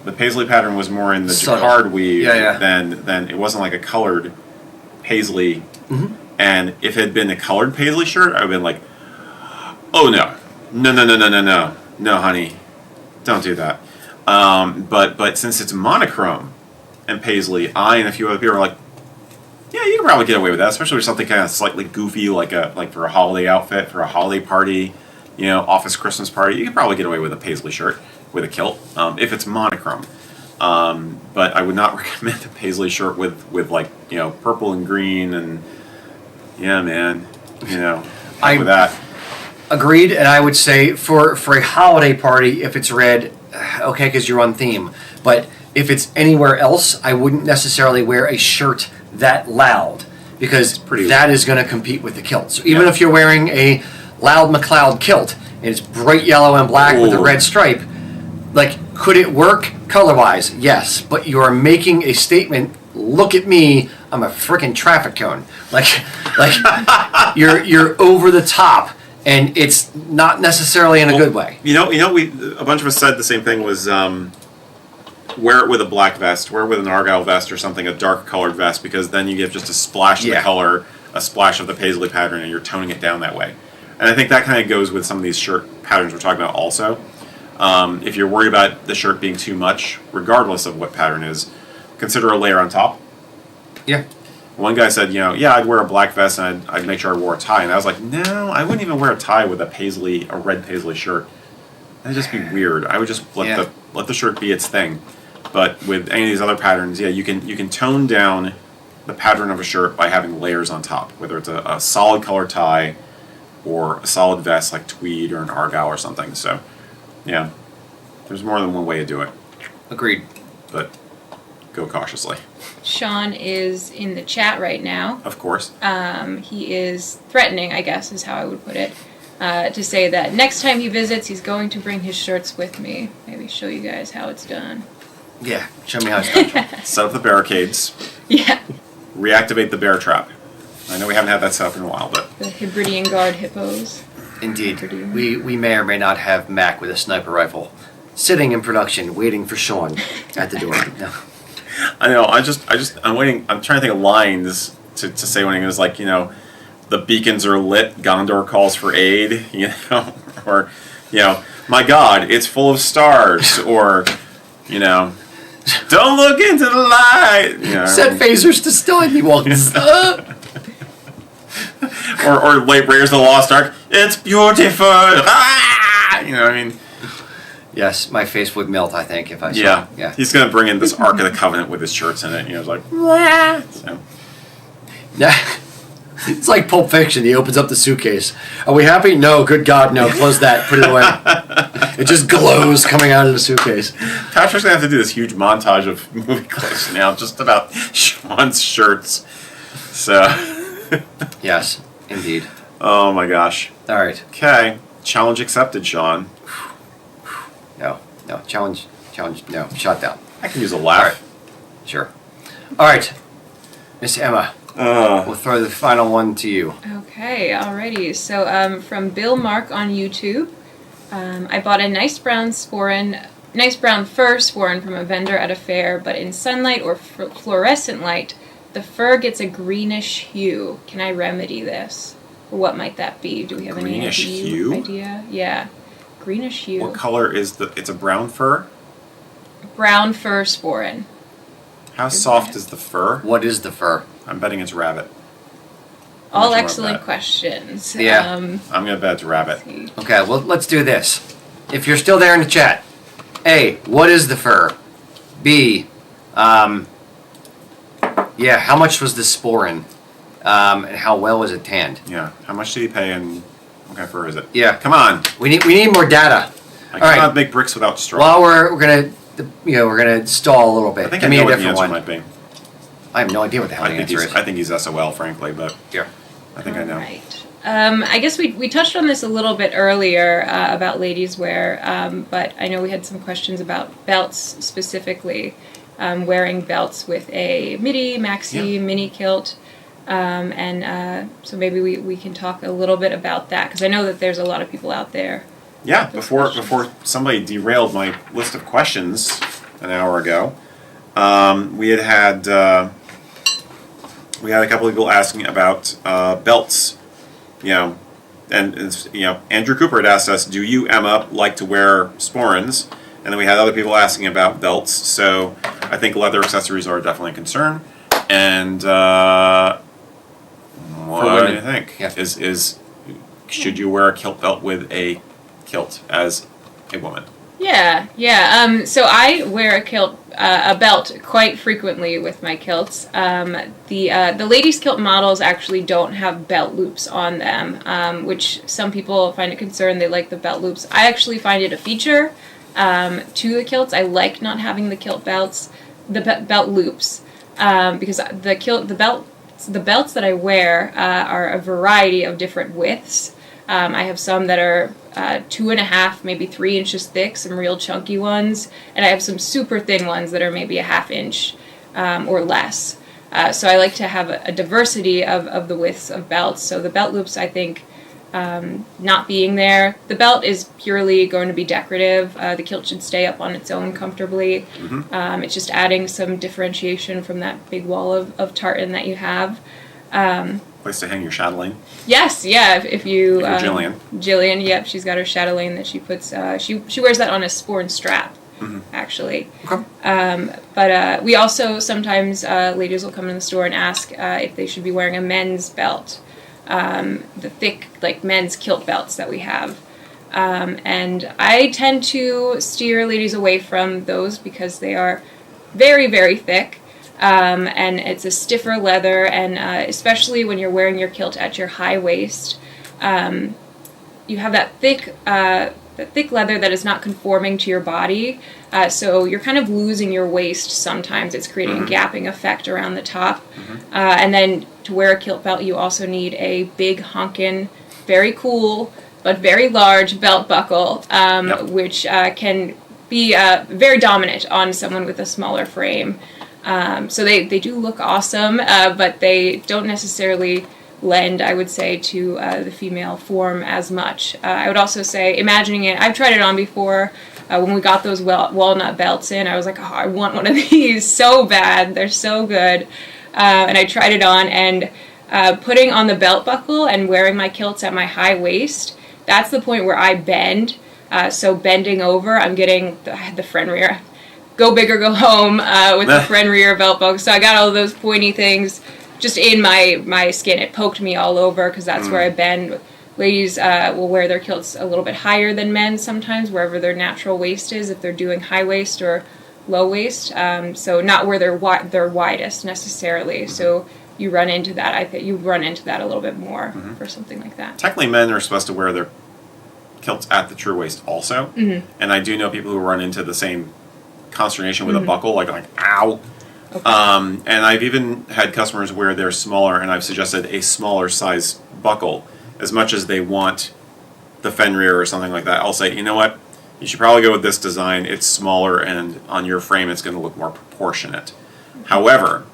The paisley pattern was more in the Subtle. jacquard weave Yeah. than it wasn't like a colored paisley. Mm-hmm. And if it had been a colored paisley shirt, I would have been like, oh no, no, honey, don't do that. But since it's monochrome and paisley, I and a few other people are like, yeah, you can probably get away with that, especially with something kind of slightly goofy, like for a holiday outfit, for a holiday party, office Christmas party. You can probably get away with a paisley shirt with a kilt if it's monochrome. But I would not recommend a paisley shirt with like purple and green and yeah, man, with that. Agreed, and I would say for a holiday party, if it's red, okay, because you're on theme. But if it's anywhere else, I wouldn't necessarily wear a shirt that loud because that is going to compete with the kilt. So even if you're wearing a Loud McLeod kilt and it's bright yellow and black with a red stripe, like, could it work color-wise? Yes, but you are making a statement. Look at me, I'm a freaking traffic cone. Like you're over the top, and it's not necessarily in a good way. You know, a bunch of us said the same thing was wear it with a black vest, wear it with an argyle vest or something, a dark colored vest, because then you give just a splash of the color, a splash of the paisley pattern, and you're toning it down that way. And I think that kind of goes with some of these shirt patterns we're talking about also. If you're worried about the shirt being too much, regardless of what pattern is, consider a layer on top. Yeah. One guy said, I'd wear a black vest and I'd make sure I wore a tie. And I was like, no, I wouldn't even wear a tie with a red paisley shirt. That'd just be weird. I would just let the shirt be its thing. But with any of these other patterns, you can tone down the pattern of a shirt by having layers on top, whether it's a solid color tie or a solid vest like tweed or an argyle or something. So, yeah, there's more than one way to do it. Agreed. But go cautiously. Sean is in the chat right now. Of course. He is threatening, I guess is how I would put it, to say that next time he visits, he's going to bring his shirts with me. Maybe show you guys how it's done. Yeah, show me how it's done. Set up the barricades. Yeah. Reactivate the bear trap. I know we haven't had that set up in a while, but... The Hebridean Guard hippos. Indeed. We may or may not have Mac with a sniper rifle sitting in production waiting for Sean at the door. No. I know, I'm waiting, I'm trying to think of lines to say when he was like, the beacons are lit, Gondor calls for aid, or, my God, it's full of stars, or, don't look into the light. Set phasers to stun, he walks. or late Raiders of the Lost Ark, it's beautiful. Ah! Yes, my face would melt, I think, if I saw it. Yeah. He's going to bring in this Ark of the Covenant with his shirts in it. It's like, so. Yeah. It's like Pulp Fiction. He opens up the suitcase. Are we happy? No, good God, no. Close that. Put it away. It just glows coming out of the suitcase. Patrick's going to have to do this huge montage of movie clips now just about Sean's shirts. So. Yes, indeed. Oh, my gosh. All right. Okay. Challenge accepted, Sean. No. Challenge, no. Shut down. I can use a laugh. All right. Sure. All right. Miss Emma. We'll throw the final one to you. Okay, alrighty. So from Bill Mark on YouTube, I bought a nice brown fur sporan from a vendor at a fair, but in sunlight or fluorescent light, the fur gets a greenish hue. Can I remedy this? Or what might that be? Do we have any idea? Yeah. Greenish hue. What color is it's a brown fur? Brown fur sporan. How soft is the fur? What is the fur? I'm betting it's rabbit. All excellent questions. Yeah. I'm going to bet it's rabbit. Okay, well, let's do this. If you're still there in the chat, A, what is the fur? B, how much was the sporan? And how well was it tanned? Yeah, how much did he pay and what kind of fur is it? Yeah. Come on. We need more data. I cannot make bricks without straw. Well, we're gonna stall a little bit. I think Give I me know a what the different answer one. might be. I have no idea what the hell the answer is. I think he's SOL, frankly, but yeah, I think I know. Right. I guess we touched on this a little bit earlier about ladies' wear, but I know we had some questions about belts specifically, wearing belts with a midi, maxi, mini kilt. So maybe we can talk a little bit about that, because I know that there's a lot of people out there. Yeah, before somebody derailed my list of questions an hour ago, we had a couple of people asking about belts, and Andrew Cooper had asked us, do you, Emma, like to wear sporans? And then we had other people asking about belts, so I think leather accessories are definitely a concern. And what do you think? Yeah. Should you wear a kilt belt with a kilt as a woman? Yeah. So I wear a belt quite frequently with my kilts. The ladies' kilt models actually don't have belt loops on them, which some people find a concern. They like the belt loops. I actually find it a feature. to the kilts. I like not having the kilt belts, the belt loops, because the belts that I wear are a variety of different widths. I have some that are 2.5, maybe 3 inches thick, some real chunky ones, and I have some super thin ones that are maybe a 1/2 inch or less. So I like to have a diversity of the widths of belts. So the belt loops, I think, not being there, the belt is purely going to be decorative. The kilt should stay up on its own comfortably. It's just adding some differentiation from that big wall of tartan that you have. Place to hang your chatelaine. Yes, yeah. If you Jillian. Jillian, yep, she's got her chatelaine that she puts. She wears that on a sporn strap, actually. Okay. But we also sometimes ladies will come in the store and ask if they should be wearing a men's belt, the thick like men's kilt belts that we have. And I tend to steer ladies away from those because they are very, very thick. And it's a stiffer leather, and especially when you're wearing your kilt at your high waist, you have that thick leather that is not conforming to your body, so you're kind of losing your waist sometimes. It's creating a gapping effect around the top. And then to wear a kilt belt, you also need a big honkin', very cool, but very large belt buckle, which can be very dominant on someone with a smaller frame. So they do look awesome, but they don't necessarily lend, I would say, to the female form as much. I would also say, imagining it, I've tried it on before. When we got those walnut belts in, I was like, oh, I want one of these so bad. They're so good. And I tried it on, and putting on the belt buckle and wearing my kilts at my high waist, that's the point where I bend. So bending over, I'm getting the front rear. Go big or go home with the front rear belt buckle. So I got all of those pointy things just in my skin. It poked me all over because that's where I bend. Ladies will wear their kilts a little bit higher than men sometimes, wherever their natural waist is, if they're doing high waist or low waist. So not where they're widest necessarily. So you run into that. I think you run into that a little bit more for something like that. Technically, men are supposed to wear their kilts at the true waist also. And I do know people who run into the same consternation with a buckle, like ow. Okay. And I've even had customers where they're smaller, and I've suggested a smaller size buckle. As much as they want the Fenrir or something like that, I'll say, you know what, you should probably go with this design. It's smaller, and on your frame it's going to look more proportionate. However,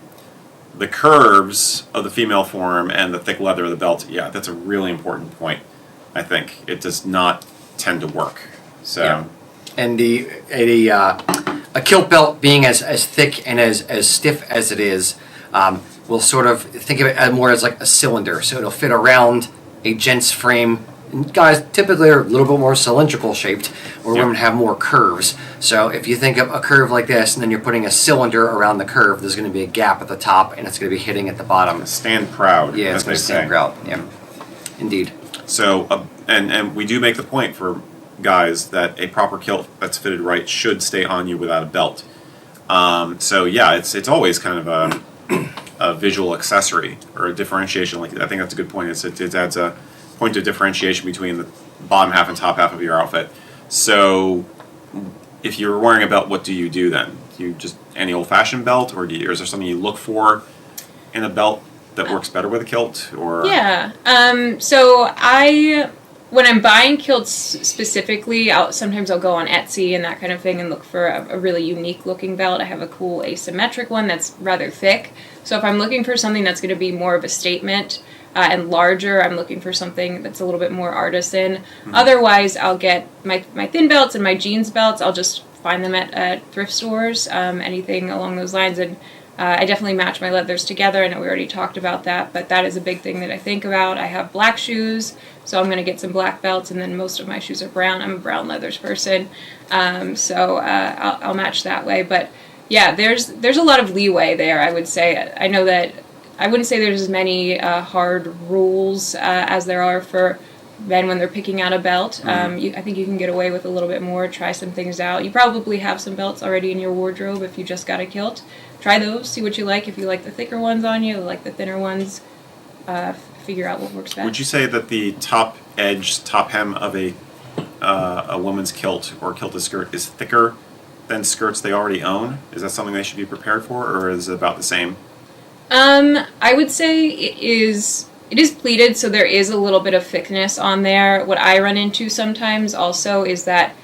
the curves of the female form and the thick leather of the belt, yeah, that's a really important point. I think it does not tend to work. So, yeah. And a kilt belt being as thick and as stiff as it is, we'll sort of think of it more as like a cylinder. So it'll fit around a gent's frame. And guys typically are a little bit more cylindrical shaped, where women have more curves. So if you think of a curve like this, and then you're putting a cylinder around the curve, there's going to be a gap at the top, and it's going to be hitting at the bottom. Stand proud. Yeah, it's going to stand proud. Yeah, indeed. So, and we do make the point for guys that a proper kilt that's fitted right should stay on you without a belt. So yeah, it's always kind of a visual accessory or a differentiation. Like I think that's a good point. It adds a point of differentiation between the bottom half and top half of your outfit. So if you're wearing a belt, what do you do then? Do you just any old-fashioned belt, or is there something you look for in a belt that works better with a kilt? Or yeah, so when I'm buying kilts specifically, sometimes I'll go on Etsy and that kind of thing and look for a really unique looking belt. I have a cool asymmetric one that's rather thick. So if I'm looking for something that's going to be more of a statement and larger, I'm looking for something that's a little bit more artisan. Otherwise, I'll get my thin belts and my jeans belts. I'll just find them at thrift stores, anything along those lines. And I definitely match my leathers together. I know we already talked about that, but that is a big thing that I think about. I have black shoes, so I'm going to get some black belts, and then most of my shoes are brown. I'm a brown leathers person, so I'll match that way. But yeah, there's a lot of leeway there, I would say. I know that I wouldn't say there's as many hard rules as there are for men when they're picking out a belt. I think you can get away with a little bit more, try some things out. You probably have some belts already in your wardrobe if you just got a kilt. Try those, see what you like. If you like the thicker ones on you, like the thinner ones, figure out what works best. Would you say that the top edge, top hem of a a woman's kilt or kilted skirt is thicker than skirts they already own? Is that something they should be prepared for, or is it about the same? I would say it is pleated, so there is a little bit of thickness on there. What I run into sometimes also is that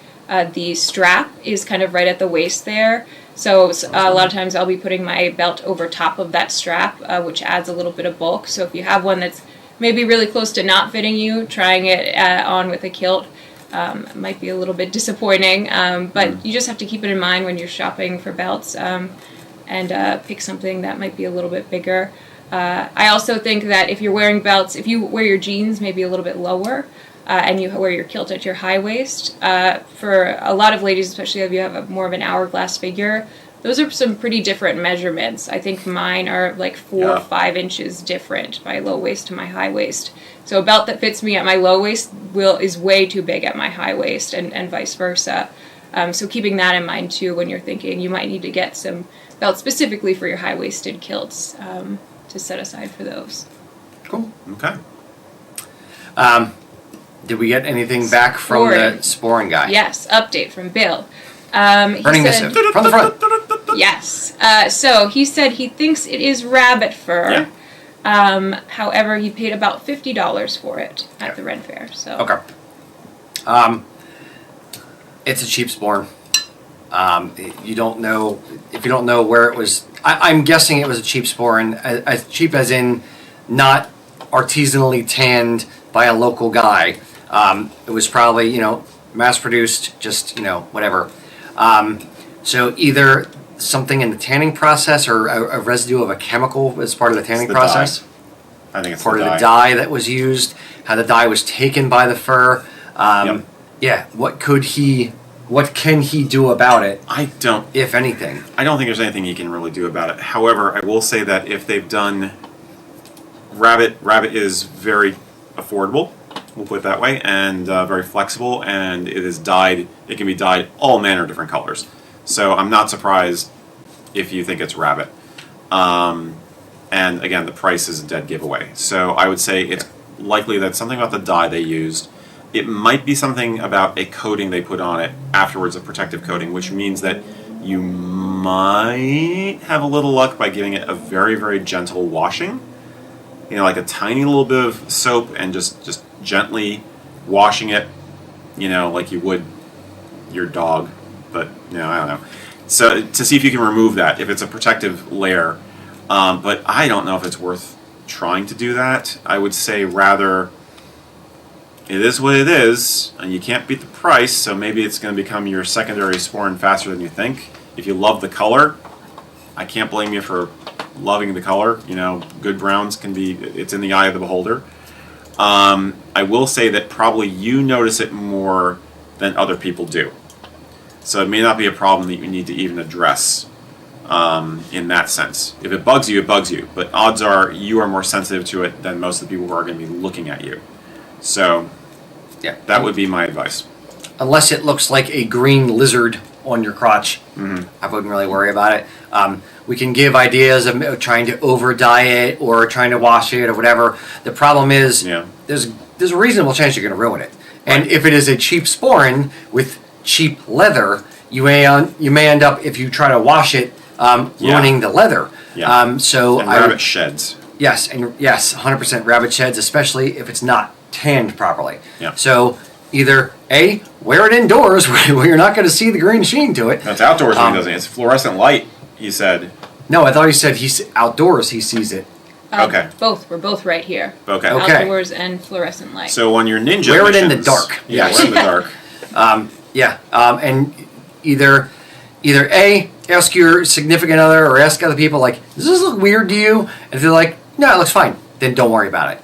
the strap is kind of right at the waist there. So a lot of times I'll be putting my belt over top of that strap, which adds a little bit of bulk. So if you have one that's maybe really close to not fitting you, trying it on with a kilt might be a little bit disappointing. But you just have to keep it in mind when you're shopping for belts and pick something that might be a little bit bigger. I also think that if you're wearing belts, if you wear your jeans maybe a little bit lower, and you wear your kilt at your high waist, for a lot of ladies, especially if you have more of an hourglass figure, those are some pretty different measurements. I think mine are like 4 or 5 inches different, my low waist to my high waist. So a belt that fits me at my low waist is way too big at my high waist, and vice versa. So keeping that in mind too when you're thinking you might need to get some belts specifically for your high-waisted kilts to set aside for those. Cool. Okay. Did we get anything back from the sporing guy? Yes, update from Bill. Burning missive from the front. Yes. So he said he thinks it is rabbit fur. Yeah. However, he paid about $50 for it at the Ren Fair. So. Okay. It's a cheap sporn. You don't know if you don't know where it was. I'm guessing it was a cheap sporn, as cheap as in not artisanally tanned by a local guy. It was probably mass produced, just whatever. So either something in the tanning process or a residue of a chemical as part of the tanning process. Dye. I think it's part of the dye that was used. How the dye was taken by the fur. Yeah. What can he do about it? I don't. If anything. I don't think there's anything he can really do about it. However, I will say that if they've done rabbit is very affordable. We'll put it that way, and very flexible, and it is dyed. It can be dyed all manner of different colors. So I'm not surprised if you think it's rabbit. And again, the price is a dead giveaway. So I would say it's likely that something about the dye they used. It might be something about a coating they put on it afterwards, a protective coating, which means that you might have a little luck by giving it a very, very gentle washing. Like a tiny little bit of soap and just gently washing it, like you would your dog. But, I don't know. So to see if you can remove that, if it's a protective layer. But I don't know if it's worth trying to do that. I would say rather... It is what it is, and you can't beat the price, so maybe it's going to become your secondary sporn faster than you think. If you love the color, I can't blame you for loving the color. Good browns can be, it's in the eye of the beholder. I will say that probably you notice it more than other people do. So it may not be a problem that you need to even address in that sense. If it bugs you, it bugs you. But odds are you are more sensitive to it than most of the people who are going to be looking at you. So, yeah, that would be my advice. Unless it looks like a green lizard on your crotch, I wouldn't really worry about it. We can give ideas of trying to over dye it or trying to wash it or whatever. The problem is there's a reasonable chance you're going to ruin it. And if it is a cheap sporn with cheap leather, you may end up, if you try to wash it, ruining the leather. Yeah. And rabbit sheds. Yes, 100% rabbit sheds, especially if it's not tanned properly. Yeah. So either A, wear it indoors where you're not going to see the green sheen to it. That's outdoors when he doesn't. It's fluorescent light, he said. No, I thought he said he's outdoors he sees it. Okay. Both. We're both right here. Okay. Outdoors and fluorescent light. So on your ninja wear missions, it in the dark. Yeah, wear it in the dark. And either A, ask your significant other or ask other people, like, does this look weird to you? And if they're like, no, it looks fine, then don't worry about it.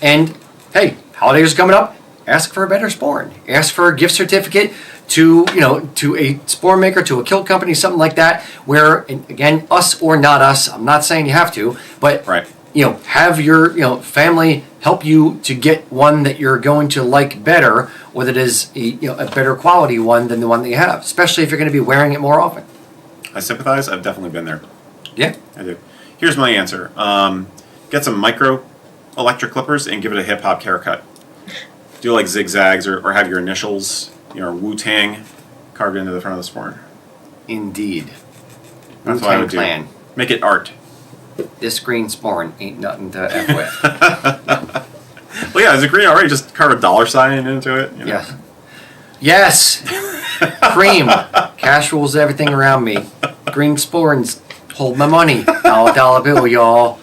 And hey, holidays are coming up. Ask for a better sporn. Ask for a gift certificate to a sporn maker, to a kilt company, something like that. Where, and again, us or not us, I'm not saying you have to, but have your family help you to get one that you're going to like better, or that is a better quality one than the one that you have. Especially if you're going to be wearing it more often. I sympathize. I've definitely been there. Yeah, I do. Here's my answer. Get some micro electric clippers and give it a hip hop haircut. do like zigzags or have your initials, Wu-Tang carved into the front of the sporn. Indeed. That's what I Wu-Tang would do. Clan. Make it art. This green sporn ain't nothing to F with. Well, yeah, is it green already? Just carve a $sign into it. Yes. Yes! Cream. Cash rules everything around me. Green sporns hold my money. $1 bill, y'all.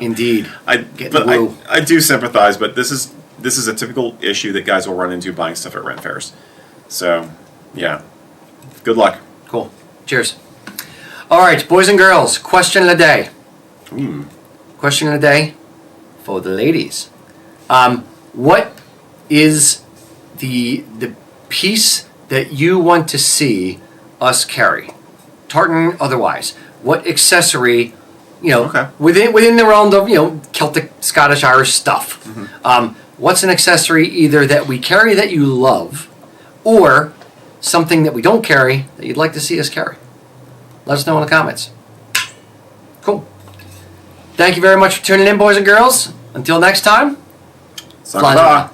Indeed. I do sympathize, but this is a typical issue that guys will run into buying stuff at rent fairs. So, yeah. Good luck. Cool. Cheers. All right, boys and girls, question of the day. Question of the day for the ladies. What is the piece that you want to see us carry? Tartan otherwise. What accessory, Okay. within the realm of, Celtic, Scottish, Irish stuff. What's an accessory either that we carry that you love or something that we don't carry that you'd like to see us carry? Let us know in the comments. Cool. Thank you very much for tuning in, boys and girls. Until next time. Sakura.